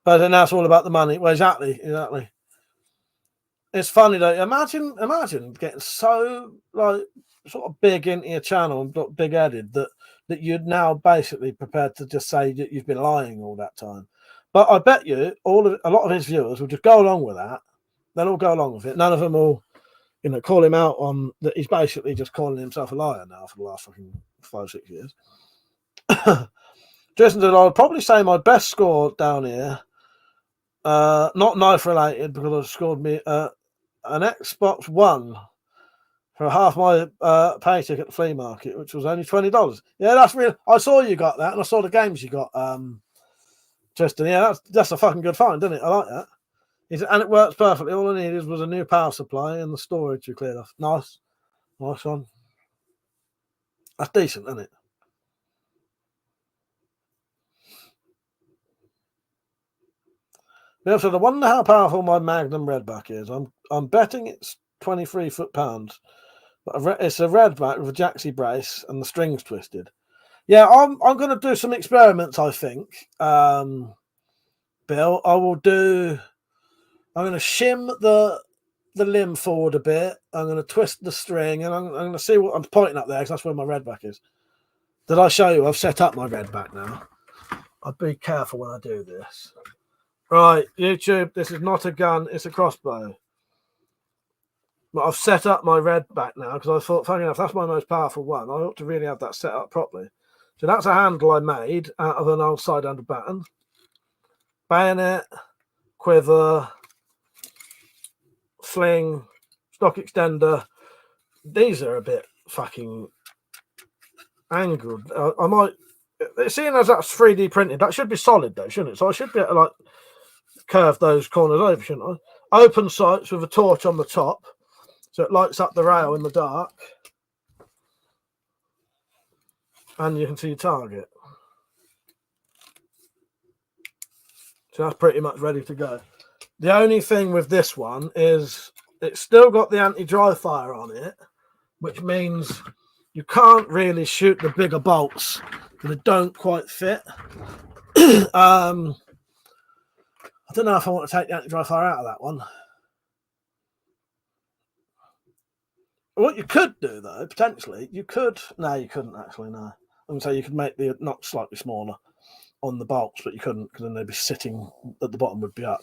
But then that's all about the money. Well, exactly. It's funny though. Imagine getting so sort of big into your channel and big-headed that you're now basically prepared to just say that you've been lying all that time. But I bet you a lot of his viewers will just go along with that. They'll all go along with it. None of them will, call him out on that. He's basically just calling himself a liar now for the last fucking 5-6 years. Jason said, I'll probably say my best score down here, not knife related, because I scored me an Xbox One for half my paycheck at the flea market, which was only $20. Yeah, that's real. I saw you got that, and I saw the games you got, Tristan. Yeah, that's a fucking good find, isn't it? I like that. And it works perfectly. All I needed was a new power supply and the storage you cleared off. Nice one. That's decent, isn't it? Yeah, so I wonder how powerful my Magnum Redback is. I'm betting it's 23 foot-pounds, but it's a Redback with a Jaxie brace and the strings twisted. Yeah, I'm going to do some experiments. I think, Bill. I'm going to shim the limb forward a bit. I'm going to twist the string, and I'm going to see what I'm pointing up there because that's where my Redback is. Did I show you? I've set up my Redback now. I'll be careful when I do this. Right, YouTube, this is not a gun, it's a crossbow. But I've set up my red back now because I thought, funny enough, that's my most powerful one. I ought to really have that set up properly. So that's a handle I made out of an old side-handed baton. Bayonet, quiver, sling, stock extender. These are a bit fucking angled. I might, seeing as that's 3D printed, that should be solid though, shouldn't it? So I should be able to like curve those corners over, shouldn't I? Open sights with a torch on the top, so it lights up the rail in the dark, and you can see your target. So that's pretty much ready to go. The only thing with this one is it's still got the anti-dry fire on it, which means you can't really shoot the bigger bolts because they don't quite fit. I don't know if I want to take the anti-dry fire out of that one. What you could do, though, potentially, you could... No, you couldn't, actually, no. I would say you could make the knot slightly smaller on the bolts, but you couldn't because then they'd be sitting at the bottom, would be up.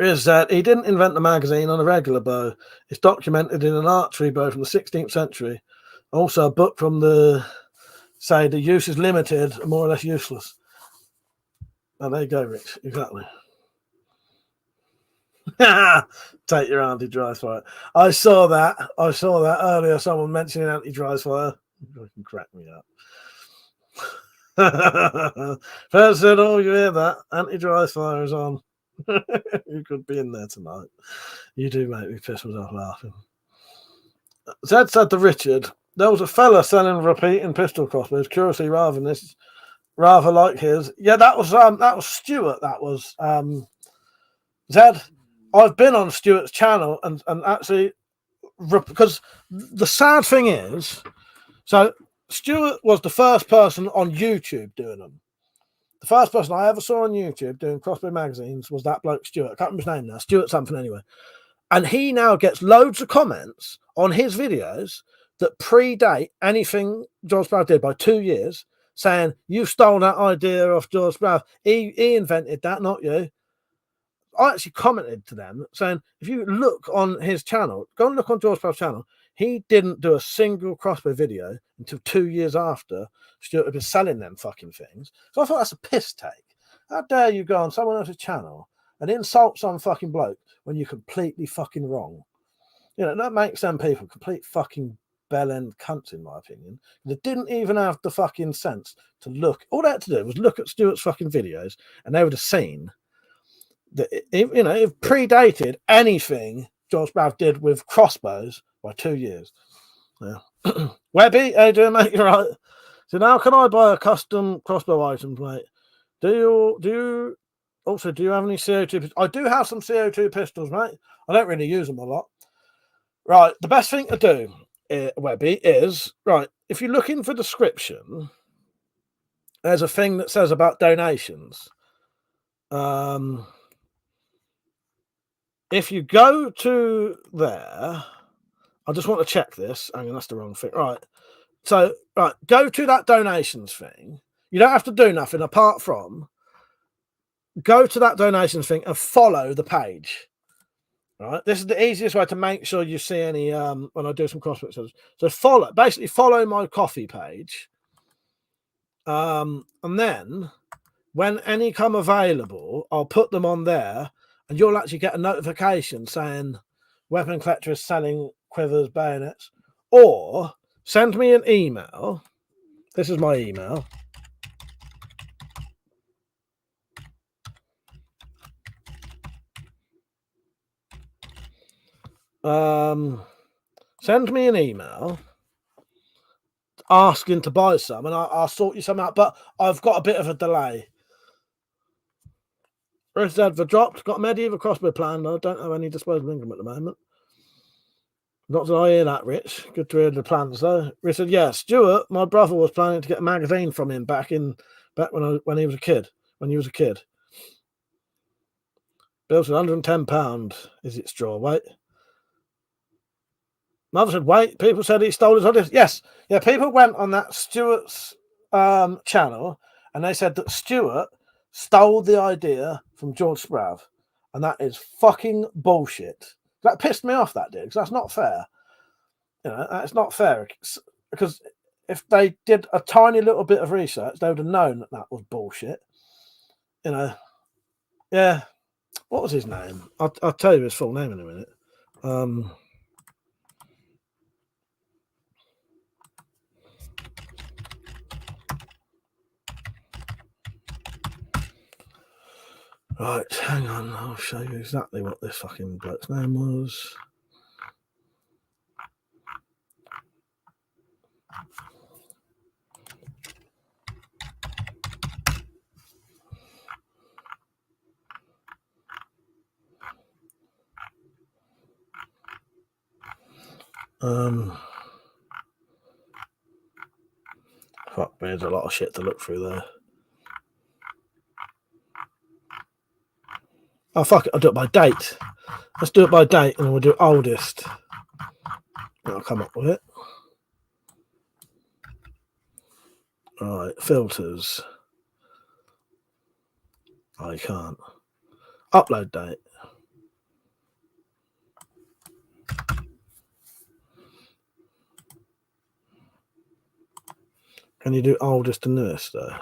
Is that he didn't invent the magazine on a regular bow. It's documented in an archery bow from the 16th century. Also, a book from the use is limited and more or less useless. Oh, there you go, Rich. Exactly. Take your anti-dry fire. I saw that earlier. Someone mentioning anti-dry fire. You can crack me up. First said, oh, you hear that? Anti-dry fire is on. You could be in there tonight. You do make me piss myself laughing. Zed said to Richard, there was a fella selling repeating pistol crossbows, curiously rather like his. Yeah, that was Stuart. That was Zed. I've been on Stuart's channel and actually, because the sad thing is, so Stuart was the first person on YouTube doing them. The first person I ever saw on YouTube doing crossbow magazines was that bloke Stuart. I can't remember his name now. Stuart something anyway. And he now gets loads of comments on his videos that predate anything George Sprouse did by 2 years, saying, you stole that idea off George Sprouse. He invented that, not you. I actually commented to them saying, if you look on his channel, go and look on George Sprouse's channel, he didn't do a single crossbow video until 2 years after Stuart had been selling them fucking things. So I thought that's a piss take. How dare you go on someone else's channel and insult some fucking bloke when you're completely fucking wrong? You know, that makes them people complete fucking bell-end cunts, in my opinion. They didn't even have the fucking sense to look. All they had to do was look at Stuart's fucking videos and they would have seen that, you know, it predated anything George Sprouse did with crossbows by 2 years. Yeah. Webby, how you doing, mate? You're right. So now, can I buy a custom crossbow items, mate? Do you have any CO2? I do have some CO2 pistols, mate. I don't really use them a lot. Right, the best thing to do, Webby, is, right, if you look in the description, there's a thing that says about donations. If you go to there, I just want to check this. Hang on, that's the wrong thing. Right. So, right, go to that donations thing. You don't have to do nothing apart from go to that donations thing and follow the page. Right. This is the easiest way to make sure you see any when I do some crossbow. So follow my coffee page. And then when any come available, I'll put them on there. And you'll actually get a notification saying WeaponCollector is selling quivers, bayonets, or send me an email. This is my email. Send me an email asking to buy some, and I'll sort you some out. But I've got a bit of a delay. Rich said for dropped, got a medieval crossbow planned. I don't have any disposable income at the moment. Not that I hear that, Rich. Good to hear the plans, though. Rich said, yeah, Stuart, my brother was planning to get a magazine from him back when he was a kid. Bill said £110. Is it straw weight? Mother said, wait, people said he stole his ideas. Yes. Yeah, people went on that Stuart's channel and they said that Stuart stole the idea from George Sprouse, and that is fucking bullshit. That pissed me off, that did, because that's not fair. You know, that's not fair. Because if they did a tiny little bit of research, they would have known that that was bullshit. You know, yeah. What was his name? I'll tell you his full name in a minute. Right, hang on. I'll show you exactly what this fucking bloke's name was. Fuck, there's a lot of shit to look through there. Oh, fuck it, I'll do it by date. Let's do it by date, and then we'll do oldest. I'll come up with it. Right, filters. Oh, you can't. Upload date. Can you do oldest and newest, though?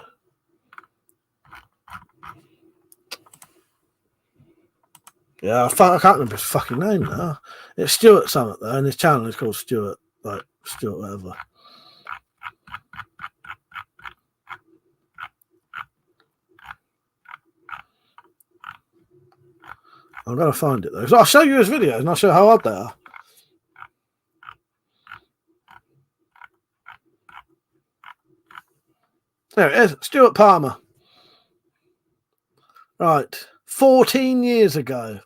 Yeah, I can't remember his fucking name now. It's Stuart Summit, though, and his channel is called Stuart, like, Stuart whatever. I'm going to find it, though. So I'll show you his videos, and I'll show you how odd they are. There it is, Stuart Palmer. Right, 14 years ago.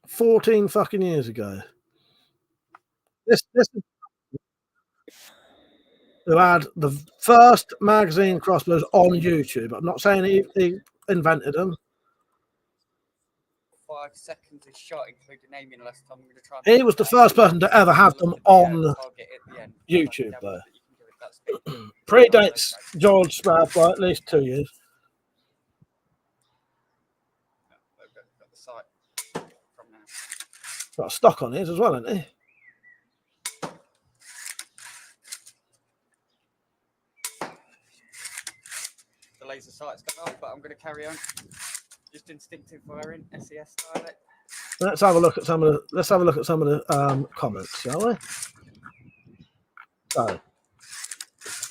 14 fucking years ago. This who had the first magazine crossbows on YouTube. I'm not saying he invented them. 5 seconds is shot, including naming list. I'm going to try. He was the first person to ever have them on YouTube, though. Predates George Spratt by at least 2 years. Got a stock on his as well, hasn't he? The laser sight's gone off, but I'm going to carry on. Just instinctive firing, SES style it. Let's have a look at some of the comments, shall we? So,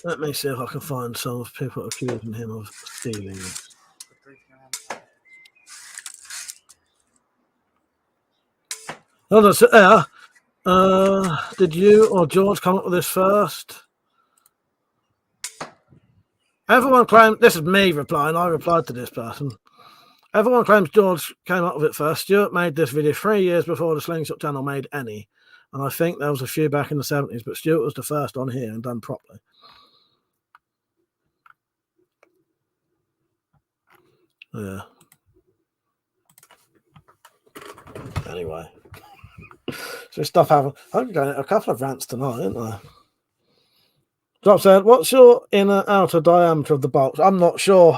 let me see if I can find some of people accusing him of stealing. Oh, that's it there. Did you or George come up with this first? Everyone claims, this is me replying, I replied to this person. Everyone claims George came up with it first. Stuart made this video 3 years before the Slingshot channel made any. And I think there was a few back in the 70s, but Stuart was the first on here and done properly. Yeah. Anyway. So stuff happened. I'm going a couple of rants tonight, aren't I? Drop said, what's your inner outer diameter of the box? I'm not sure,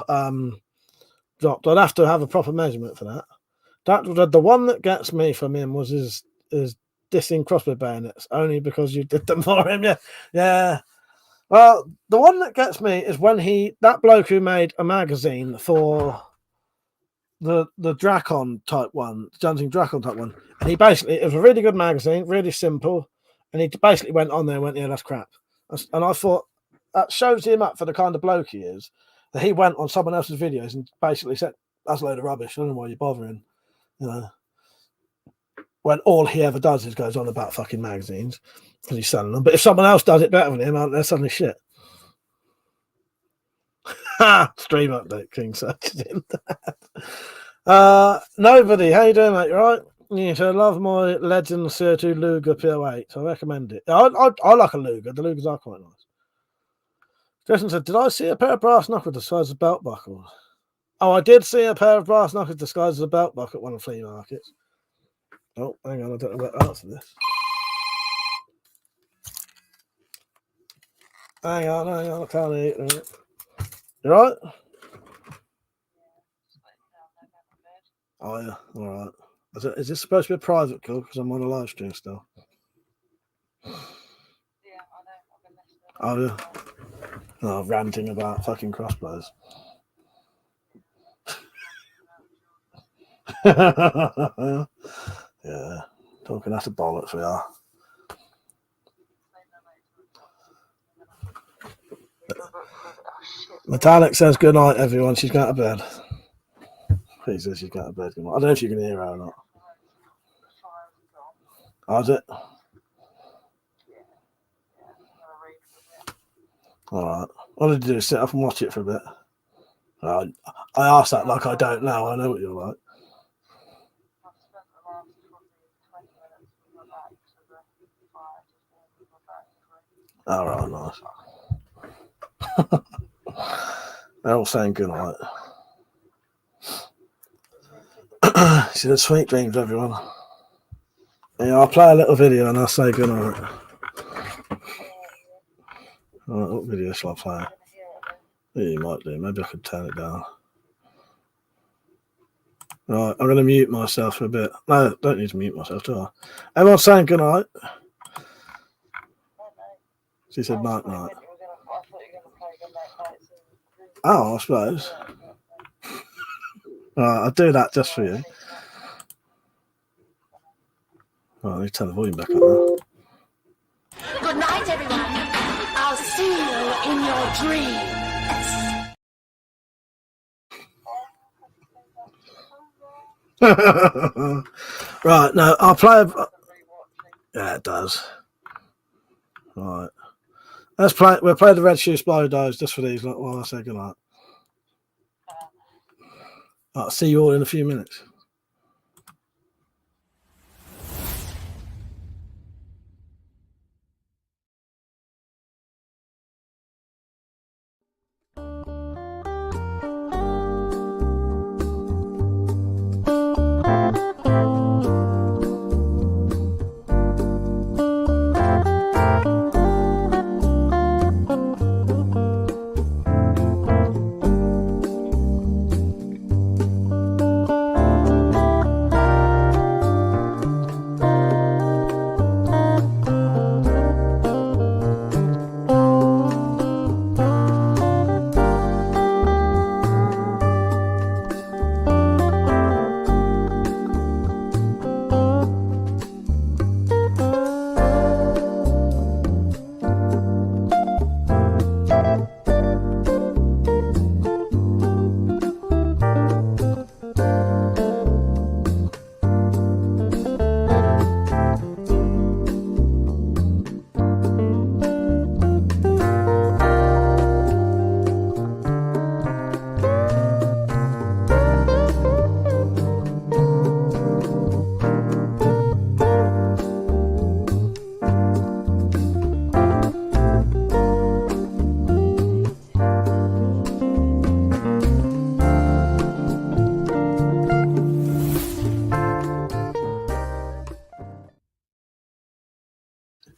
Drop. I'd have to have a proper measurement for that. The one that gets me from him was his dissing crossbow bayonets, only because you did them for him. Yeah. Well, the one that gets me is when that bloke who made a magazine for the Drakon type one, Jonesing Drakon type one, and it was a really good magazine, really simple, and he basically went on there and went, yeah, that's crap. And I thought that shows him up for the kind of bloke he is, that he went on someone else's videos and basically said, that's a load of rubbish, I don't know why you're bothering, you know, when all he ever does is goes on about fucking magazines because he's selling them. But if someone else does it better than him, they're suddenly shit. Stream update, King searches in that. Nobody, how you doing, mate? You right? Yeah, so I love my Legend CO2 Luger PO8. I recommend it. I like a Luger. The Lugers are quite nice. Jason said, did I see a pair of brass knuckles disguised as belt buckles? Oh, I did see a pair of brass knuckles disguised as a belt buckle at one of the flea markets. Oh, hang on, I don't know where to answer this. Hang on, I can't eat it. You right? Oh, yeah, all right. Is this supposed to be a private call? Because I'm on a live stream still. Oh, yeah. Oh, ranting about fucking crossbows. Yeah. Talking after bollocks we are. Metallic says good night, everyone. She's going to bed. He says she's going to bed. Good night. I don't know if you can hear her or not. How's it? Alright. All I do is sit up and watch it for a bit. I asked that like I don't know. I know what you're like. Alright, nice. They're all saying good night. She said sweet dreams, everyone. Yeah, I'll play a little video and I'll say good night. Alright, what video shall I play? Yeah, you might do. Maybe I could turn it down. Right, I'm going to mute myself for a bit. No, don't need to mute myself, do I? Everyone's saying good night. She said night night. Oh, I suppose. Right, I'll do that just for you. Right, I need to turn the volume back up now. Good night, everyone. I'll see you in your dreams. Right, no, I'll play. Yeah, it does. Right, let's play. We'll play the Red Shoe Spy Dives just for these. While I say goodnight. I'll see you all in a few minutes.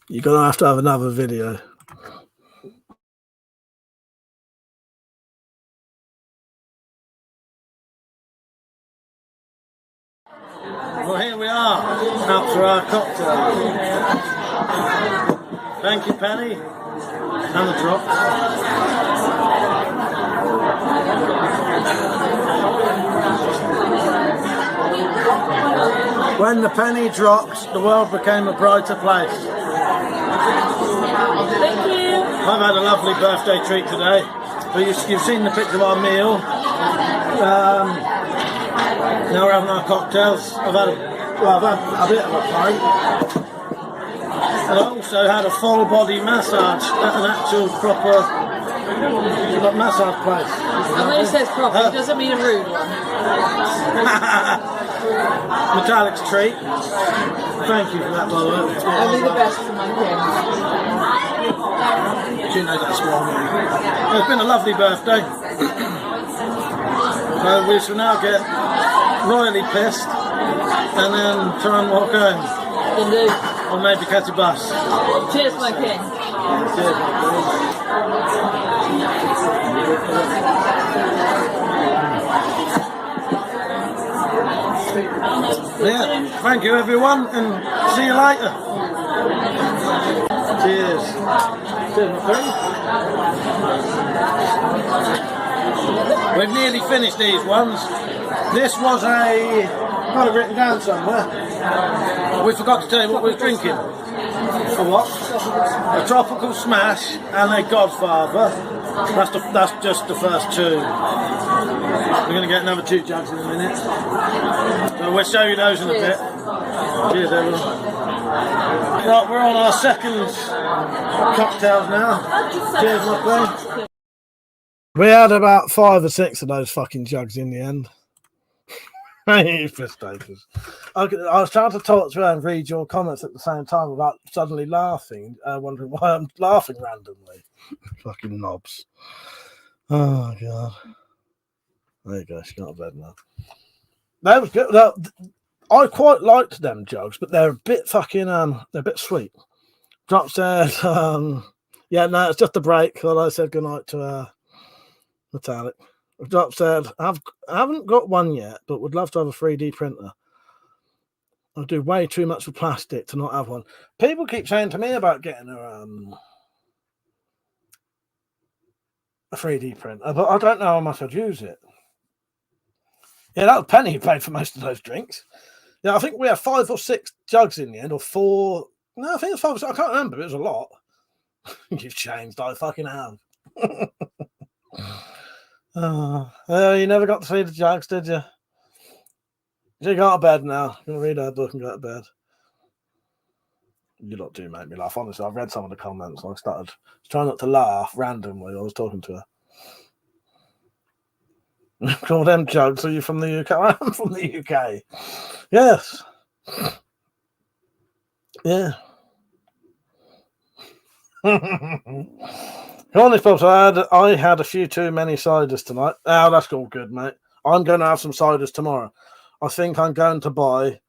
You're going to have another video. Well, here we are, out for our cocktail. Thank you, Penny. And the drop. When the penny dropped, the world became a brighter place. Thank you. I've had a lovely birthday treat today. You've seen the picture of our meal. Now we're having our cocktails. I've had a bit of a pint. And I also had a full body massage at an actual proper massage place. And when he says proper, it doesn't mean a rude one. Metallic's treat. Thank you for that, by the way. Only the best for my king. She knows that's wrong. It's been a lovely birthday. So we shall now get royally pissed and then try and walk home. Indeed. Or maybe catch a bus. Cheers, my king. Cheers, my king. Yeah, thank you everyone, and see you later. Cheers. Cheers, my friend. We've nearly finished these ones. This was got it written down somewhere. We forgot to tell you what we were drinking. A what? A Tropical Smash and a Godfather. That's just the first two. We're going to get another 2 jugs in a minute. So we'll show you those in a bit. Cheers, everyone. Right, we're on our second cocktails now. Cheers, my friend. We had about 5 or 6 of those fucking jugs in the end. You piss takers. I was trying to talk to her and read your comments at the same time about suddenly laughing, wondering why I'm laughing randomly. Fucking knobs. Oh, God. There you go, she's got to bed now. That was good. I quite liked them jugs, but they're a bit fucking, they're a bit sweet. Drop said, yeah, no, it's just a break. Well, I said goodnight to Metallic. Drop said, I haven't got one yet, but would love to have a 3D printer. I do way too much with plastic to not have one. People keep saying to me about getting a 3D printer, but I don't know how much I'd use it. Yeah, that was Penny who paid for most of those drinks. Yeah, I think we had 5 or 6 jugs in the end, or 4. No, I think it was 5 or 6. I can't remember. It was a lot. You've changed. I fucking have. You never got to see the jugs, did you? You got to bed now. I'm going to read our book and go to bed. You lot do make me laugh. Honestly, I've read some of the comments and I started trying not to laugh randomly. I was talking to her. Call them jugs. Are you from the UK? I'm from the UK. Yes. Yeah. Honest, folks, I had a few too many ciders tonight. Oh, that's all good, mate. I'm going to have some ciders tomorrow. I think I'm going to buy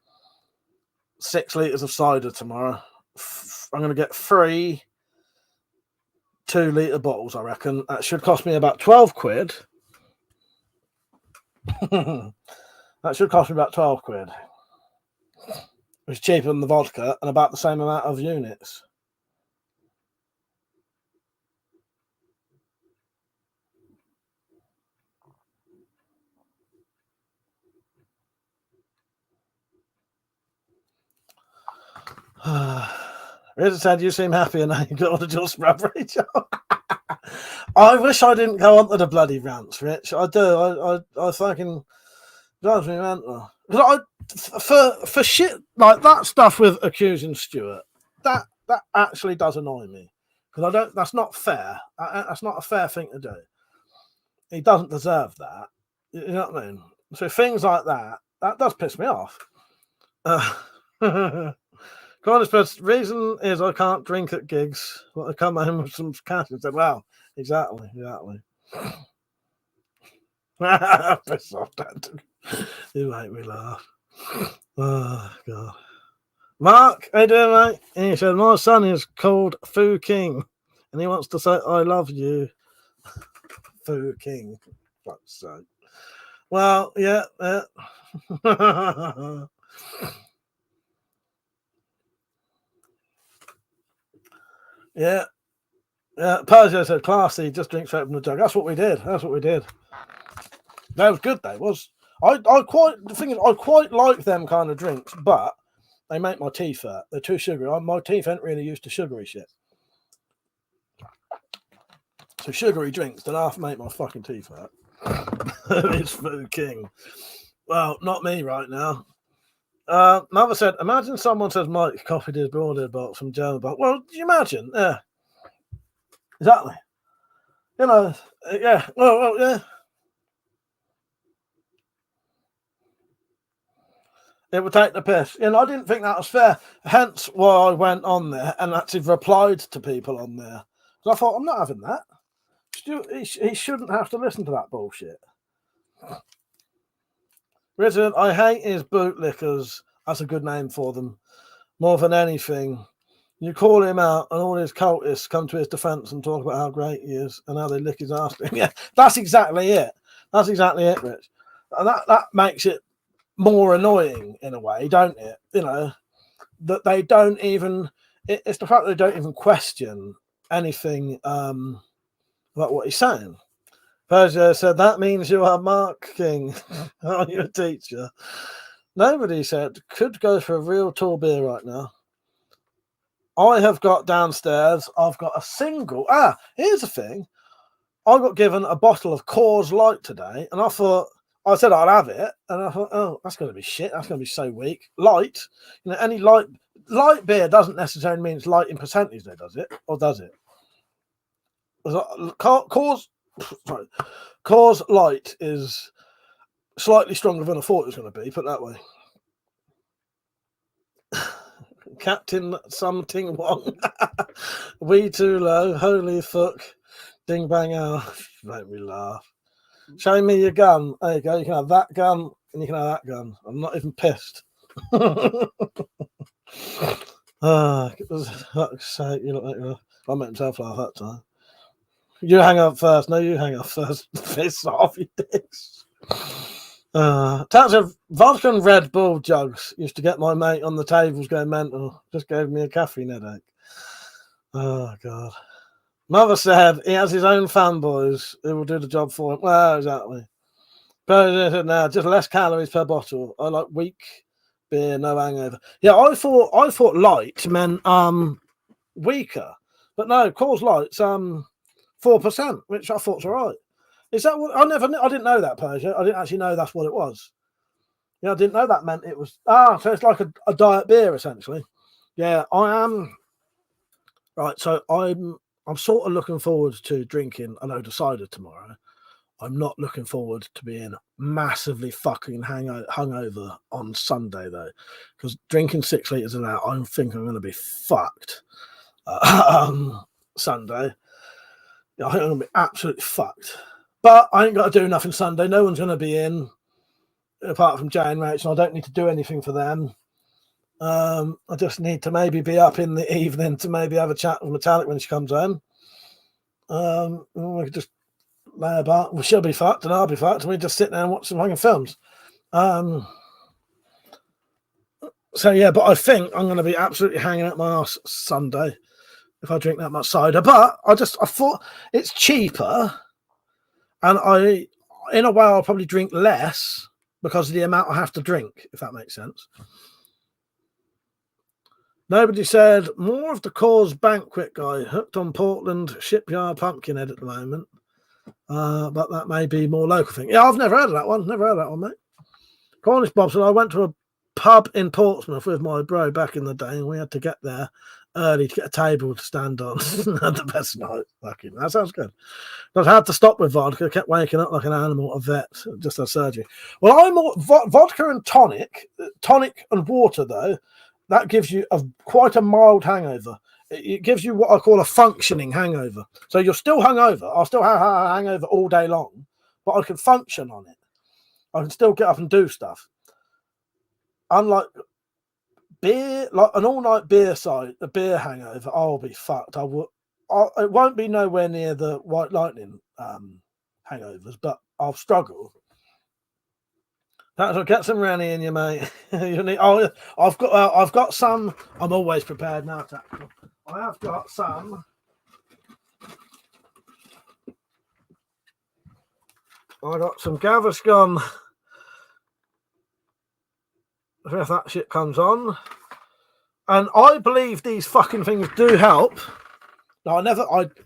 6 litres of cider tomorrow. I'm going to get 3 2-litre bottles, I reckon. That should cost me about 12 quid. That should cost me about 12 quid. Which is cheaper than the vodka and about the same amount of units. Rita said, you seem happy and now you got to just rubbery job. I wish I didn't go on to the bloody rants, Rich. I do. I fucking drives me mental. For shit like that stuff with accusing Stuart, that actually does annoy me. Because that's not fair. That's not a fair thing to do. He doesn't deserve that. You know what I mean? So things like that does piss me off. The reason is I can't drink at gigs. Well, I come home with some cash and said, "Wow, exactly." Piss off, Dad. You make me laugh. Oh God, Mark, how you doing, mate? And he said, "My son is called Fu King, and he wants to say I love you, Fu King." Fuck's sake. Well, yeah. Yeah. Persia said, classy, just drink straight from the jug. That's what we did. That was good, though. I quite like them kind of drinks, but they make my teeth hurt. They're too sugary. My teeth ain't really used to sugary shit. So sugary drinks don't half make my fucking teeth hurt. It's Fu King. Well, not me right now. Mother said, imagine someone says Mike copied his broadhead box from German box. Well, do you imagine? Yeah. Exactly. You know, yeah. Well, yeah. It would take the piss. You know, I didn't think that was fair. Hence why I went on there and actually replied to people on there. So I thought, I'm not having that. He shouldn't have to listen to that bullshit. Richard, I hate his bootlickers. That's a good name for them. More than anything. You call him out and all his cultists come to his defense and talk about how great he is and how they lick his ass. Yeah, that's exactly it. That's exactly it, Rich. And that makes it more annoying in a way, don't it? You know, that they don't even, it's the fact that they don't even question anything about what he's saying. Persia said, that means you are Mark King. Are you a teacher? Nobody said, could go for a real tall beer right now. I have got downstairs, I've got a single. Here's the thing. I got given a bottle of Coors Light today, and I said I'd have it, and I thought, oh, that's going to be shit. That's going to be so weak. Light, you know, any light beer doesn't necessarily mean it's light in percentage, though, does it? Or does it? Coors Light is slightly stronger than I thought it was going to be. Put it that way. Captain something Wong. We too low. Holy fuck. Ding bang out. Make me laugh. Show me your gun. There you go. You can have that gun and you can have that gun. I'm not even pissed. Fuck's sake, you look like I made himself laugh that time. You hang up first. No, you hang up first. Piss off, you dicks. Tats of vodka and Red Bull jugs used to get my mate on the tables going mental. Just gave me a caffeine headache. Oh, God. Mother said he has his own fanboys who will do the job for him. Well, exactly. But now just less calories per bottle. I like weak beer, no hangover. Yeah, I thought light meant weaker, but no, Coors Light's 4%, which I thought's all right. Is that what I didn't know that, Persia. I didn't actually know that's what it was. Yeah, I didn't know that meant it was so it's like a diet beer essentially. Yeah, I am right. So I'm sort of looking forward to drinking a load of cider tomorrow. I'm not looking forward to being massively fucking hungover on Sunday though, because drinking 6 liters of that, I think I'm going to be fucked. Sunday, yeah, I think I'm going to be absolutely fucked. But I ain't got to do nothing Sunday. No one's going to be in, apart from Jay and Rachel. I don't need to do anything for them. I just need to maybe be up in the evening to maybe have a chat with Metallic when she comes home. We could just lay about. Well, she'll be fucked and I'll be fucked, and we just sit there and watch some fucking films. So yeah, but I think I'm going to be absolutely hanging out my ass Sunday if I drink that much cider. But I thought it's cheaper. And in a way, I'll probably drink less because of the amount I have to drink, if that makes sense. Nobody said more of the Coors Banquet guy hooked on Portland Shipyard Pumpkinhead at the moment. But that may be more local thing. Yeah, I've never heard of that one. Never heard of that one, mate. Cornish Bob said I went to a pub in Portsmouth with my bro back in the day, and we had to get there early to get a table to stand on. Had the best night. Fucking, that sounds good. But I had to stop with vodka. Kept waking up like an animal, a vet, just had surgery. Well, I'm more vodka and tonic and water though. That gives you quite a mild hangover. It gives you what I call a functioning hangover. So you're still hungover. I'll still have a hangover all day long, but I can function on it. I can still get up and do stuff. Unlike beer, like an all-night beer hangover, I'll be fucked. It won't be nowhere near the White Lightning hangovers, but I'll struggle. That'll get some Rennie in you, mate. You need. Oh, I've got some. I'm always prepared now, Tactical. I have got some. I got some Gaviscon. If that shit comes on, and I believe these fucking things do help. Now,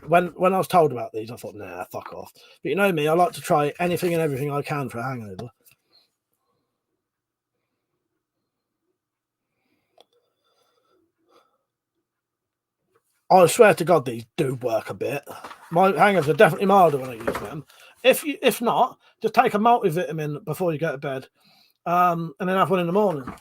when I was told about these, I thought, nah, fuck off. But you know me, I like to try anything and everything I can for a hangover. I swear to God, these do work a bit. My hangovers are definitely milder when I use them. If not, just take a multivitamin before you go to bed, and then have one in the morning.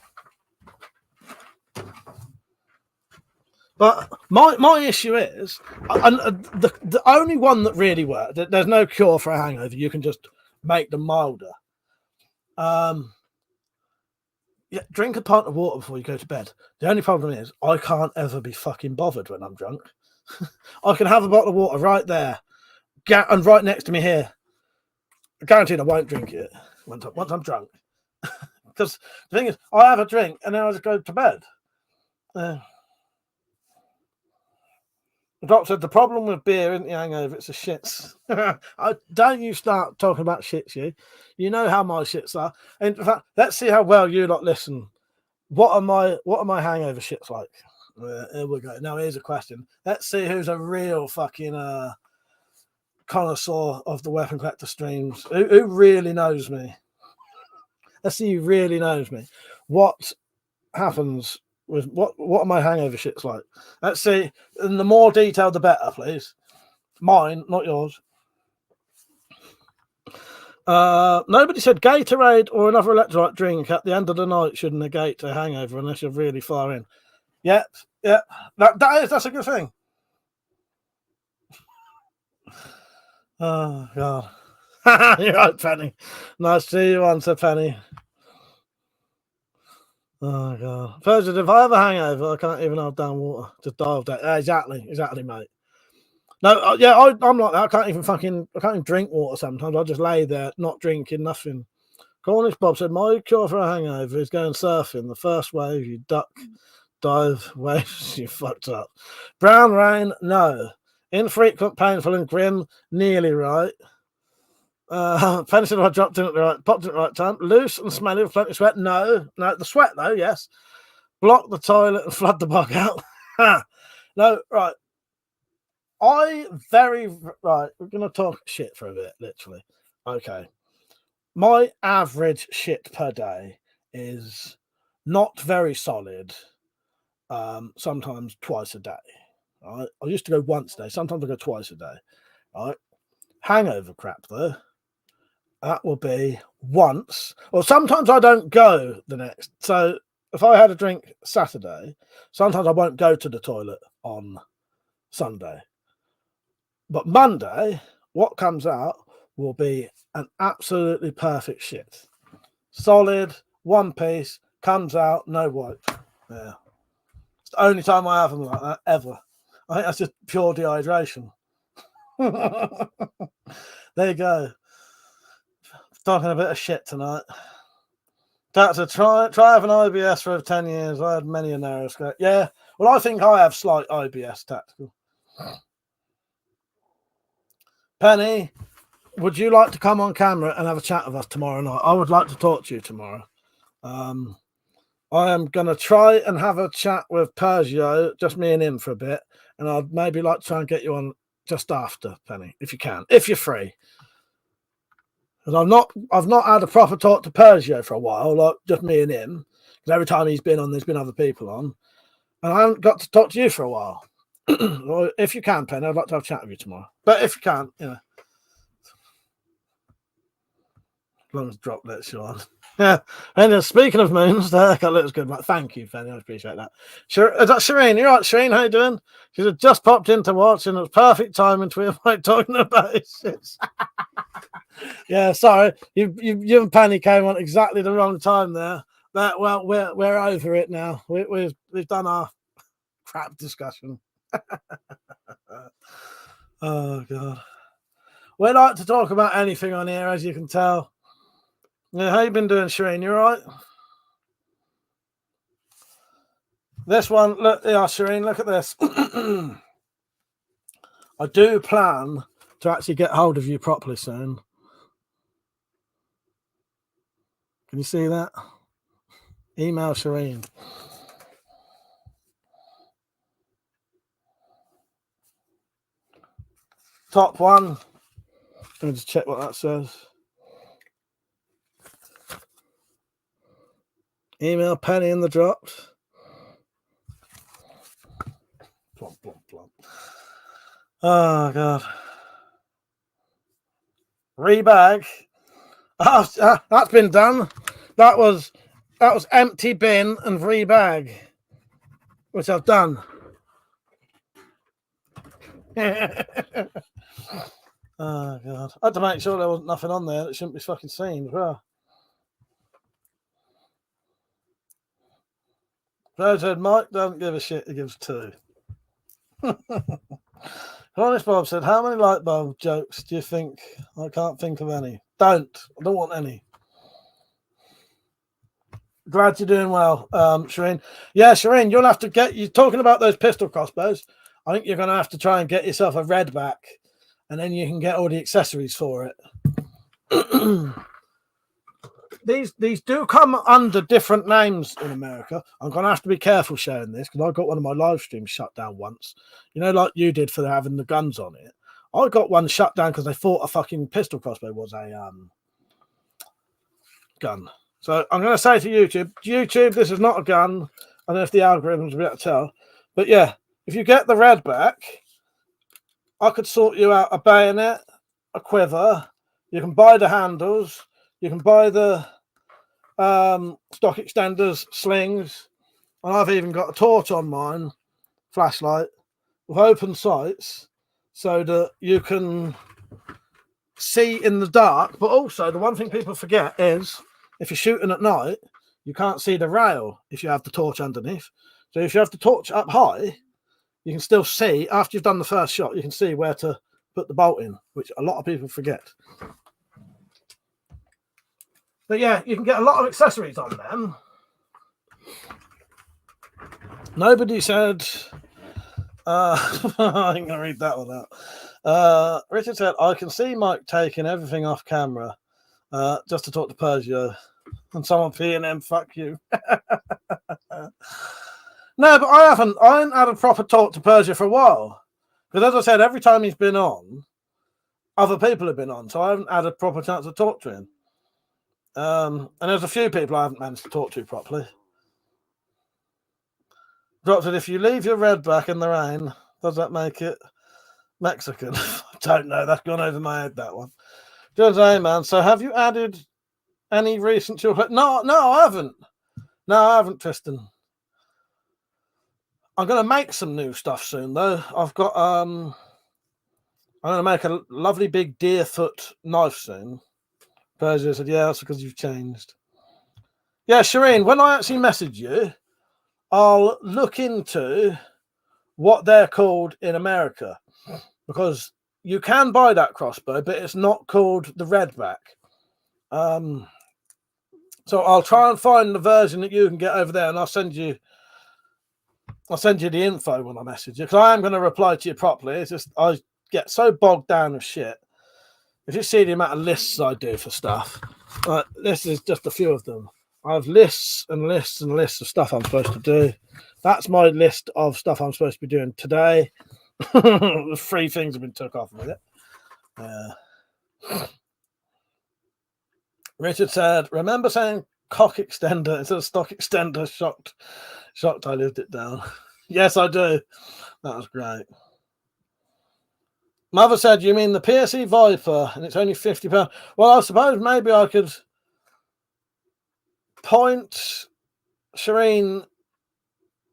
But my issue is, the only one that really works. There's no cure for a hangover. You can just make them milder. Yeah, drink a pint of water before you go to bed. The only problem is I can't ever be fucking bothered when I'm drunk. I can have a bottle of water right there, and right next to me here. Guaranteed I won't drink it once I'm drunk. because the thing is, I have a drink and then I just go to bed. The doctor said the problem with beer isn't the hangover, it's the shits. Don't you start talking about shits, you. You know how my shits are. In fact, let's see how well you lot listen. What are my hangover shits like? Here we go. Now here's a question. Let's see who's a real fucking connoisseur of the Weapon Collector streams. Who really knows me? Let's see who really knows me. What happens with what are my hangover shits like? Let's see. And the more detailed the better, please. Mine, not yours. Nobody said Gatorade or another electrolyte drink at the end of the night should negate a hangover unless you're really far in. Yep. That's a good thing. Oh God. You're right, Penny. Nice to see you once, Penny. Oh God. First, if I have a hangover, I can't even have down water. Just dive down. Exactly, mate. No, I'm like that. I can't even drink water sometimes. I just lay there, not drinking, nothing. Cornish Bob said, my cure for a hangover is going surfing. The first wave, you duck, dive, waves, you fucked up. Brown rain, no. Infrequent, painful, and grim, nearly right. Penny said I popped in at the right time. Loose and smelly with plenty of sweat. No, the sweat though, yes. Block the toilet and flood the bug out. No, right. We're gonna talk shit for a bit, literally. Okay. My average shit per day is not very solid. Sometimes twice a day. Right? I used to go once a day, sometimes I go twice a day. Right? Hangover crap though. That will be once, or sometimes I don't go the next. So if I had a drink Saturday, sometimes I won't go to the toilet on Sunday. But Monday, what comes out will be an absolutely perfect shit. Solid, one piece, comes out, no wipe. Yeah. It's the only time I have them like that, ever. I think that's just pure dehydration. There you go. Talking a bit of shit tonight. That's a try having IBS for 10 years. I had many a narrow escape. Yeah, well, I think I have slight IBS tactical. Penny, would you like to come on camera and have a chat with us tomorrow night? I would like to talk to you tomorrow. I am going to try and have a chat with Pergio, just me and him for a bit, and I'd maybe like to try and get you on just after, Penny, if you can, if you're free. Because I've not had a proper talk to Pergio for a while, like just me and him. Because every time he's been on, there's been other people on, and I haven't got to talk to you for a while. Well, if you can, Penny, I'd like to have a chat with you tomorrow. But if you can't, as long as drop lets you on. Yeah. And speaking of moons, that looks good. Thank you, Penny. I appreciate that. Sure, is that Shireen? You're right, Shireen. How you doing? She said just popped in to watch, and it was perfect timing to avoid talking about it. Yeah, sorry. You and Penny came on exactly the wrong time there. But well, we're over it now. We've done our crap discussion. Oh God. We like to talk about anything on here, as you can tell. Yeah, how you been doing, Shireen? You all right? This one, look, yeah, Shireen, look at this. I do plan to actually get hold of you properly soon. Can you see that? Email Shireen. Top one. Let me just check what that says. Email Penny in the drops. Plump, plump, plump. Oh God. Rebag. Oh, that's been done. That was empty bin and rebag, which I've done. Oh God. I had to make sure there wasn't nothing on there that shouldn't be fucking seen as well. Rose said, Mike doesn't give a shit, he gives two. Honest Bob said, how many light bulb jokes do you think? I can't think of any. I don't want any. Glad you're doing well, Shireen. Yeah, Shireen, you'll have to get you talking about those pistol crossbows. I think you're going to have to try and get yourself a redback, and then you can get all the accessories for it. These do come under different names in America. I'm going to have to be careful sharing this because I got one of my live streams shut down once. You know, like you did for having the guns on it. I got one shut down because they thought a fucking pistol crossbow was a gun. So I'm going to say to YouTube, this is not a gun. I don't know if the algorithms will be able to tell. But yeah, if you get the redback, I could sort you out a bayonet, a quiver. You can buy the handles. You can buy the stock extenders, slings. And I've even got a torch on mine, flashlight, with open sights so that you can see in the dark. But also, the one thing people forget is if you're shooting at night, you can't see the rail if you have the torch underneath. So if you have the torch up high, you can still see, after you've done the first shot, you can see where to put the bolt in, which a lot of people forget. But yeah, you can get a lot of accessories on them. Nobody said... I'm going to read that one out. Richard said, I can see Mike taking everything off camera just to talk to Persia. And someone P&M, fuck you. No, but I haven't had a proper talk to Persia for a while. Because as I said, every time he's been on, other people have been on. So I haven't had a proper chance to talk to him. And there's a few people I haven't managed to talk to properly. Drop said, if you leave your redback in the rain, does that make it Mexican? I don't know. That's gone over my head, that one. Jones, hey, man. So have you added any recent chocolate? No, I haven't. No, I haven't, Tristan. I'm going to make some new stuff soon, though. I've got, I'm going to make a lovely big deer foot knife soon. Persia said, yeah, that's because you've changed. Yeah, Shireen, when I actually message you, I'll look into what they're called in America, because you can buy that crossbow, but it's not called the redback. So I'll try and find the version that you can get over there, and I'll send you the info when I message you, because I am going to reply to you properly. It's just I get so bogged down with shit. If you see the amount of lists I do for stuff, this is just a few of them. I have lists and lists and lists of stuff I'm supposed to do. That's my list of stuff I'm supposed to be doing today. 3 things have been took off with it. Richard said, remember saying cock extender instead of stock extender? Shocked I lived it down. Yes, I do. That was great. Mother said, you mean the PSE Viper and it's only £50? Well, I suppose maybe I could point Shireen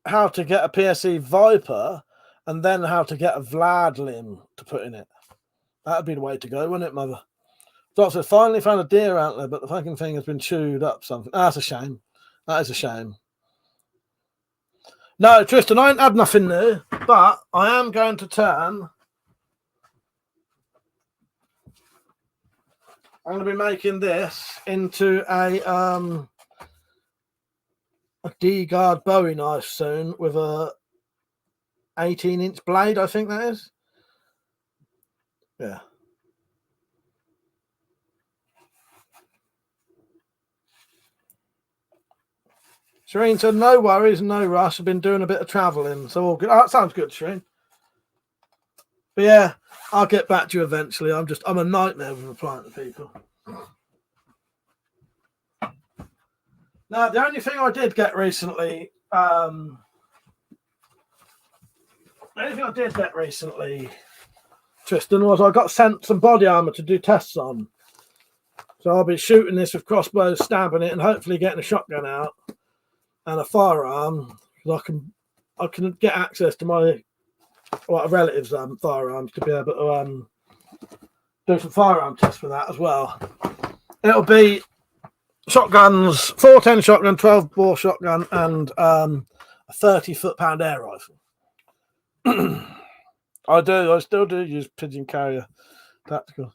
how to get a PSE Viper and then how to get a Vlad limb to put in it. That'd be the way to go, wouldn't it, Mother? Doctor finally found a deer antler, but the fucking thing has been chewed up something. That's a shame. That is a shame. No, Tristan, I ain't had nothing new, but I am going to turn. I'm going to be making this into a D-guard Bowie knife soon with a 18-inch blade, I think that is. Yeah. Shireen said, no worries, no rush. I've been doing a bit of travelling, so all good. Oh, that sounds good, Shireen. But yeah, I'll get back to you eventually. I'm a nightmare with replying to people. Now, the only thing I did get recently, Tristan, was I got sent some body armor to do tests on. So I'll be shooting this with crossbows, stabbing it, and hopefully getting a shotgun out and a firearm, because I can get access to my relatives' firearms to be able to do some firearm tests for that as well. It'll be shotguns, 410 shotgun, 12 bore shotgun, and a 30 foot-pound air rifle. I still do use pigeon carrier tactical.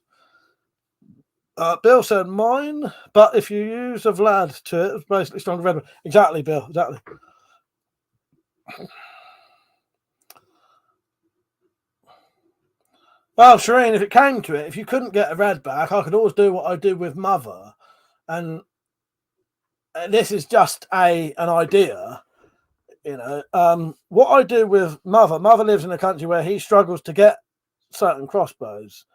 Bill said mine, but if you use a Vlad to it, it's basically stronger red. Exactly, Bill. Exactly. Well, Shireen, if it came to it, if you couldn't get a red back, I could always do what I do with Mother, and this is just an idea. You know, what I do with Mother lives in a country where he struggles to get certain crossbows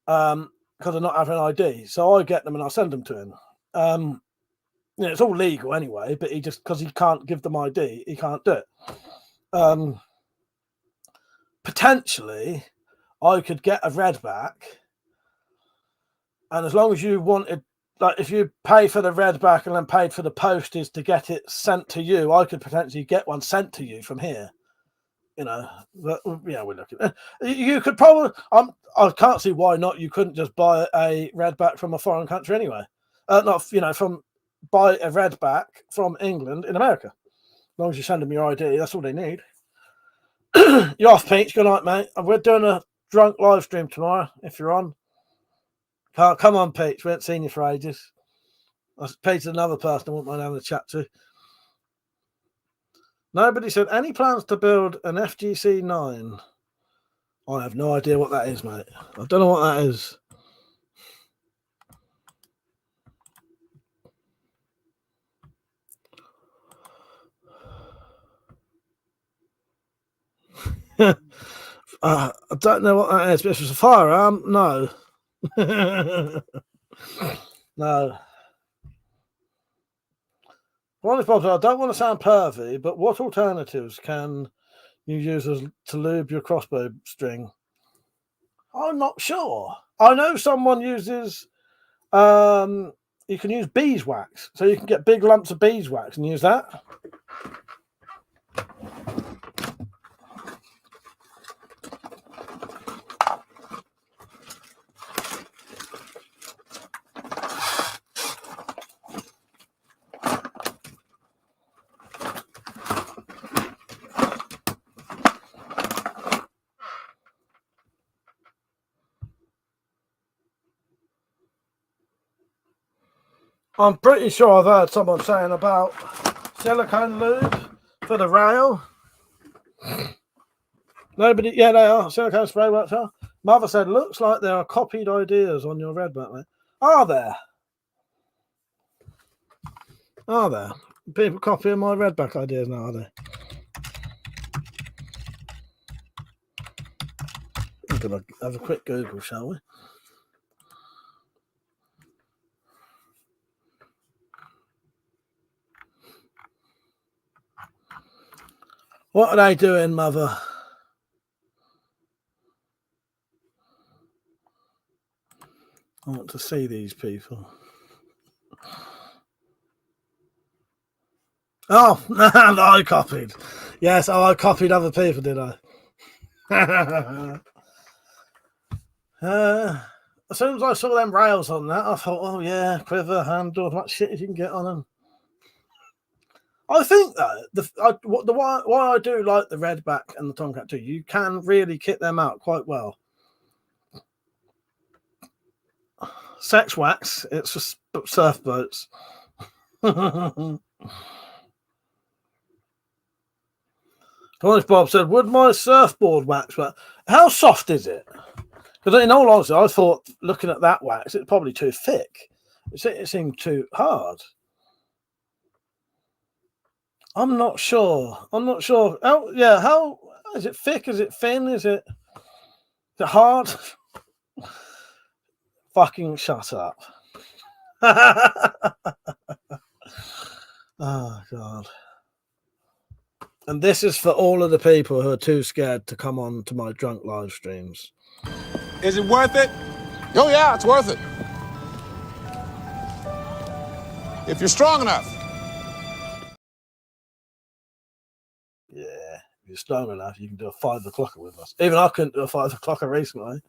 because of not having an ID. So I get them and I send them to him. You know, it's all legal anyway, but he just, because he can't give them ID, he can't do it. Potentially, I could get a red back, and as long as you wanted, like, if you pay for the red back and then paid for the postage to get it sent to you, I could potentially get one sent to you from here. You know, but, yeah, we're looking. You could probably. I can't see why not. You couldn't just buy a red back from a foreign country anyway. Not, you know, buy a red back from England in America. As long as you send them your ID, that's all they need. You're off, Peach. Good night, mate. We're doing a drunk live stream tomorrow. If you're on. Come on, Peach. We haven't seen you for ages. Peach is another person I wouldn't mind having a chat to. Nobody said any plans to build an FGC 9. I have no idea what that is, mate. I don't know what that is. I don't know what that is, but if it's a firearm, no. No. Ronnie Bob, I don't want to sound pervy, but what alternatives can you use to lube your crossbow string? I'm not sure. I know someone uses, you can use beeswax. So you can get big lumps of beeswax and use that. I'm pretty sure I've heard someone saying about silicone lube for the rail. Nobody, yeah, they are. Silicone spray works are. Mother said, looks like there are copied ideas on your red back, mate. Are there? Are there? People copying my red back ideas now, are they? I'm going to have a quick Google, shall we? What are they doing, Mother? I want to see these people. Oh, I copied. Yes, I copied other people, did I? As soon as I saw them rails on that, I thought, oh yeah, quiver, handle, as much shit as you can get on them. I think that why I do like the Redback and the Tomcat too, you can really kit them out quite well. Sex wax, it's just surf boats. Thomas Bob said, would my surfboard wax work? How soft is it? Because in all honesty, I thought looking at that wax, it's probably too thick. It seemed too hard. I'm not sure. Oh, yeah. How is it thick? Is it thin? Is it hard? Fucking shut up. Oh, God. And this is for all of the people who are too scared to come on to my drunk live streams. Is it worth it? Oh, yeah, it's worth it. If you're strong enough. Yeah, if you're strong enough, you can do a 5 o'clocker with us. Even I couldn't do a 5 o'clocker recently.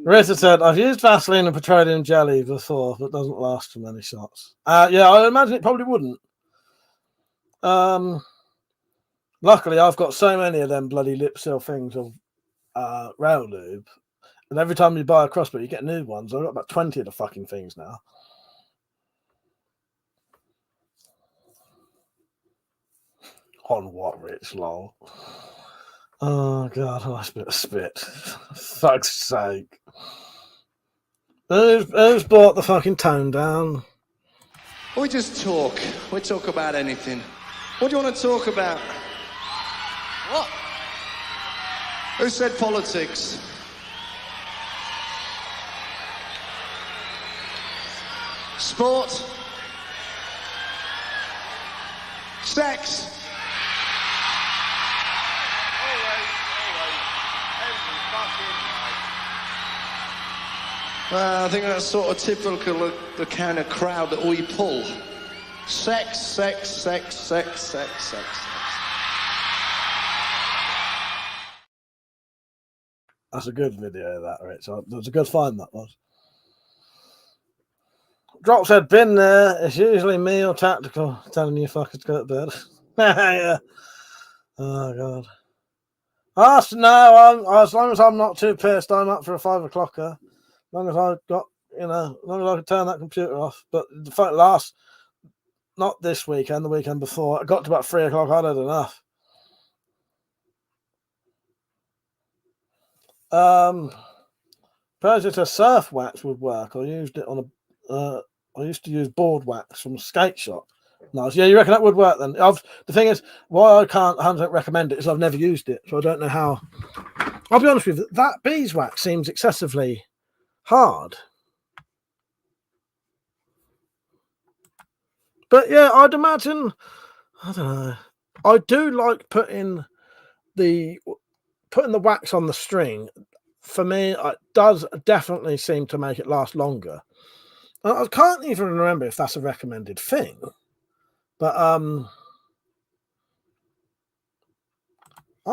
Rita said, I've used Vaseline and petroleum jelly before, but it doesn't last for many shots. Yeah, I imagine it probably wouldn't. Luckily, I've got so many of them bloody lip seal things of rail lube, and every time you buy a crossbow, you get new ones. I've got about 20 of the fucking things now. On what, Rich? Lol. Oh god, a nice bit of spit. Fuck's sake. Who's brought the fucking tone down? We just talk. We talk about anything. What do you want to talk about? What? Who said politics? Sport? Sex? I think that's sort of typical of the kind of crowd that we pull. Sex, sex, sex, sex, sex, sex. That's a good video, that, Rich. That was a good find, that was. Drop said, been there. It's usually me or Tactical telling you fuckers to go to bed. Yeah. Oh, God. No, as long as I'm not too pissed, I'm up for a 5 o'clocker. As long as I've got, as long as I can turn that computer off. But the fact not this weekend, the weekend before, I got to about 3 o'clock, I'd had enough. Perhaps it's a surf wax would work. I used it on I used to use board wax from a skate shop. Nice. Yeah, you reckon that would work then? The thing is, why I can't 100% recommend it is I've never used it, so I don't know how. I'll be honest with you, that beeswax seems excessively hard. But yeah, I'd imagine, I don't know. I do like putting the wax on the string. For me, it does definitely seem to make it last longer. I can't even remember if that's a recommended thing. But are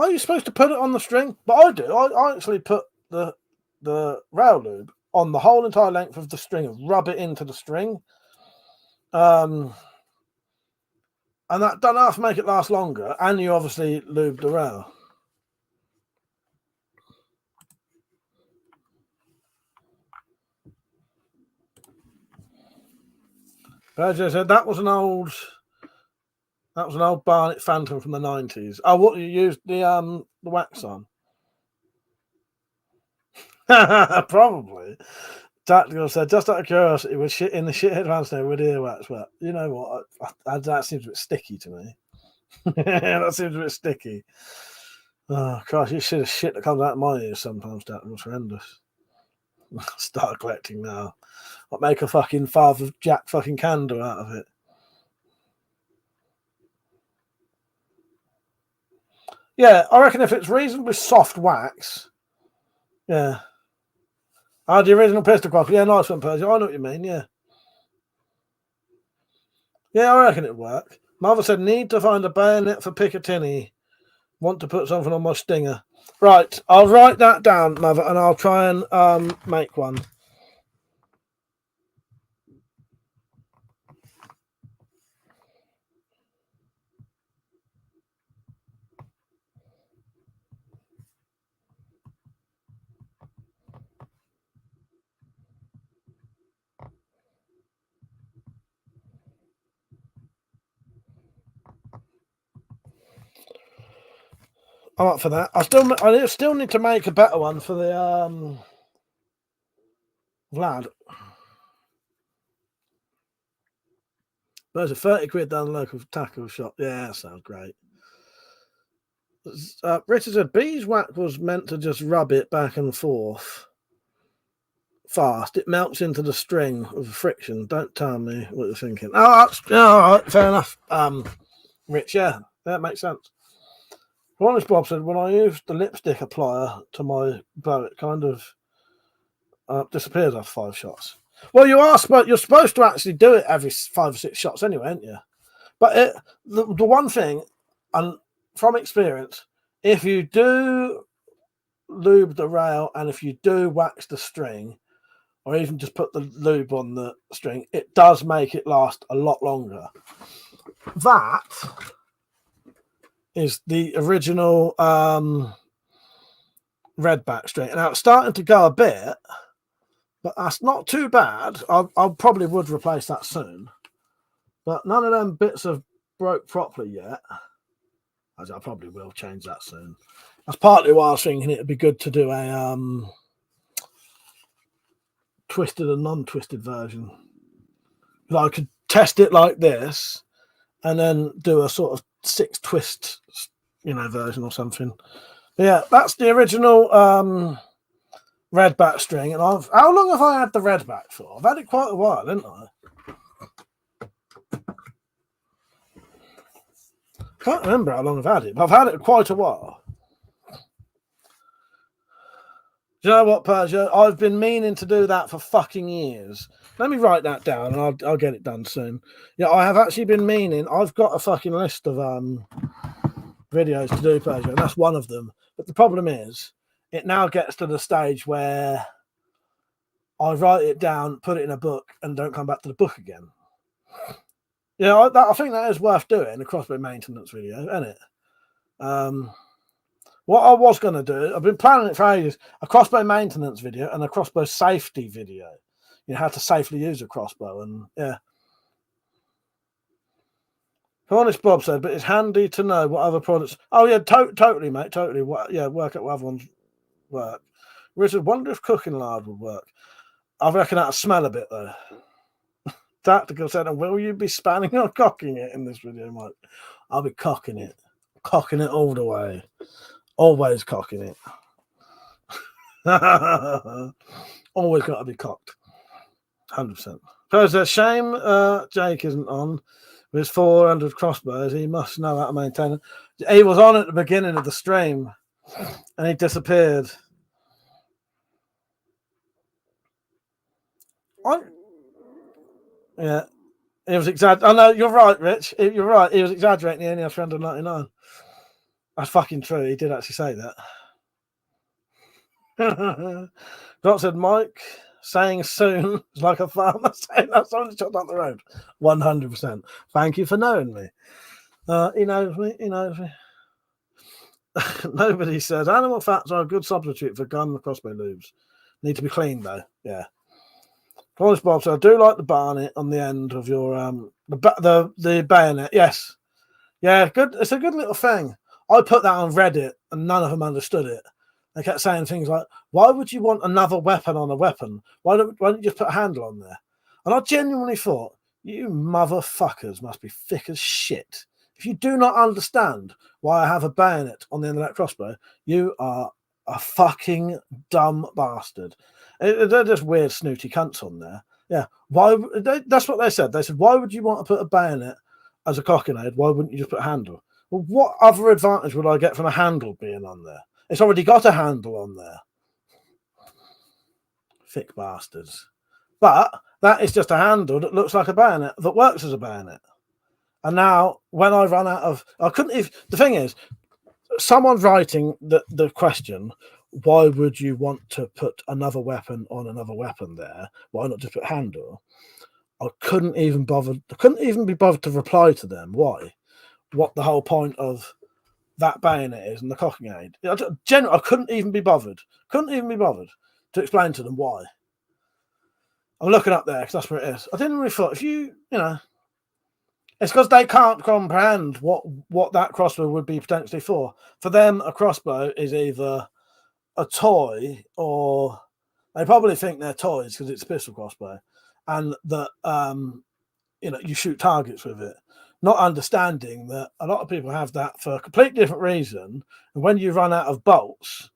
you supposed to put it on the string? But I do. I actually put the rail lube on the whole entire length of the string and rub it into the string. And that done enough to make it last longer. And you obviously lube the rail. Berger said that was an old Barnett Phantom from the 90s. Oh, what you used the wax on? Probably. Tactical said, just out of curiosity, would shit in the shithead van there with earwax? Well, you know what? That seems a bit sticky to me. That seems a bit sticky. Oh, gosh, you shit that comes out of my ears sometimes, Tactical. It's horrendous. Start collecting now. I'll make a fucking Father Jack fucking candle out of it. Yeah, I reckon if it's reasonably soft wax, yeah. The original pistol quaff. Yeah, nice one, Persia. I know what you mean, yeah. Yeah, I reckon it'd work. Mother said, need to find a bayonet for Picatinny. Want to put something on my stinger. Right, I'll write that down, Mother, and I'll try and make one. I'm up for that. I still need to make a better one for the Vlad. There's a 30 quid down the local tackle shop. Yeah, that sounds great. Richard said beeswax was meant to just rub it back and forth fast. It melts into the string of friction. Don't tell me what you're thinking. Oh, all right, fair enough. Rich, yeah, that makes sense. Honest Bob said, when I used the lipstick applier to my bow, it kind of disappeared after 5 shots. Well, you're supposed to actually do it every 5 or 6 shots anyway, aren't you? But the one thing, and from experience, if you do lube the rail and if you do wax the string, or even just put the lube on the string, it does make it last a lot longer. That is the original redback string. Now it's starting to go a bit, but that's not too bad. I probably would replace that soon, but none of them bits have broke properly yet. As I probably will change that soon. That's partly why I was thinking it'd be good to do a twisted and non-twisted version. I could test it like this, and then do a sort of 6 twist, version or something. But yeah, that's the original redback string. And how long have I had the redback for? I've had it quite a while, haven't I? Can't remember how long I've had it, but I've had it quite a while. Do you know what, Persia? I've been meaning to do that for fucking years. Let me write that down, and I'll get it done soon. Yeah, I have actually been meaning. I've got a fucking list of videos to do, Persia, and that's one of them. But the problem is, it now gets to the stage where I write it down, put it in a book, and don't come back to the book again. Yeah, I think that is worth doing, a crossbow maintenance video, isn't it? What I was going to do, I've been planning it for ages, a crossbow maintenance video and a crossbow safety video. How to safely use a crossbow, and yeah. Honest Bob said, but it's handy to know what other products. Oh yeah, totally, mate, totally. Yeah, work out what other ones work. Richard, wonder if cooking lard would work. I reckon that'll smell a bit though. Tactical said, will you be spanning or cocking it in this video, Mike? I'll be cocking it all the way. Always cocking it. Always got to be cocked. 100%. So it's a shame Jake isn't on with his 400 crossbows. He must know how to maintain it. He was on at the beginning of the stream and he disappeared. Yeah. He was exaggerating. Oh, no, you're right, Rich. You're right. He was exaggerating. He only has 399. That's fucking true. He did actually say that. Doc said, Mike saying soon is like a farmer saying that someone shot down the road. 100%. Thank you for knowing me. He knows me. He knows me. Nobody says animal fats are a good substitute for gun and crossbow lubes. Need to be cleaned though. Yeah. Polish Bob said, I do like the barnet on the end of your the bayonet. Yes. Yeah, good. It's a good little thing. I put that on Reddit and none of them understood it. They kept saying things like, why would you want another weapon on a weapon? Why don't you just put a handle on there? And I genuinely thought, you motherfuckers must be thick as shit. If you do not understand why I have a bayonet on the end of that crossbow, you are a fucking dumb bastard. They're just weird snooty cunts on there. Yeah. That's what they said. They said, why would you want to put a bayonet as a cockinade? Why wouldn't you just put a handle? Well, what other advantage would I get from a handle being on there? It's already got a handle on there. Thick bastards. But that is just a handle that looks like a bayonet, that works as a bayonet. And now, when I run out of... I couldn't even... The thing is, someone writing the question, why would you want to put another weapon on another weapon there? Why not just put handle? I couldn't even be bothered to reply to them. Why? What the whole point of that bayonet is and the cocking aid. I couldn't even be bothered. To explain to them why. I'm looking up there because that's where it is. I didn't really thought, it's because they can't comprehend what that crossbow would be potentially for. For them, a crossbow is either a toy or they probably think they're toys because it's a pistol crossbow and that, you shoot targets with it. Not understanding that a lot of people have that for a completely different reason. And when you run out of bolts,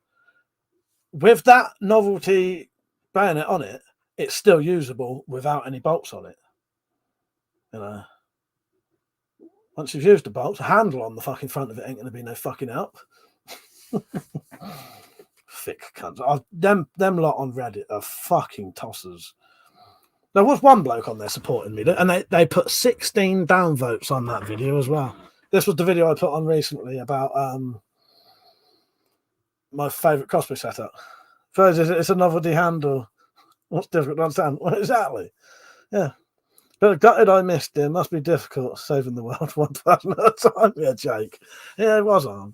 with that novelty bayonet on it, it's still usable without any bolts on it. Once you've used the bolts, a handle on the fucking front of it ain't going to be no fucking help. Thick cunts. Them lot on Reddit are fucking tossers. There was one bloke on there supporting me, and they put 16 downvotes on that video as well. This was the video I put on recently about my favourite crossbow setup. First, it's a novelty handle. What's difficult to understand? Well, exactly. Yeah. But gutted I missed it. Must be difficult saving the world one person at a time. Yeah, Jake. Yeah, it was on.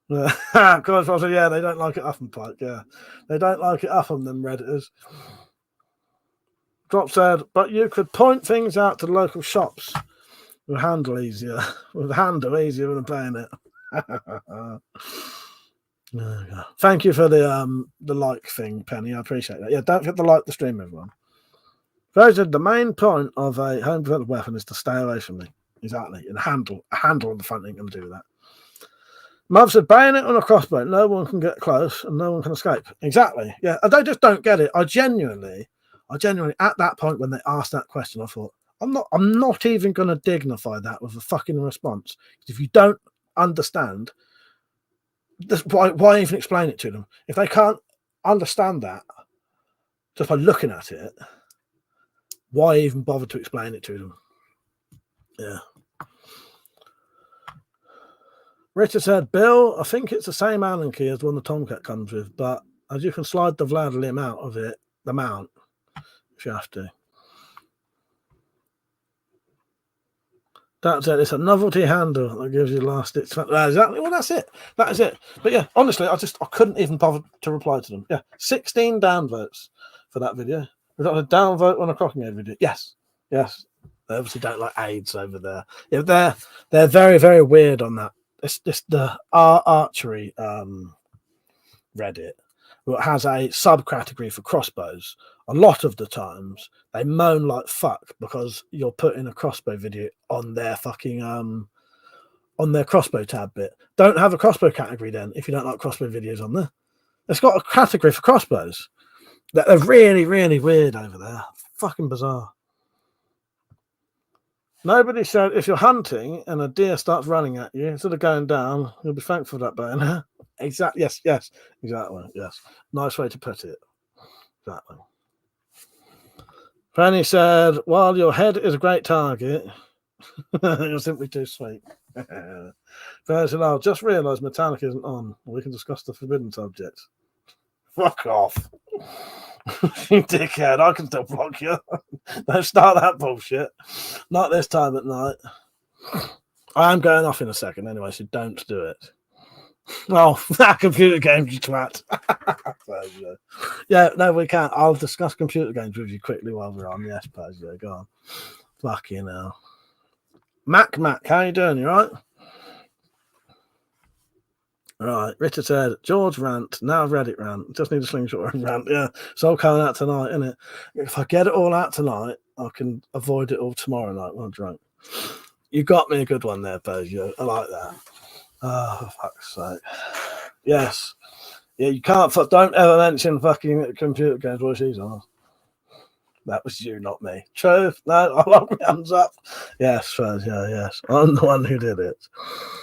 Of course, I said, yeah, they don't like it up and Pike. Yeah, they don't like it up on them Redditors. Drop said, but you could point things out to the local shops with handle easier. With handle easier than playing it. Thank you for the like thing, Penny. I appreciate that. Yeah, don't forget to like the stream, everyone. Said, the main point of a home developed weapon is to stay away from me. Exactly. And a handle on the front ain't going to do that. Mother said, bayonet on a crossbow. No one can get close and no one can escape. Exactly. Yeah. They just don't get it. I genuinely, at that point when they asked that question, I thought, I'm not even going to dignify that with a fucking response. If you don't understand, why even explain it to them? If they can't understand that just by looking at it, why even bother to explain it to them? Yeah. Richard said, Bill, I think it's the same Allen key as the one the Tomcat comes with, but as you can slide the Vlad limb out of it, the mount, if you have to. That's it. It's a novelty handle that gives you last. Exactly. Well, that's it. That is it. But yeah, honestly, I couldn't even bother to reply to them. Yeah, 16 downvotes for that video. We got a downvote on a Crocking Aid video. Yes. They obviously don't like AIDS over there. Yeah, they're very, very weird on that. It's the archery Reddit, which has a subcategory for crossbows. A lot of the times they moan like fuck because you're putting a crossbow video on their fucking on their crossbow tab bit. Don't have a crossbow category then if you don't like crossbow videos on there. It's got a category for crossbows. They're really, really weird over there. Fucking bizarre. Nobody said if you're hunting and a deer starts running at you, instead of going down, you'll be thankful for that bone. Exactly. Yes. Exactly. Yes. Nice way to put it. Exactly. Penny said, while your head is a great target, you're simply too sweet. Penny said, I'll just realised Metallic isn't on. We can discuss the forbidden subjects. Fuck off. You dickhead, I can still block you. Don't start that bullshit. Not this time at night. I am going off in a second anyway, so don't do it. Oh, that computer games, you twat. Yeah, no, we can't. I'll discuss computer games with you quickly while we're on. Yes, Pazio, go on. Fucking hell. Mac, how you doing? You right? Right, Richard said, George rant, now Reddit rant. Just need a slingshot and rant. Yeah, it's all coming out tonight, isn't it? If I get it all out tonight, I can avoid it all tomorrow night when I'm drunk. You got me a good one there, Pazio. I like that. Oh, for fuck's sake. Yes. Yeah, you can't. Don't ever mention fucking computer games while she's on. That was you, not me. True. No, I lock my hands up. Yes, Pazio, yes. I'm the one who did it.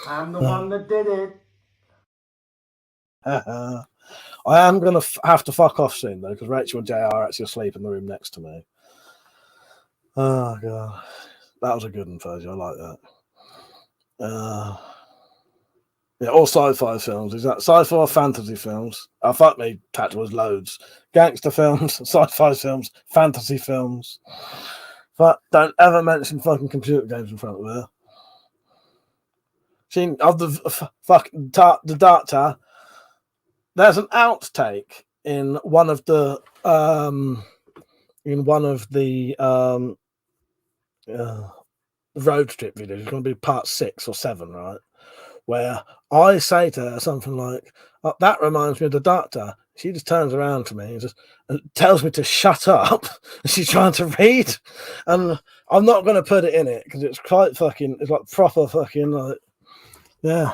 I'm the one that did it. I am going to have to fuck off soon, though, because Rachel and JR are actually asleep in the room next to me. Oh, God. That was a good one, Fuzzy. I like that. Yeah, all sci-fi films. Is that sci-fi or fantasy films? Oh, fuck me, Tacticals loads. Gangster films, sci-fi films, fantasy films. But don't ever mention fucking computer games in front of her. Of the fucking the Dark Tower. There's an outtake in one of the road trip videos. It's going to be part 6 or 7, right? Where I say to her something like, oh, that reminds me of the Dark Tower. She just turns around to me and tells me to shut up. She's trying to read, and I'm not going to put it in it because it's quite fucking. It's like proper fucking like, yeah.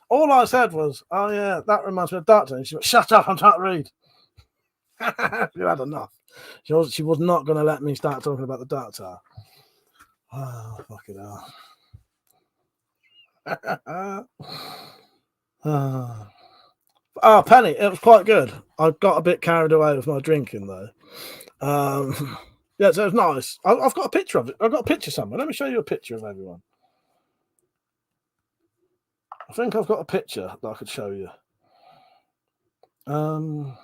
All I said was, oh yeah, that reminds me of Dark Tower. And she went, shut up, I'm trying to read. You had enough. She was not going to let me start talking about the Dark Tower. Oh, fuck it out. Oh, Penny, it was quite good. I got a bit carried away with my drinking, though. Yeah, so it was nice. I've got a picture of it. I've got a picture somewhere. Let me show you a picture of everyone. I think I've got a picture that I could show you. What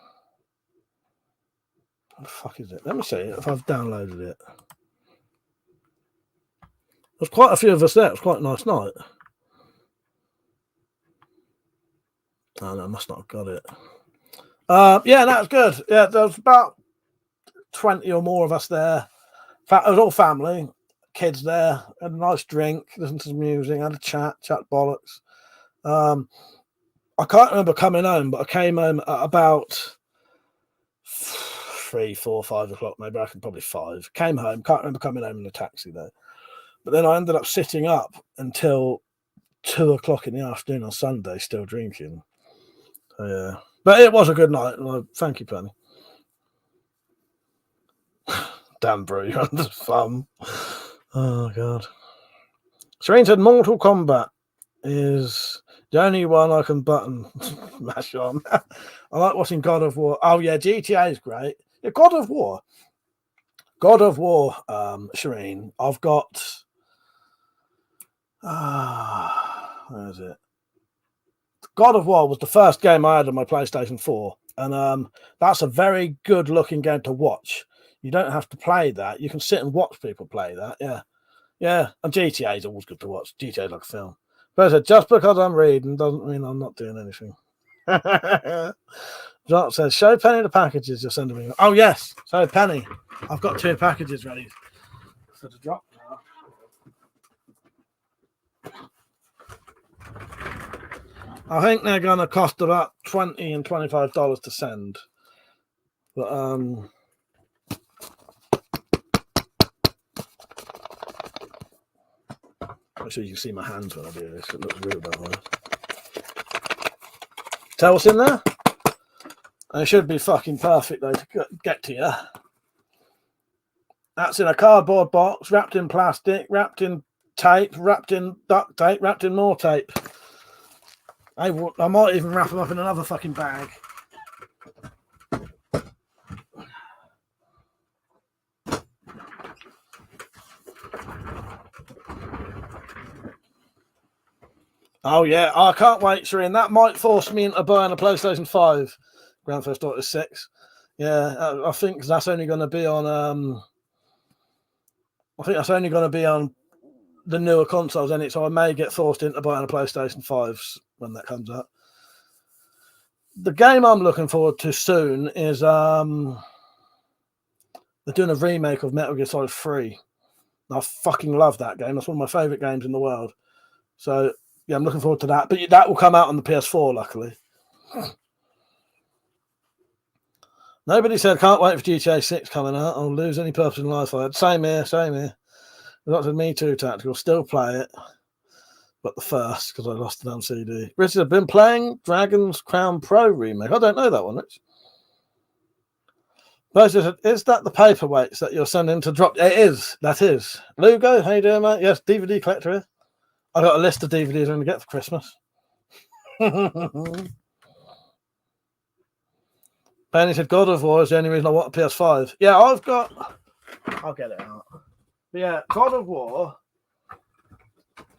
the fuck is it? Let me see if I've downloaded it. There's quite a few of us there. It was quite a nice night. Oh no, I must not have got it. Yeah, that was good. Yeah, there was about 20 or more of us there. It was all family, kids there, had a nice drink, listened to some music, had a chat bollocks. I can't remember coming home, but I came home at about 3, 4, 5 o'clock, maybe. I reckon probably 5. Came home, can't remember coming home in a taxi though. But then I ended up sitting up until 2 o'clock in the afternoon on Sunday, still drinking. So, yeah, but it was a good night. Thank you, Penny. Damn, bro, you're under thumb. Oh god. Serene said Mortal Kombat is the only one I can button mash on. I like watching God of War. Oh yeah, GTA is great. Yeah, God of War, Shireen. I've got where is it? God of War was the first game I had on my PlayStation 4, and that's a very good looking game to watch. You don't have to play that. You can sit and watch people play that. Yeah. Yeah, and GTA is always good to watch. GTA is like a film. But I said, just because I'm reading doesn't mean I'm not doing anything. John says, show Penny the packages you're sending me. Oh, yes. So, Penny, I've got 2 packages ready for the drop now. I think they're going to cost about $20 and $25 to send. But, make sure you can see my hands when I do this. It looks real bad. Tell what's in there? And it should be fucking perfect though to get to you. That's in a cardboard box, wrapped in plastic, wrapped in tape, wrapped in duct tape, wrapped in more tape. I might even wrap them up in another fucking bag. Oh yeah, I can't wait, Shireen. That might force me into buying a PlayStation 5. Grand Theft Auto 6. Yeah, I think that's only going to be on. I think that's only going to be on the newer consoles, in it. So I may get forced into buying a PlayStation 5 when that comes out. The game I'm looking forward to soon is they're doing a remake of Metal Gear Solid 3. I fucking love that game. That's one of my favorite games in the world. So yeah, I'm looking forward to that. But that will come out on the PS4, luckily. Nobody said can't wait for GTA 6 coming out. I'll lose any purpose in life. I had same here. Lots of Me Too Tactical. Still play it, but the first because I lost it on CD. Richard, I've been playing Dragon's Crown Pro remake. I don't know that one, Rich. Said, is that the paperweights that you're sending to drop? It is. That is. Lugo, how you doing, mate? Yes, DVD collector here. I got a list of DVDs I'm going to get for Christmas. Penny said God of War is the only reason I want a PS5. Yeah, I'll get it out. But yeah, God of War,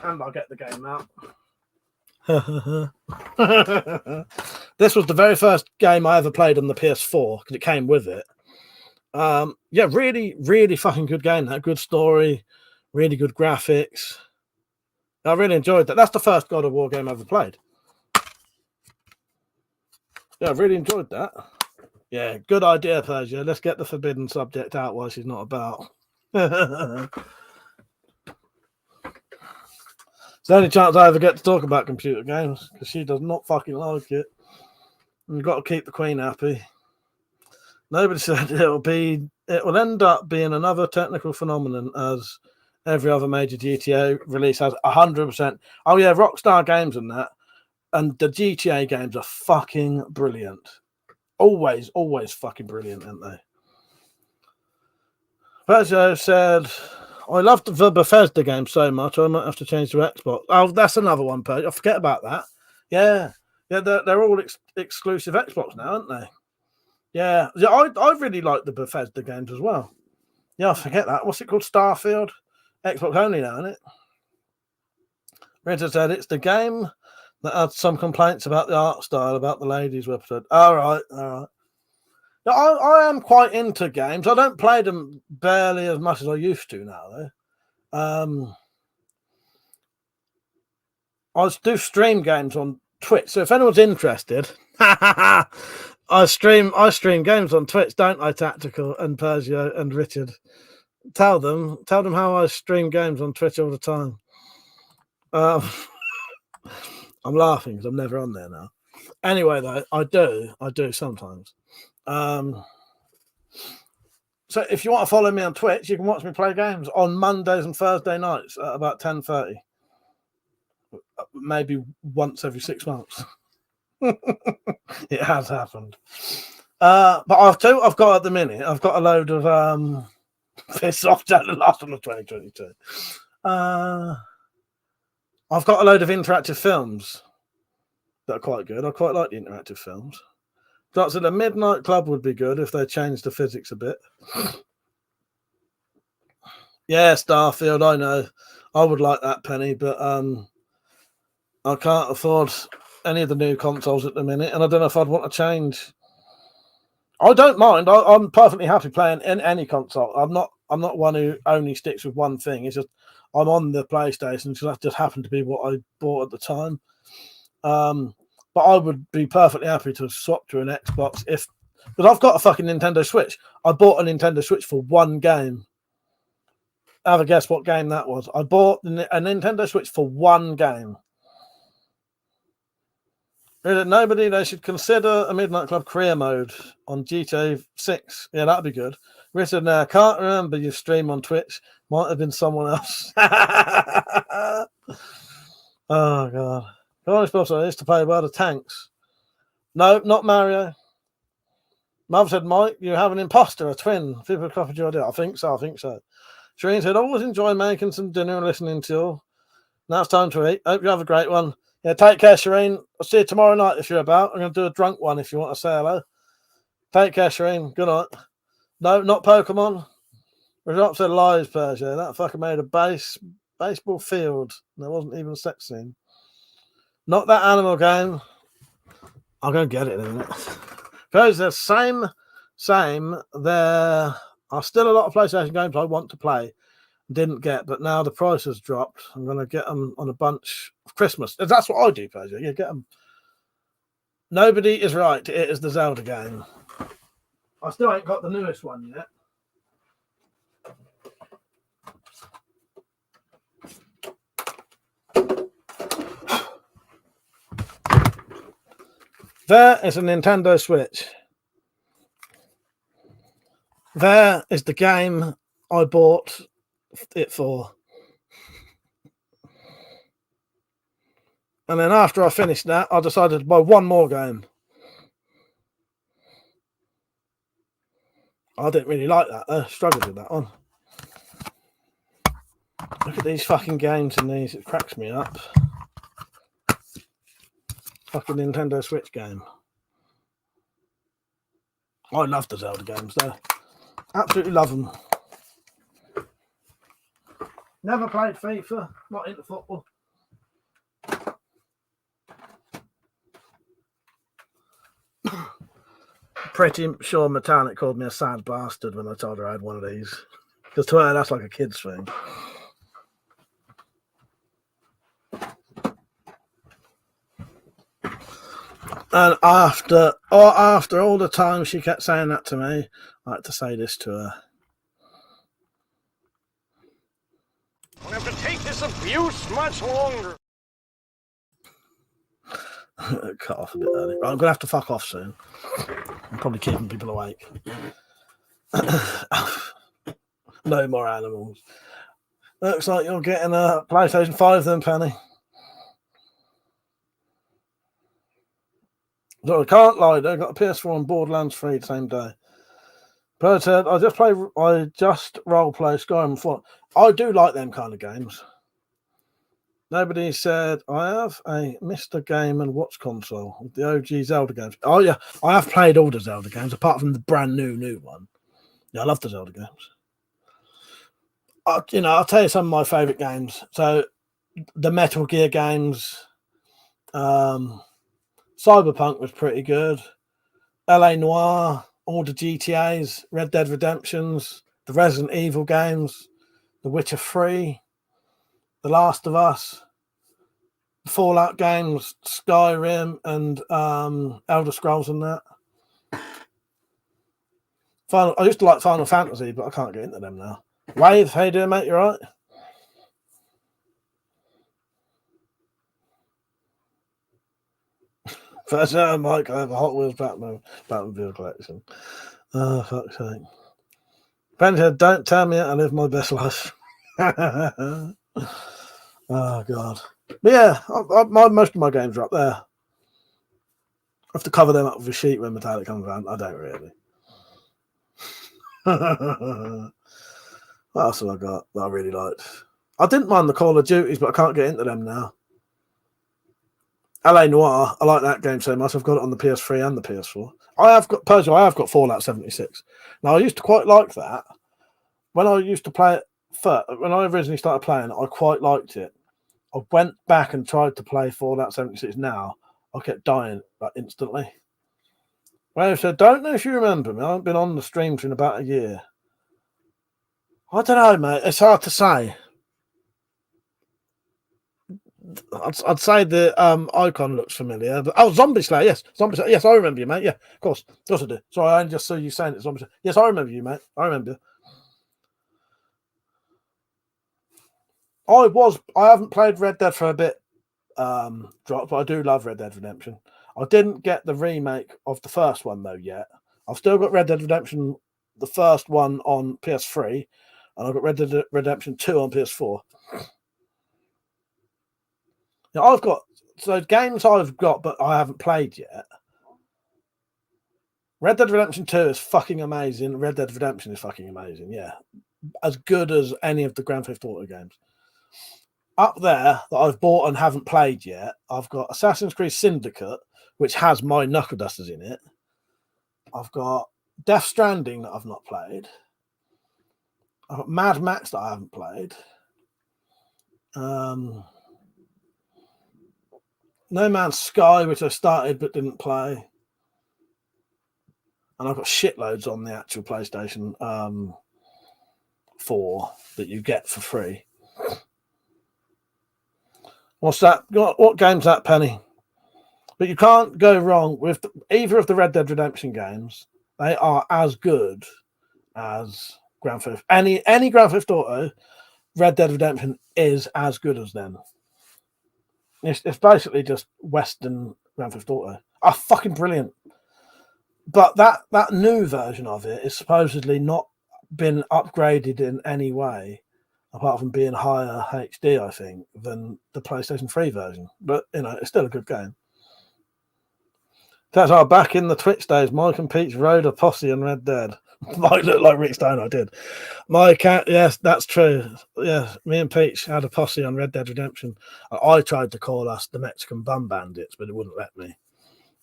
and I'll get the game out. This was the very first game I ever played on the PS4 because it came with it. Yeah, really, really fucking good game. That good story, really good graphics. I really enjoyed that. That's the first God of War game I ever played. Yeah, I really enjoyed that. Yeah, good idea, Persia. Let's get the forbidden subject out while she's not about. It's the only chance I ever get to talk about computer games because she does not fucking like it. And you've got to keep the Queen happy. Nobody said it will end up being another technical phenomenon as every other major GTA release has 100%. Oh yeah, Rockstar Games and that. And the GTA games are fucking brilliant. Always fucking brilliant, aren't they? Pezzo said, I loved the Bethesda game so much, I might have to change to Xbox. Oh, that's another one, Pezzo. I forget about that. Yeah, they're all exclusive Xbox now, aren't they? Yeah, I really like the Bethesda games as well. Yeah, I forget that. What's it called? Starfield? Xbox only now, isn't it? Richard said, it's the game that had some complaints about the art style, about the ladies website. All right. Now, I am quite into games. I don't play them barely as much as I used to now, though. I do stream games on Twitch. So if anyone's interested, I stream games on Twitch, don't I? Tactical and Persia and Richard. Tell them how I stream games on Twitch all the time. I'm laughing because I'm never on there now. Anyway, though, I do sometimes. So if you want to follow me on Twitch, you can watch me play games on Mondays and Thursday nights at about 10:30. Maybe once every 6 months. It has happened. But I've got at the minute, I've got a load of Piss Off the last one of 2022. I've got a load of interactive films that are quite good. I quite like the interactive films. So the Midnight Club would be good if they changed the physics a bit. Yeah, Starfield, I know. I would like that, Penny, but I can't afford any of the new consoles at the minute, and I don't know if I'd want to change. I don't mind. I'm perfectly happy playing in any console. I'm not one who only sticks with one thing. It's just I'm on the PlayStation, so that just happened to be what I bought at the time. But I would be perfectly happy to swap to an Xbox but I've got a fucking Nintendo Switch. I bought a Nintendo Switch for one game. Have a guess what game that was. I bought a Nintendo Switch for one game. Nobody, they should consider a Midnight Club career mode on GTA 6. Yeah, that'd be good. Richard, now I can't remember your stream on Twitch. Might have been someone else. Oh, God. The only sponsor is to play by the tanks. No, not Mario. Mum said, Mike, you have an imposter, a twin. People copied your idea. I think so. Shireen said, always enjoy making some dinner and listening to you. Now it's time to eat. Hope you have a great one. Yeah, take care, Shireen. I'll see you tomorrow night if you're about. I'm going to do a drunk one if you want to say hello. Take care, Shireen. Good night. No, not Pokemon. Results said lies, Persia. That fucker made a baseball field. There wasn't even a sex scene. Not that animal game. I'm going to get it in a minute. Because the same. There are still a lot of PlayStation games I want to play. Didn't get, but now the price has dropped. I'm going to get them on a bunch of Christmas. That's what I do, Persia. You get them. Nobody is right. It is the Zelda game. I still ain't got the newest one yet. There is a Nintendo Switch. There is the game I bought it for. And then after I finished that, I decided to buy one more game. I didn't really like that. I struggled with that one. Look at these fucking games in these. It cracks me up. Fucking Nintendo Switch game. I love the Zelda games though. Absolutely love them. Never played FIFA. Not into football. Pretty sure Metallic called me a sad bastard when I told her I had one of these. Because to her, that's like a kid's thing. And after all the time she kept saying that to me, I had to say this to her. I'll have to take this abuse much longer. Cut off a bit early. Right, I'm going to have to fuck off soon. I'm probably keeping people awake. No more animals. Looks like you're getting a PlayStation 5 then, Penny. So I can't lie, I got a PS4 and Borderlands 3 the same day. But I just role play Skyrim 4. I do like them kind of games. Nobody said I have a Mr. Game and Watch console with the OG Zelda games. Oh yeah, I have played all the Zelda games apart from the brand new one. Yeah, I love the Zelda games. I'll tell you some of my favourite games. So the Metal Gear games, Cyberpunk was pretty good. LA Noire, all the GTAs, Red Dead Redemptions, the Resident Evil games, The Witcher 3, The Last of Us, Fallout games, Skyrim, and Elder Scrolls and that. I used to like Final Fantasy, but I can't get into them now. Wave, how you doing, mate? You right? First Mike, I have a Hot Wheels Batmobile collection. Oh, fuck's sake. Ben said, don't tell me I live my best life. Oh, God. But yeah, most of my games are up there. I have to cover them up with a sheet when Metallic comes around. I don't really. What else have I got that I really liked? I didn't mind the Call of Duties, but I can't get into them now. LA Noire, I like that game so much. I've got it on the PS3 and the PS4. I have got Fallout 76. Now, I used to quite like that. When I used to play it first, when I originally started playing it, I quite liked it. I went back and tried to play Fallout 76 now. I kept dying like instantly. Well, I said, don't know if you remember me. I haven't been on the stream for about a year. I don't know, mate. It's hard to say. I'd say the icon looks familiar. But Zombie Slayer, yes. Zombie Slayer, yes, I remember you, mate. Yeah, of course. Of course I do. Sorry, I only just saw you saying it. Zombie Slayer. Yes, I remember you, mate. I remember you. I haven't played Red Dead for a bit, but I do love Red Dead Redemption. I didn't get the remake of the first one though yet. I've still got Red Dead Redemption, the first one on PS3, and I've got Red Dead Redemption 2 on PS4. Now games I've got, but I haven't played yet. Red Dead Redemption 2 is fucking amazing. Red Dead Redemption is fucking amazing. Yeah, as good as any of the Grand Theft Auto games. Up there that I've bought and haven't played yet, I've got Assassin's Creed Syndicate, which has my Knuckle Dusters in it. I've got Death Stranding that I've not played. I've got Mad Max that I haven't played. No Man's Sky, which I started but didn't play. And I've got shitloads on the actual PlayStation 4 that you get for free. What's that? What game's that, Penny? But you can't go wrong with either of the Red Dead Redemption games. They are as good as Grand Theft. Any Grand Theft Auto, Red Dead Redemption is as good as them. It's basically just Western Grand Theft Auto. Oh, fucking brilliant. But that new version of it is supposedly not been upgraded in any way, apart from being higher HD, I think, than the PlayStation 3 version. But, it's still a good game. That's our back in the Twitch days. Mike and Peach rode a posse on Red Dead. Might look like Rick Stone, I did. My cat, yes, that's true. Yeah, me and Peach had a posse on Red Dead Redemption. I tried to call us the Mexican Bum Bandits, but it wouldn't let me.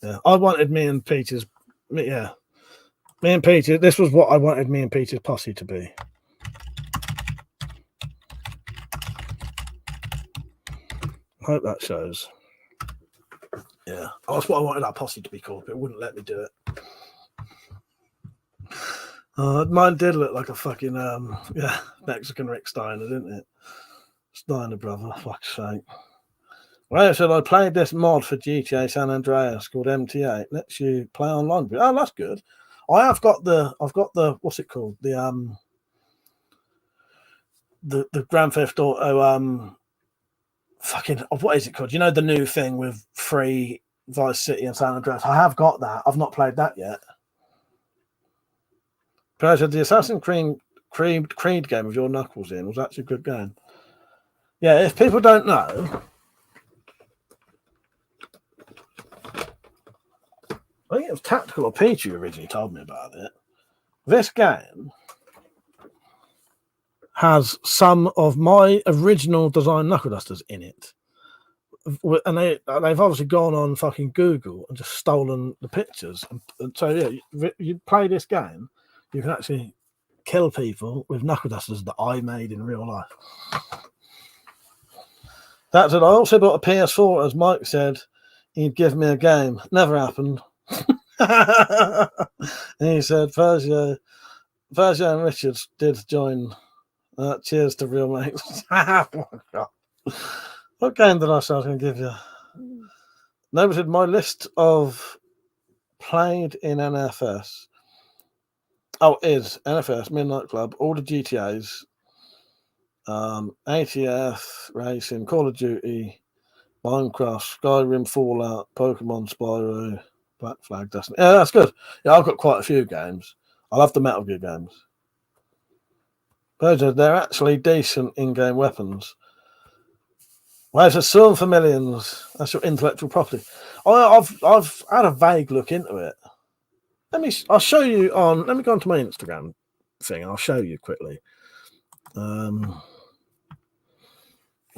Yeah, I wanted me and Peach's this was what I wanted me and Peach's posse to be. I hope that shows. Yeah, that's what I wanted that posse to be called, but it wouldn't let me do it. Mine did look like a fucking Mexican Rick Steiner, didn't it? Steiner brother, fuck's sake. Well, so I played this mod for GTA San Andreas called MT8. Lets you play online. Oh, that's good. I've got the what's it called? The Grand Theft Auto fucking what is it called? The new thing with free Vice City and San Andreas. I have got that. I've not played that yet. Pleasure. The Assassin's Creed game with your Knuckles in was actually a good game. Yeah, if people don't know, I think it was Tactical or Peach who originally told me about it. This game has some of my original design Knuckle Dusters in it. And they've obviously gone on fucking Google and just stolen the pictures. And so, yeah, you play this game, you can actually kill people with Knuckle Dusters that I made in real life. That's it. I also bought a PS4, as Mike said. He'd give me a game. Never happened. And he said, Persia and Richards did join. Cheers to real mates. Oh, God. What game did I say I was going to give you? Noted my list of played in NFS. Oh, is NFS, Midnight Club, all the GTAs, ATF, Racing, Call of Duty, Minecraft, Skyrim, Fallout, Pokemon, Spyro, Black Flag, Destiny. Yeah, that's good. Yeah, I've got quite a few games. I love the Metal Gear games. But they're actually decent in-game weapons. Whereas a Sword for Millions, that's your intellectual property. I've had a vague look into it. I'll show you on. Let me go onto my Instagram thing. And I'll show you quickly. I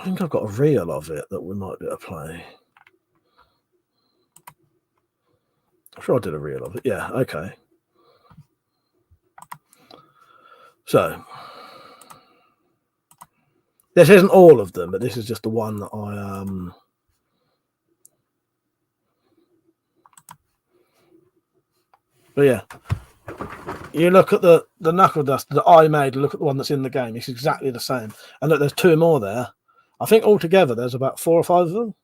think I've got a reel of it that we might be able to play. I'm sure I did a reel of it. Yeah, okay. So this isn't all of them, but this is just the one that I But yeah, you look at the knuckle duster that I made. Look at the one that's in the game. It's exactly the same. And look, there's two more there. I think altogether there's about 4 or 5 of them.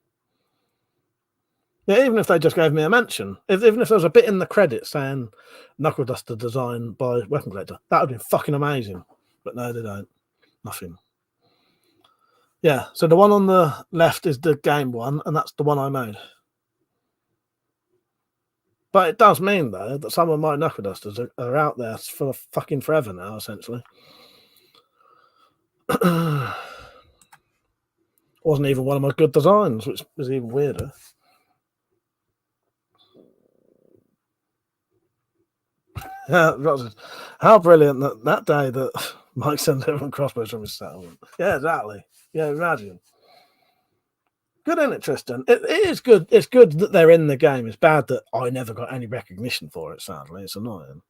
Yeah, even if they just gave me a mention, even if there was a bit in the credits saying knuckle duster design by WeaponCollector, that would be fucking amazing. But no, they don't. Nothing. Yeah, so the one on the left is the game one, and that's the one I made. But it does mean, though, that some of my knuckle dusters are out there for fucking forever now, essentially. Wasn't even one of my good designs, which was even weirder. Yeah, how brilliant that day that Mike sent everyone crossbows from his settlement. Yeah, exactly. Yeah, imagine. Good, isn't it, Tristan? It is good. It's good that they're in the game. It's bad that I never got any recognition for it, sadly. It's annoying.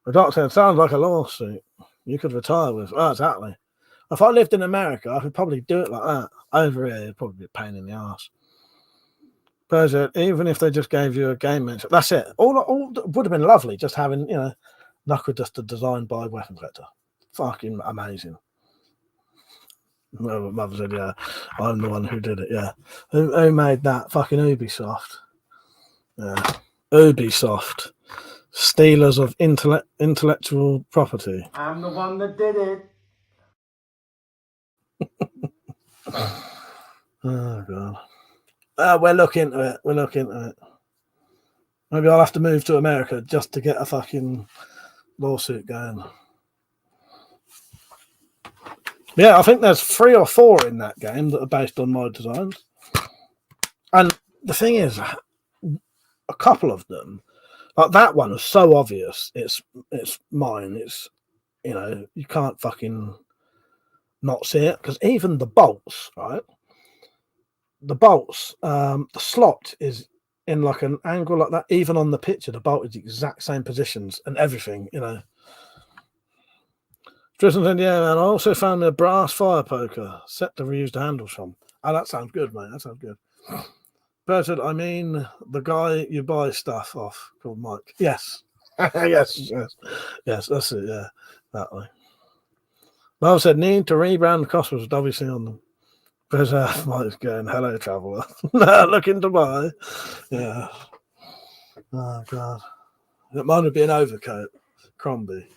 The doctor, it sounds like a lawsuit. You could retire with. Oh, exactly. If I lived in America, I could probably do it like that. Over here, it'd probably be a pain in the ass. But even if they just gave you a game mention, that's it. All would have been lovely, just having, knuckle duster designed by WeaponCollector. Fucking amazing. My mother said, yeah, I'm the one who did it, yeah. Who made that? Fucking Ubisoft. Yeah. Ubisoft. Stealers of intellectual property. I'm the one that did it. Oh, God. We'll look into it. We'll look into it. Maybe I'll have to move to America just to get a fucking lawsuit going. Yeah, I think there's 3 or 4 in that game that are based on my designs. And the thing is, a couple of them, like that one was so obvious. It's mine. It's, you can't fucking not see it. Because even the bolts, right? The bolts, the slot is in like an angle like that. Even on the picture, the bolt is the exact same positions and everything, Tristan said, yeah, man, I also found a brass fire poker set to reuse the handles from. Oh, that sounds good, mate. That sounds good. Bertrand, I mean the guy you buy stuff off called Mike. Yes. yes, that's it, yeah. That way. Mom said, need to rebrand the customers obviously on them. But Mike's going, hello, traveller. Looking to buy. Yeah. Oh, God. It might have been overcoat. Crombie.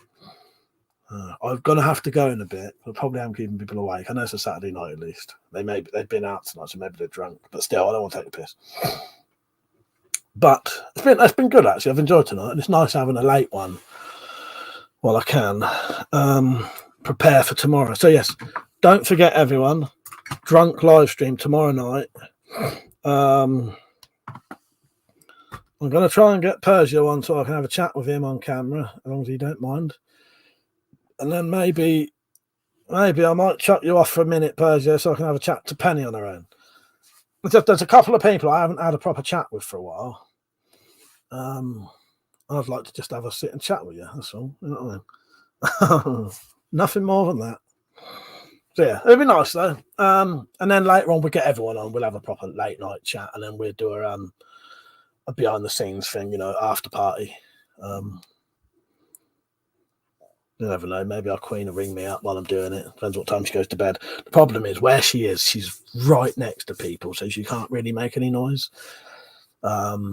I'm going to have to go in a bit. I probably am keeping people awake. I know it's a Saturday night at least. They've been out tonight, so maybe they're drunk. But still, I don't want to take the piss. But it's been good, actually. I've enjoyed tonight. And it's nice having a late one while I can. Prepare for tomorrow. So, yes, don't forget, everyone. Drunk live stream tomorrow night. I'm going to try and get Persia on so I can have a chat with him on camera, as long as he don't mind. And then maybe I might chuck you off for a minute, Persia, so I can have a chat to Penny on her own. There's a couple of people I haven't had a proper chat with for a while. I'd like to just have a sit and chat with you. That's all. You know what I mean? Nothing more than that. So yeah, it'd be nice though. And then later on, we'll get everyone on. We'll have a proper late night chat, and then we'll do a behind the scenes thing, after party. You never know. Maybe our queen will ring me up while I'm doing it. Depends what time she goes to bed. The problem is where she is. She's right next to people, so she can't really make any noise. Yeah.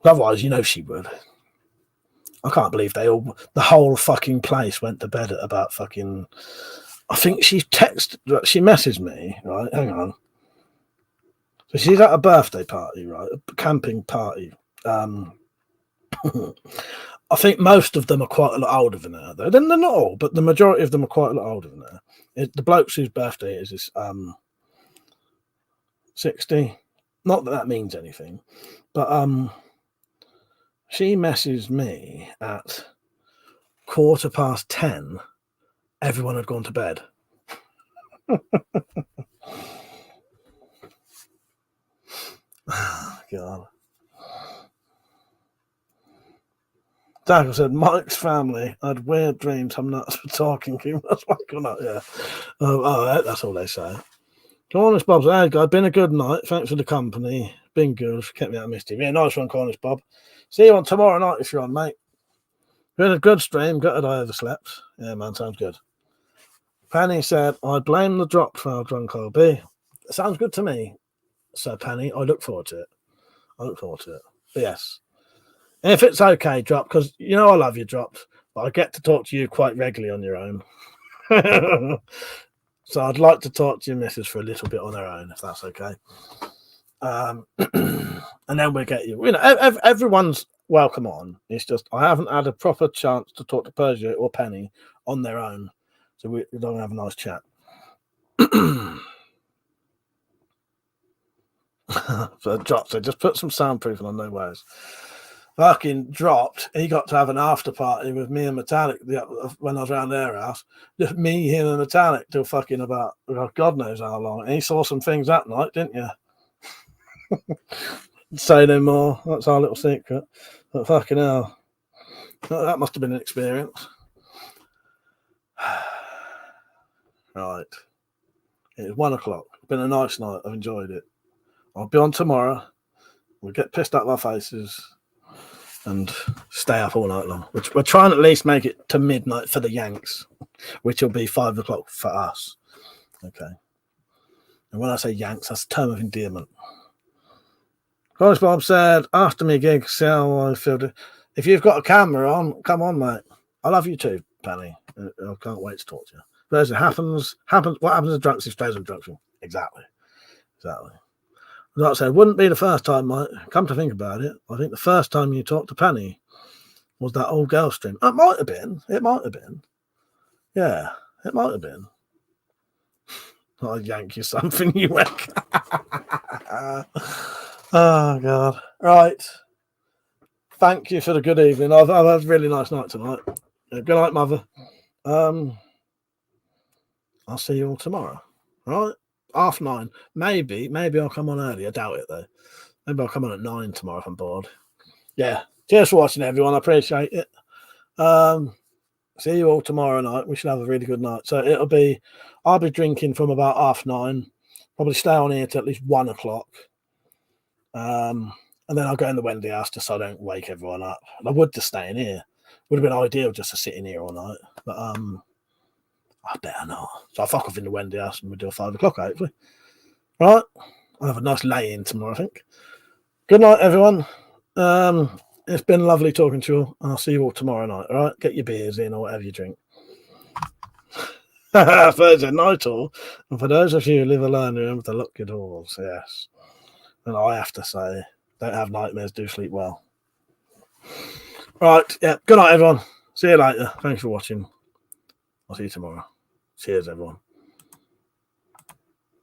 Otherwise, you know she would. I can't believe the whole fucking place went to bed at about fucking. I think she messaged me, right? Hang on. So she's at a birthday party, right? A camping party. I think most of them are quite a lot older than her. They're not all, but the majority of them are quite a lot older than her. The bloke whose birthday is 60. Not that means anything, but she messaged me at 10:15. Everyone had gone to bed. Oh, God. Dagger said, Mike's family had weird dreams. I'm nuts for talking to him. That's why I not, yeah. That's all they say. Cornish Bob said, hey, guys, been a good night. Thanks for the company. Been good. Kept me out of mischief. Yeah, nice one, Cornish Bob. See you on tomorrow night if you're on, mate. Been a good stream. Gutted I overslept. Yeah, man, sounds good. Penny said, I blame the drop for how drunk I'll be. Sounds good to me. So, Penny, I look forward to it. But yes. If it's okay, Drop, because you know I love you, Drop, but I get to talk to you quite regularly on your own. So I'd like to talk to your missus for a little bit on her own, if that's okay. And then we'll get you. You know, everyone's welcome on. It's just I haven't had a proper chance to talk to Persia or Penny on their own, so we're going to have a nice chat. So Drop said, just put some soundproofing on, no worries. Fucking Dropped. He got to have an after party with me and Metallic when I was around their house. Just me, him, and Metallic till fucking about God knows how long. And he saw some things that night, didn't you? Say no more. That's our little secret. But fucking hell, that must have been an experience. Right. It's 1 o'clock. It's been a nice night. I've enjoyed it. I'll be on tomorrow. We'll get pissed out of our faces and stay up all night long. We're trying to at least make it to midnight for the Yanks, which will be 5 o'clock for us. Okay. And when I say Yanks, that's a term of endearment. College Bob said, after me gig, see how I feel. If you've got a camera on, come on, mate. I love you too, Penny. I can't wait to talk to you. But as it happens. What happens to drunks if stays on drugs? Exactly. Like I said, it wouldn't be the first time, mate. Come to think about it, I think the first time you talked to Penny was that old girl stream. It might have been. Yeah, it might have been. I'll yank you something, you wreck. Oh, God. Right. Thank you for the good evening. I've had a really nice night tonight. Good night, Mother. I'll see you all tomorrow. Right? 9:30. Maybe I'll come on early. I doubt it, though. Maybe I'll come on at 9 tomorrow if I'm bored. Yeah. Cheers for watching, everyone. I appreciate it. See you all tomorrow night. We should have a really good night. So I'll be drinking from about 9:30. Probably stay on here till at least 1 o'clock. And then I'll go in the Wendy house just so I don't wake everyone up. And I would just stay in here. Would have been ideal just to sit in here all night. But I better not. So I'll fuck off in the Wendy house and we'll do a 5 o'clock, hopefully. Right? I'll have a nice lay-in tomorrow, I think. Good night, everyone. It's been lovely talking to you all. I'll see you all tomorrow night, all right? Get your beers in or whatever you drink. Thursday night all. And for those of you who live alone, remember to lock your doors. Yes. And I have to say, don't have nightmares, do sleep well. Right, yeah. Good night, everyone. See you later. Thanks for watching. I'll see you tomorrow. Cheers, everyone.